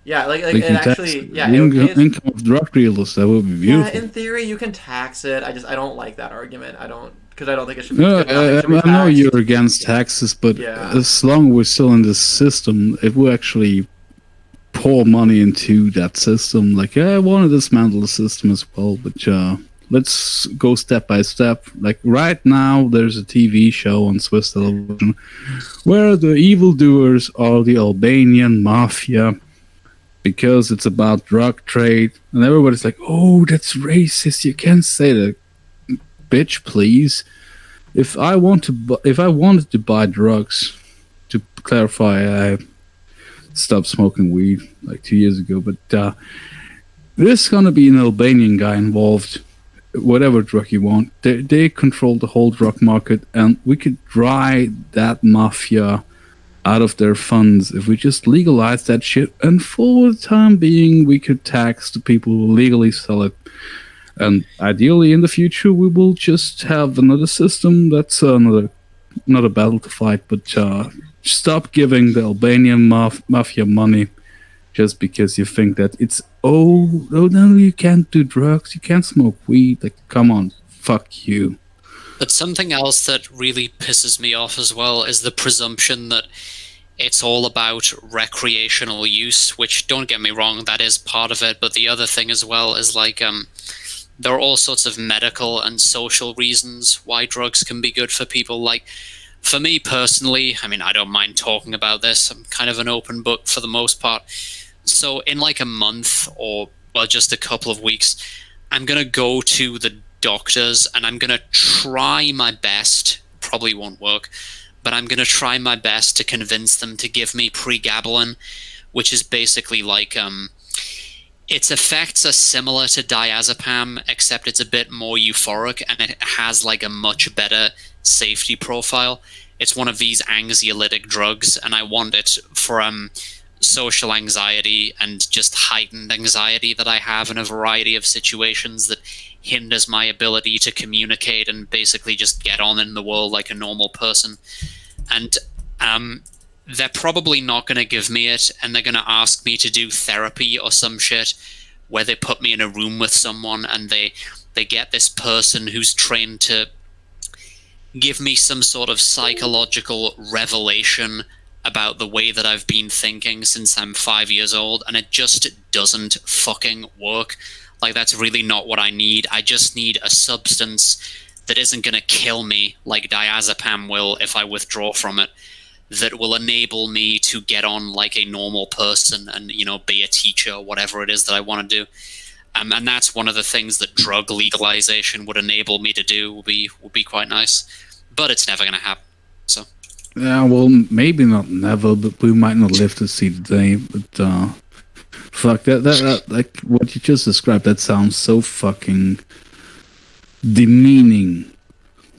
Yeah, like They it can actually, tax yeah, the it pays, income of drug dealers. That would be beautiful. yeah, in theory you can tax it. I don't like that argument. I don't think it should be. No, it should be I know taxed. you're against taxes, but Yeah. as long as we're still in this system, it will actually pour money into that system. Like, yeah, I want to dismantle the system as well, but let's go step by step. Like right now, there's a TV show on Swiss television where the evildoers are the Albanian mafia, because it's about drug trade, and everybody's like, "Oh, that's racist! You can't say that." Bitch, please. If I wanted to buy drugs, to clarify, I stopped smoking weed like 2 years ago, but there's gonna be an Albanian guy involved. Whatever drug you want, they control the whole drug market, and we could dry that mafia out of their funds if we just legalize that shit. And for the time being, we could tax the people who legally sell it. And ideally, in the future, we will just have another system. That's not a battle to fight, but stop giving the Albanian mafia money just because you think that it's no, you can't do drugs, you can't smoke weed. Like, come on, fuck you. But something else that really pisses me off as well is the presumption that it's all about recreational use, which, don't get me wrong, that is part of it. But the other thing as well is like there are all sorts of medical and social reasons why drugs can be good for people. Like, for me personally, I mean, I don't mind talking about this. I'm kind of an open book for the most part. So in like a month or, well, just a couple of weeks, I'm going to go to the doctors and I'm going to try my best, probably won't work, but I'm going to try my best to convince them to give me pregabalin, which is basically like its effects are similar to diazepam, except it's a bit more euphoric and it has like a much better safety profile. It's one of these anxiolytic drugs, and I want it for social anxiety and just heightened anxiety that I have in a variety of situations that hinders my ability to communicate and basically just get on in the world like a normal person. And they're probably not going to give me it, and they're going to ask me to do therapy or some shit where they put me in a room with someone and they get this person who's trained to give me some sort of psychological revelation about the way that I've been thinking since I'm 5 years old, and it just doesn't fucking work. Like, that's really not what I need. I just need a substance that isn't going to kill me like diazepam will if I withdraw from it, that will enable me to get on like a normal person and, you know, be a teacher or whatever it is that I want to do. And that's one of the things that drug legalization would enable me to do. Would be quite nice. But it's never going to happen. So. Yeah, well, maybe not never, but we might not live to see the day. But fuck that like what you just described. That sounds so fucking demeaning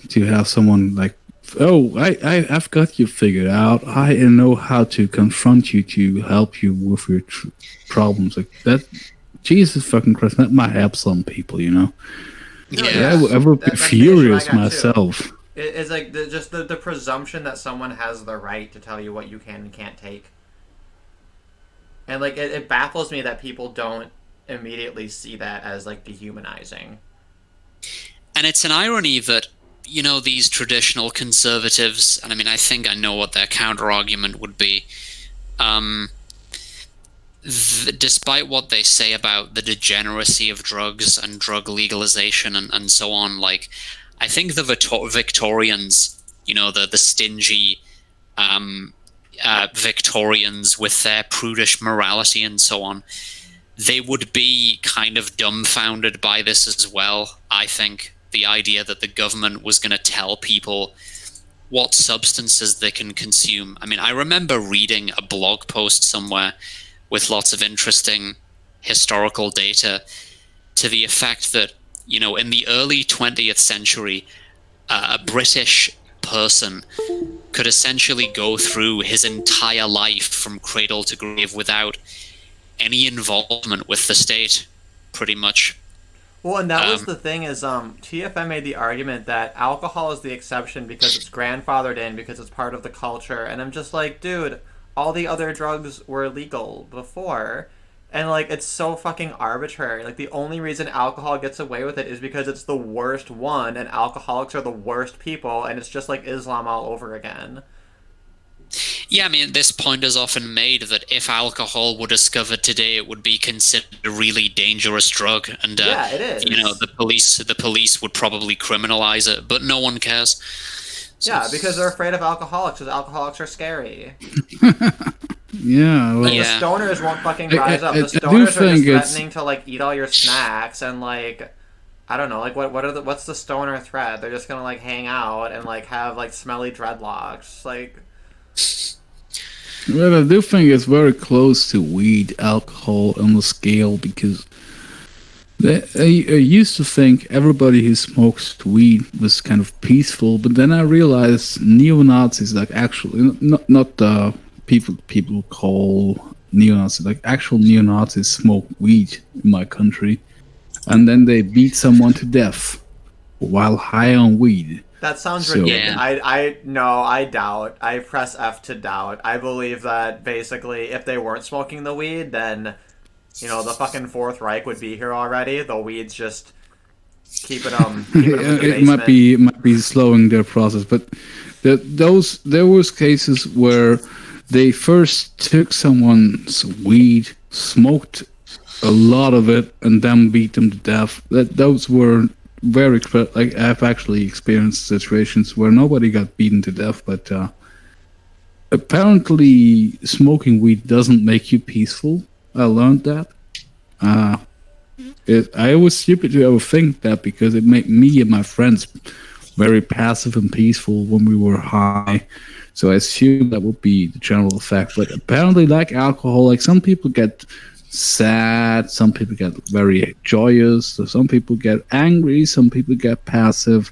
to have someone like, oh, I've got you figured out. I know how to confront you to help you with your problems. Like that, Jesus fucking Christ, that might help some people, you know. Yeah, I would be furious myself. It's like the presumption that someone has the right to tell you what you can and can't take. And like it baffles me that people don't immediately see that as like dehumanizing. And it's an irony that, you know, these traditional conservatives, and I mean, I think I know what their counter argument would be. Despite what they say about the degeneracy of drugs and drug legalization and so on, like, I think the Victorians, you know, the stingy Victorians with their prudish morality and so on, they would be kind of dumbfounded by this as well. I think the idea that the government was going to tell people what substances they can consume. I mean, I remember reading a blog post somewhere with lots of interesting historical data to the effect that, you know, in the early 20th century, a British person could essentially go through his entire life from cradle to grave without any involvement with the state, pretty much. Well, and that was the thing is, TFM made the argument that alcohol is the exception because it's grandfathered in, because it's part of the culture, and I'm just like, dude, all the other drugs were legal before. And, like, it's so fucking arbitrary. Like, the only reason alcohol gets away with it is because it's the worst one, and alcoholics are the worst people, and it's just like Islam all over again. Yeah, I mean, this point is often made that if alcohol were discovered today, it would be considered a really dangerous drug, and yeah, it is. You know, the police would probably criminalize it, but no one cares. So. Yeah, because they're afraid of alcoholics, because alcoholics are scary. Yeah, well, like, the stoners won't fucking rise up. The stoners are just threatening to like eat all your snacks and like, I don't know, like what's the stoner threat? They're just gonna like hang out and like have like smelly dreadlocks, like. Well, I do think it's very close to weed, alcohol on the scale, because I used to think everybody who smokes weed was kind of peaceful, but then I realized neo-Nazis, like actually, not the people call neo-Nazis, like actual neo-Nazis smoke weed in my country, and then they beat someone to death while high on weed. That sounds ridiculous. Yeah. I doubt. I press F to doubt. I believe that basically if they weren't smoking the weed, then, you know, the fucking Fourth Reich would be here already. The weeds just keep it in the basement. It might be slowing their process, but there was cases where they first took someone's weed, smoked a lot of it, and then beat them to death. Those were very, like, I've actually experienced situations where nobody got beaten to death, but apparently smoking weed doesn't make you peaceful. I learned that. I was stupid to ever think that, because it made me and my friends very passive and peaceful when we were high. So I assume that would be the general effect. But apparently, like alcohol, like some people get sad, some people get very joyous, so some people get angry, some people get passive.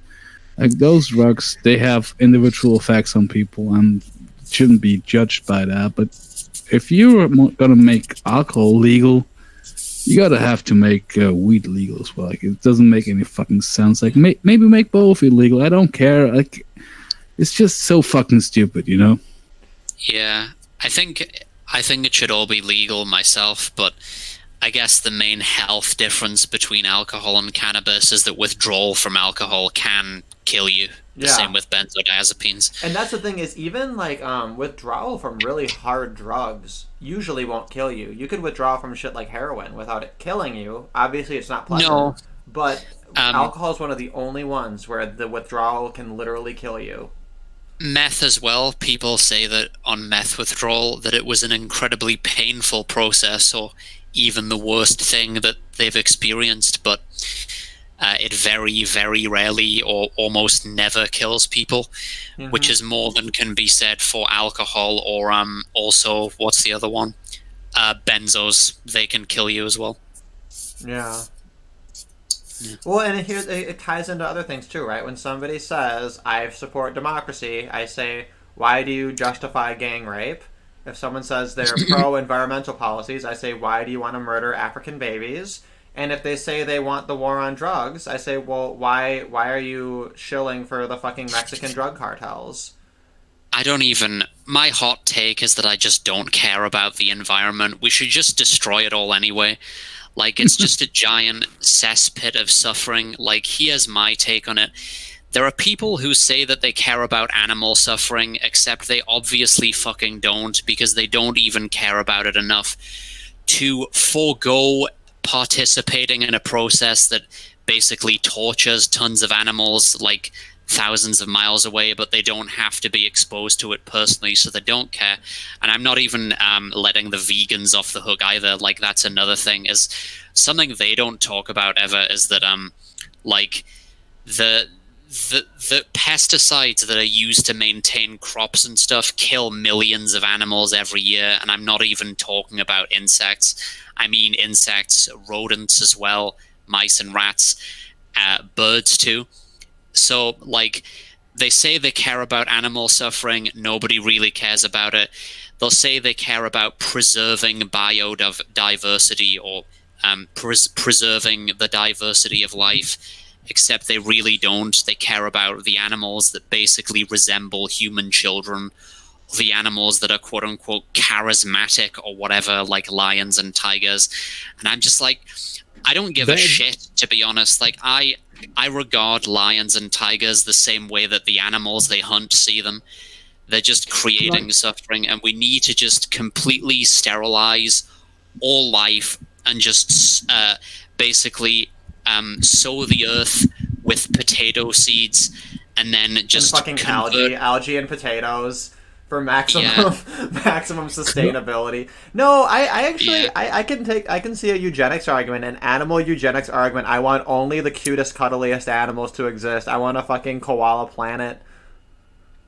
Like those drugs, they have individual effects on people and shouldn't be judged by that. But if you're gonna make alcohol legal, you gotta have to make weed legal as well. Like, it doesn't make any fucking sense. Like, maybe make both illegal. I don't care. Like, it's just so fucking stupid, you know? Yeah, I think it should all be legal myself, but I guess the main health difference between alcohol and cannabis is that withdrawal from alcohol can kill you. The same with benzodiazepines. And that's the thing is, even like withdrawal from really hard drugs usually won't kill you. You could withdraw from shit like heroin without it killing you. Obviously, it's not pleasant. No. But alcohol is one of the only ones where the withdrawal can literally kill you. Meth as well. People say that on meth withdrawal that it was an incredibly painful process, or even the worst thing that they've experienced, but it very, very rarely or almost never kills people, which is more than can be said for alcohol or also, what's the other one? Benzos. They can kill you as well. Yeah. Well, and it ties into other things too, right? When somebody says, I support democracy, I say, why do you justify gang rape? If someone says they're pro-environmental policies, I say, why do you want to murder African babies? And if they say they want the war on drugs, I say, well, why are you shilling for the fucking Mexican drug cartels? My hot take is that I just don't care about the environment. We should just destroy it all anyway. Like, it's just a giant cesspit of suffering. Like, here's my take on it. There are people who say that they care about animal suffering, except they obviously fucking don't, because they don't even care about it enough to forego participating in a process that basically tortures tons of animals, like thousands of miles away, but they don't have to be exposed to it personally, so they don't care. And I'm not even letting the vegans off the hook either. Like, that's another thing, is something they don't talk about ever, is that like the pesticides that are used to maintain crops and stuff kill millions of animals every year, and I'm not even talking about insects. I mean insects, rodents as well, mice and rats, birds too. So, like, they say they care about animal suffering, nobody really cares about it. They'll say they care about preserving biodiversity or preserving the diversity of life, except they really don't. They care about the animals that basically resemble human children, the animals that are quote-unquote charismatic or whatever, like lions and tigers. And I'm just like, I don't give a shit, to be honest. Like, I regard lions and tigers the same way that the animals they hunt see them. They're just creating suffering, and we need to just completely sterilize all life and just basically sow the earth with potato seeds, and then just and fucking algae and potatoes for maximum maximum sustainability. No, I actually I can see a eugenics argument, an animal eugenics argument. I want only the cutest, cuddliest animals to exist. I want a fucking koala planet.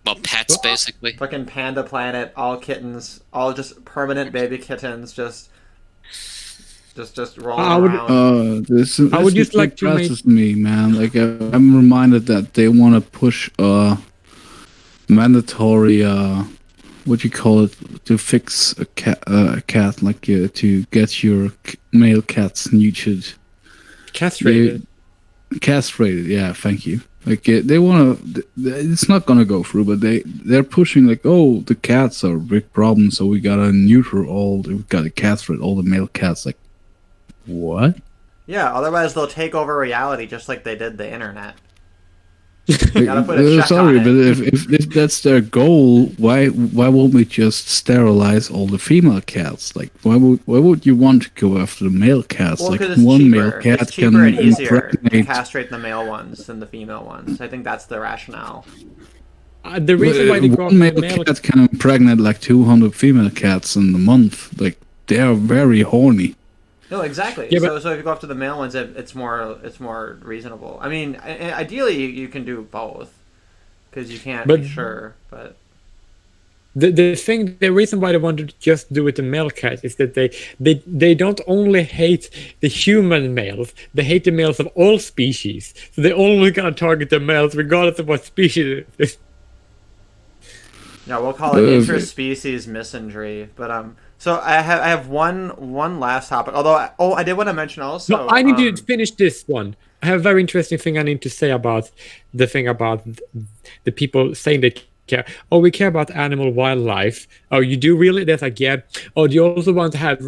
Well, pets, basically. Fucking panda planet, all kittens, all just permanent baby kittens, just rolling around. This I would just like to make me, man. Like, I'm reminded that they want to push mandatory what you call it, to fix a cat, like to get your male cats neutered, castrated. Castrated, yeah, thank you. Like, they want to. It's not gonna go through, but they're pushing, like, oh, the cats are a big problem, so we gotta neuter all. We gotta castrate all the male cats. Like, what? Yeah, otherwise they'll take over reality, just like they did the internet. Gotta put a check sorry, on but it. if that's their goal, why won't we just sterilize all the female cats? Like, why would you want to go after the male cats? Well, like, it's one cheaper. male cat It's cheaper can and easier to impregnate. castrate the male ones than the female ones. I think that's the rationale. The reason why they got one male cat can impregnate like 200 female cats in a month. Like, they are very horny. No, exactly. Yeah, so if you go after the male ones, it's more reasonable. I mean, ideally you can do both, because you can't be sure. But the reason why they wanted to just do it to male cats is that they don't only hate the human males, they hate the males of all species. So they only gonna target the males regardless of what species it is. Yeah, we'll call it interspecies misandry. But So I have one last topic. Although I did want to mention also. No, I need to finish this one. I have a very interesting thing I need to say about the thing about the people saying they care. Oh, we care about animal wildlife. Oh, you do really? That's like, yeah. Oh, do you also want to have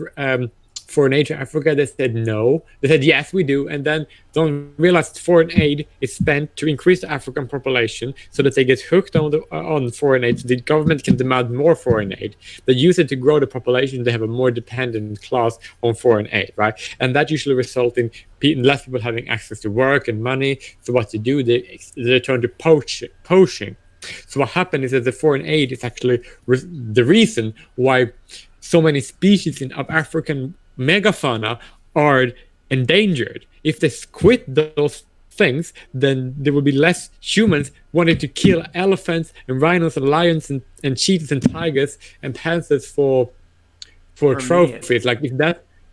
foreign aid to Africa? They said no. They said yes, we do, and then don't realize that foreign aid is spent to increase the African population so that they get hooked on foreign aid. So the government can demand more foreign aid. They use it to grow the population. They have a more dependent class on foreign aid, right? And that usually results in less people having access to work and money. So what they do, they turn to poaching. So what happened is that the foreign aid is actually the reason why so many species of African megafauna are endangered. If they quit those things, then there will be less humans wanting to kill elephants and rhinos and lions and cheetahs and tigers and panthers for trophies. Like if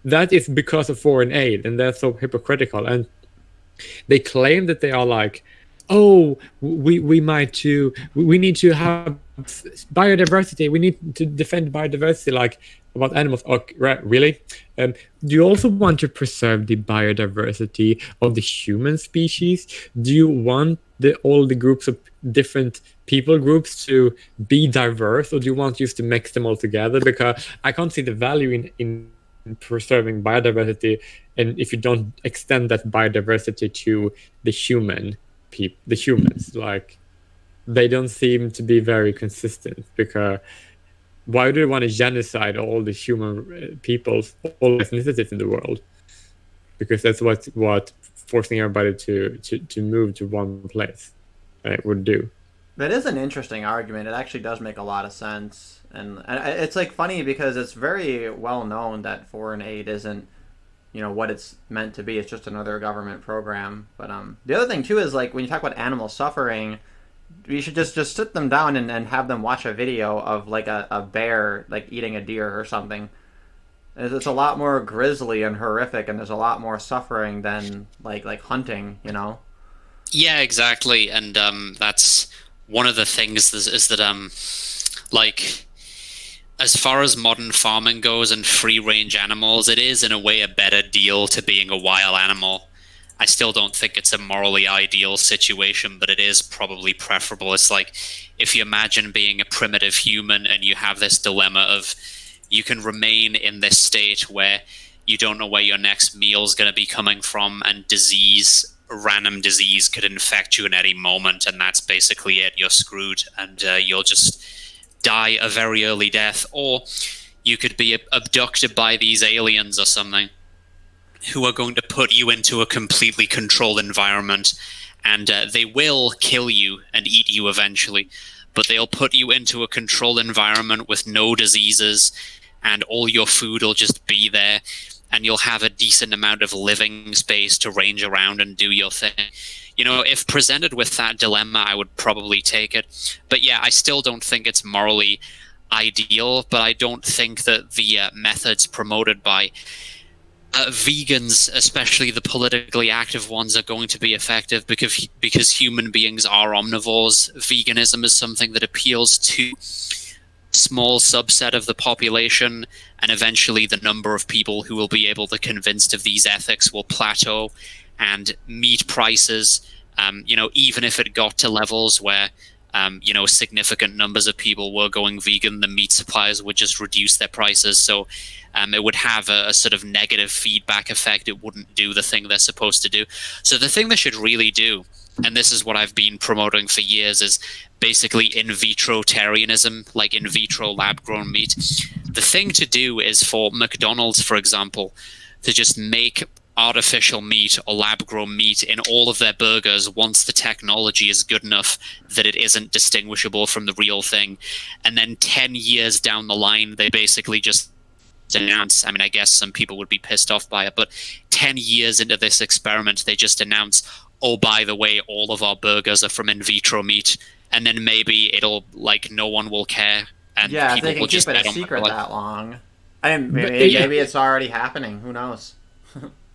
that is because of foreign aid, and they're so hypocritical. And they claim that they are like, oh, we need to have biodiversity. We need to defend biodiversity, like about animals. Oh, right, really? Do you also want to preserve the biodiversity of the human species? Do you want all the groups of different people groups to be diverse, or do you want just to mix them all together? Because I can't see the value in preserving biodiversity, and if you don't extend that biodiversity to the humans, like they don't seem to be very consistent. Because why do they want to genocide all the human peoples, all ethnicities in the world? Because that's what forcing everybody to move to one place would do. That is an interesting argument. It actually does make a lot of sense, and it's like funny because it's very well known that foreign aid isn't, what it's meant to be. It's just another government program. But the other thing too is, like, when you talk about animal suffering, you should just sit them down and have them watch a video of like a bear like eating a deer or something. It's a lot more grisly and horrific, and there's a lot more suffering than like hunting. Yeah, exactly, and that's one of the things is that like, as far as modern farming goes and free-range animals, it is in a way a better deal to being a wild animal. I still don't think it's a morally ideal situation, but it is probably preferable. It's like if you imagine being a primitive human and you have this dilemma of you can remain in this state where you don't know where your next meal is going to be coming from, and random disease could infect you in any moment, and that's basically it. You're screwed, and you'll just die a very early death. Or you could be abducted by these aliens or something who are going to put you into a completely controlled environment, and they will kill you and eat you eventually, but they'll put you into a controlled environment with no diseases, and all your food will just be there, and you'll have a decent amount of living space to range around and do your thing. If presented with that dilemma, I would probably take it. But yeah, I still don't think it's morally ideal, but I don't think that the methods promoted by vegans, especially the politically active ones, are going to be effective because human beings are omnivores. Veganism is something that appeals to small subset of the population, and eventually the number of people who will be able to convinced of these ethics will plateau, and meat prices, even if it got to levels where significant numbers of people were going vegan, the meat suppliers would just reduce their prices. So it would have a sort of negative feedback effect. It wouldn't do the thing they're supposed to do. So the thing they should really do, and this is what I've been promoting for years, is basically in vitro-tarianism, like in vitro lab-grown meat. The thing to do is for McDonald's, for example, to just make artificial meat or lab-grown meat in all of their burgers once the technology is good enough that it isn't distinguishable from the real thing. And then 10 years down the line, they basically just announce, I guess some people would be pissed off by it, but 10 years into this experiment, they just announce, oh, by the way, all of our burgers are from in vitro meat. And then maybe it'll, like, no one will care. And yeah, people if they can will keep just it a secret that long. Maybe it's already happening. Who knows?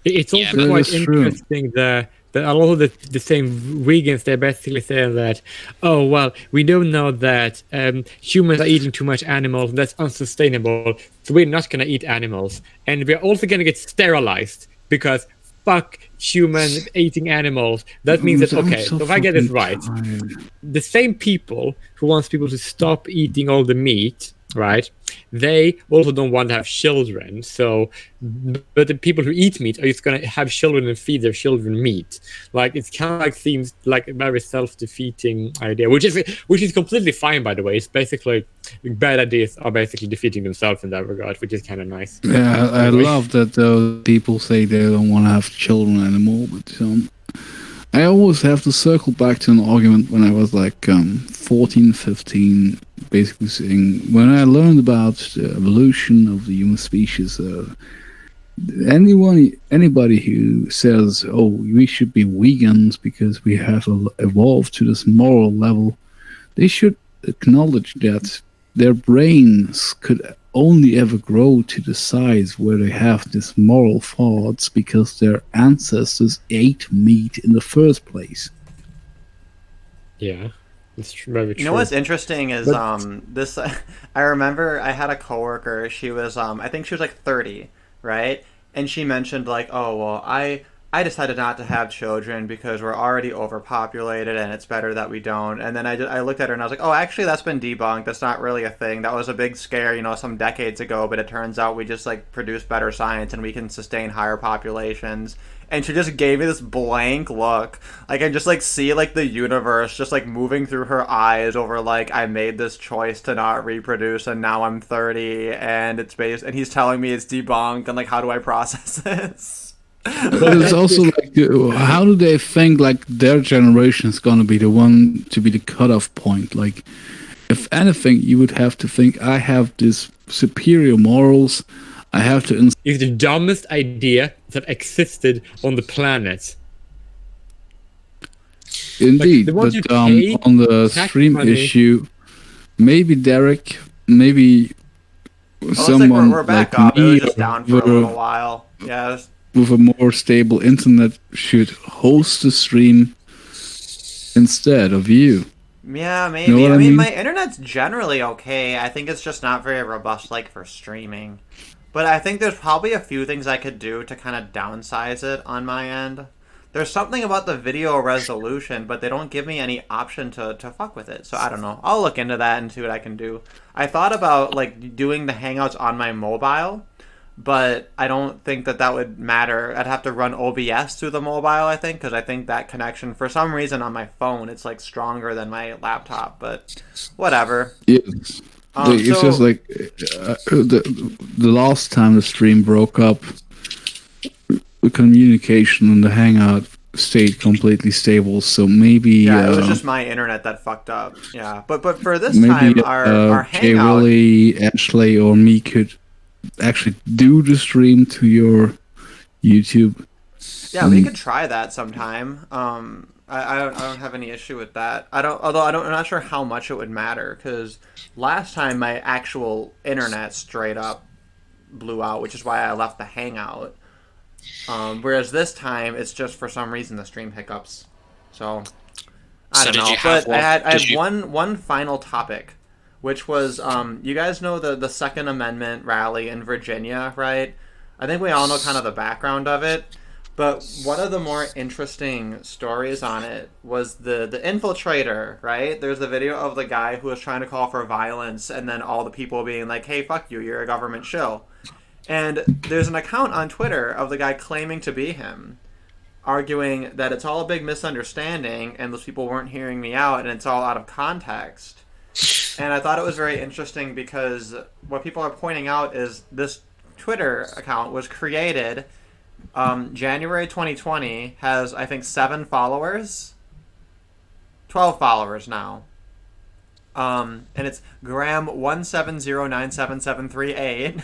It's also quite interesting the that a lot of the same vegans, they're basically saying that, oh, well, we don't know that humans are eating too much animals, and that's unsustainable, so we're not going to eat animals. And we're also going to get sterilized because fuck human eating animals. That means that, okay, so if I get this right, the same people who wants people to stop eating all the meat, right? They also don't want to have children. So, but the people who eat meat are just going to have children and feed their children meat. Like, it's kind of like seems like a very self-defeating idea, which is completely fine, by the way. It's basically bad ideas are basically defeating themselves in that regard, which is kind of nice. Yeah, I love that those people say they don't want to have children anymore, but I always have to circle back to an argument when I was like 14, 15, basically saying, when I learned about the evolution of the human species, anybody who says, oh, we should be vegans because we have evolved to this moral level, they should acknowledge that their brains could only ever grow to the size where they have these moral thoughts because their ancestors ate meat in the first place. Yeah, it's very true. You know what's interesting is this. I remember I had a coworker. She was I think she was like 30, right? And she mentioned like, oh well, I decided not to have children because we're already overpopulated and it's better that we don't. And then I looked at her and I was like, oh, actually, that's been debunked. That's not really a thing. That was a big scare, some decades ago, but it turns out we just like produce better science and we can sustain higher populations. And she just gave me this blank look. I can just like see like the universe just like moving through her eyes over like, I made this choice to not reproduce and now I'm 30 and it's based, and he's telling me it's debunked, and like, how do I process this? But it's also like, how do they think like their generation is going to be the one to be the cutoff point? Like, if anything, you would have to think, I have this superior morals. I have to. It's the dumbest idea that existed on the planet. Indeed, like, but on the stream issue, maybe Derek, maybe someone we're back like up. me, It was just down for a little while. Yeah. With a more stable internet should host the stream instead of you. Yeah, maybe. You know I mean, my internet's generally okay. I think it's just not very robust like for streaming. But I think there's probably a few things I could do to kind of downsize it on my end. There's something about the video resolution, but they don't give me any option to fuck with it. So I don't know. I'll look into that and see what I can do. I thought about like doing the Hangouts on my mobile, but I don't think that would matter. I'd have to run OBS through the mobile, I think, because I think that connection, for some reason on my phone, it's like stronger than my laptop, but whatever. Yes. It's just like the last time the stream broke up, the communication on the Hangout stayed completely stable, so maybe... Yeah, it was just my internet that fucked up. Yeah, but for this time, our Jay Hangout... Willie, Ashley, or me could actually do the stream to your YouTube. Yeah, we could try that sometime. I don't have any issue with that. I'm not sure how much it would matter, because last time my actual internet straight up blew out, which is why I left the Hangout. Whereas this time it's just for some reason the stream hiccups. So I don't know. But I had one final topic, which was you guys know the Second Amendment rally in Virginia, right? I think we all know kind of the background of it. But one of the more interesting stories on it was the infiltrator, right? There's the video of the guy who was trying to call for violence, and then all the people being like, hey, fuck you, you're a government shill. And there's an account on Twitter of the guy claiming to be him, arguing that it's all a big misunderstanding, and those people weren't hearing me out, and it's all out of context. And I thought it was very interesting because what people are pointing out is this Twitter account was created... January 2020, has I think 7 followers, 12 followers now, and it's Graham170977738,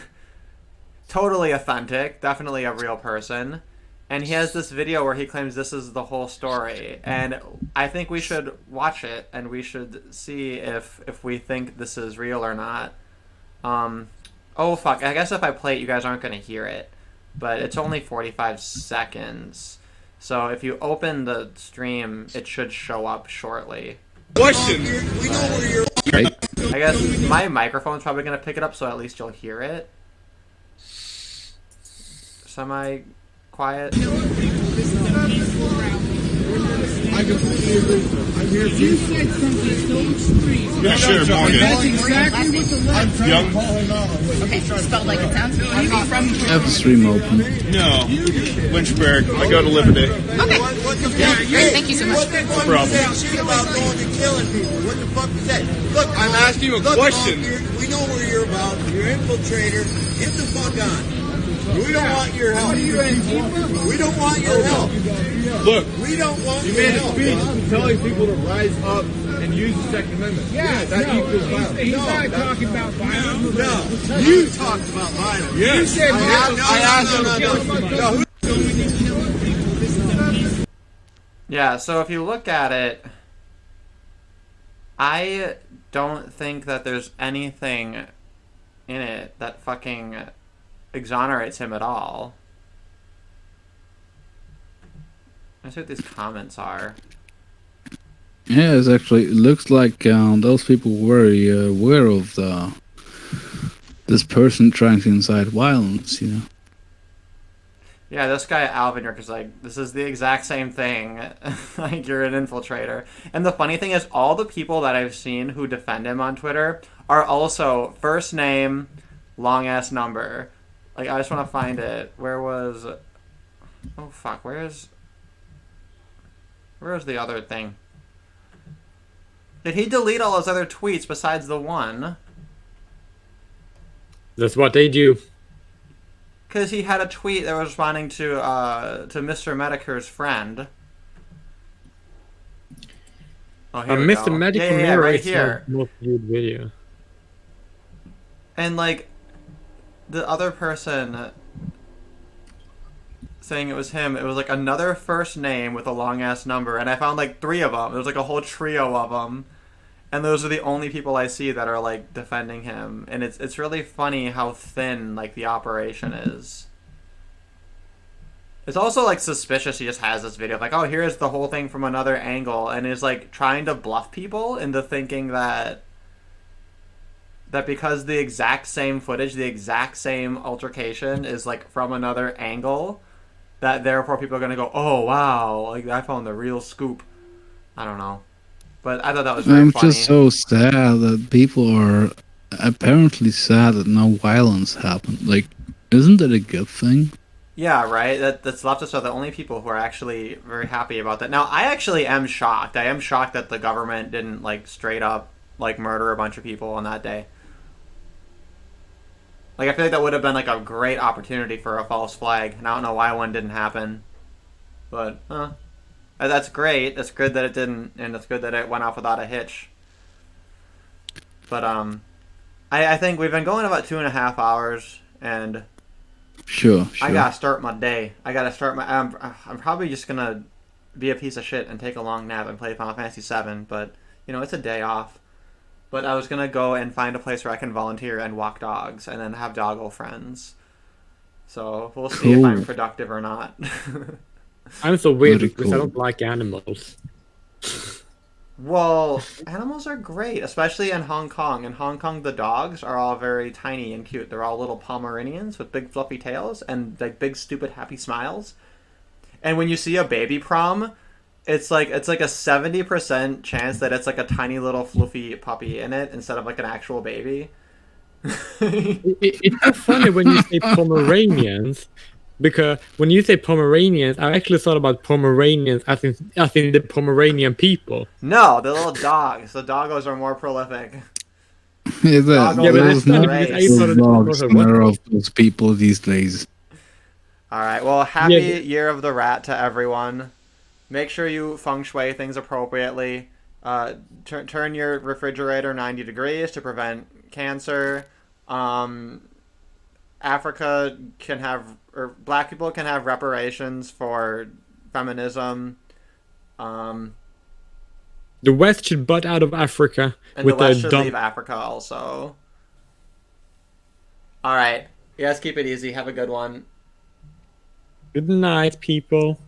totally authentic, definitely a real person, and he has this video where he claims this is the whole story, and I think we should watch it and we should see if we think this is real or not. Oh fuck, I guess if I play it you guys aren't going to hear it. But it's only 45 seconds. So if you open the stream, it should show up shortly. Question. Right? I guess my microphone's probably going to pick it up, so at least you'll hear it. Semi-quiet. You said something so extreme. Yeah, sure, Morgan. That's exactly what the left. Young? Okay, spelled like it sounds. Are you from? I have the stream open. No. Lynchburg. I go to Liberty. Okay. Great, thank you so much. No problem. Shit about going and killing people. What the fuck is that? Look, I'm asking you a question. Punk, we know what you're about. You're an infiltrator. Get the fuck on. We don't want your help. We don't want your help. Look, We don't want you your made a help. speech telling people to rise up and use the Second Amendment. That equals violence. He's not talking about violence. No, you talked about violence. Yes. You said I asked him. Yeah, so if you look at it, I don't think that there's anything in it that fucking exonerates him at all. Let's see what these comments are. Yeah, it's actually, it looks like those people were aware of this person trying to incite violence, you know. Yeah, this guy Alvin York is like, this is the exact same thing. Like, you're an infiltrator. And the funny thing is, all the people that I've seen who defend him on Twitter are also first name, long ass number. Like, I just want to find it. Where was... Oh, fuck. Where's the other thing? Did he delete all his other tweets besides the one? That's what they do. Because he had a tweet that was responding to Mr. Medicare's friend. Oh, here we Mr. go. Medical yeah, Mirror right is here. the most viewed video. And like, the other person saying it was him, it was like another first name with a long ass number, and I found like 3 of them. There's like a whole trio of them, and those are the only people I see that are like defending him. And it's really funny how thin like the operation is. It's also like suspicious he just has this video of, like, oh, here's the whole thing from another angle, and is like trying to bluff people into thinking that because the exact same footage, the exact same altercation is like from another angle, that therefore people are gonna go, oh wow, like I found the real scoop. I don't know, but I thought that was very I'm funny. just so sad that people are apparently sad that no violence happened. Like, isn't that a good thing? Yeah, right. That's leftists are the only people who are actually very happy about that. Now, I actually am shocked. I am shocked that the government didn't like straight up like murder a bunch of people on that day. Like, I feel like that would have been like a great opportunity for a false flag, and I don't know why one didn't happen. But that's great. It's good that it didn't, and it's good that it went off without a hitch. But I think we've been going about 2.5 hours, and Sure. I gotta start my day. I gotta start my. I'm probably just gonna be a piece of shit and take a long nap and play Final Fantasy VII. But you know, it's a day off. But I was gonna go and find a place where I can volunteer and walk dogs, and then have doggo friends. So we'll see if I'm Cool. productive or not. I'm so weird Very because I cool. don't like animals. Well, animals are great, especially in Hong Kong. In Hong Kong, the dogs are all very tiny and cute. They're all little Pomeranians with big fluffy tails and like big stupid happy smiles. And when you see a baby prom, it's like a 70% chance that it's like a tiny little fluffy puppy in it instead of like an actual baby. It's so funny when you say Pomeranians, because when you say Pomeranians, I actually thought about Pomeranians as in the Pomeranian people. No, the little dogs. The doggos are more prolific. Yeah, Doggo Yeah, but there's that's not not great. I thought it dogs was a more of those people these days. All right. Well, happy Yeah. Year of the Rat to everyone. Make sure you feng shui things appropriately. Turn your refrigerator 90 degrees to prevent cancer. Africa can have, or black people can have reparations for feminism. The West should butt out of Africa And with the West their should dumb. leave Africa also. All right. You guys keep it easy. Have a good one. Good night, people.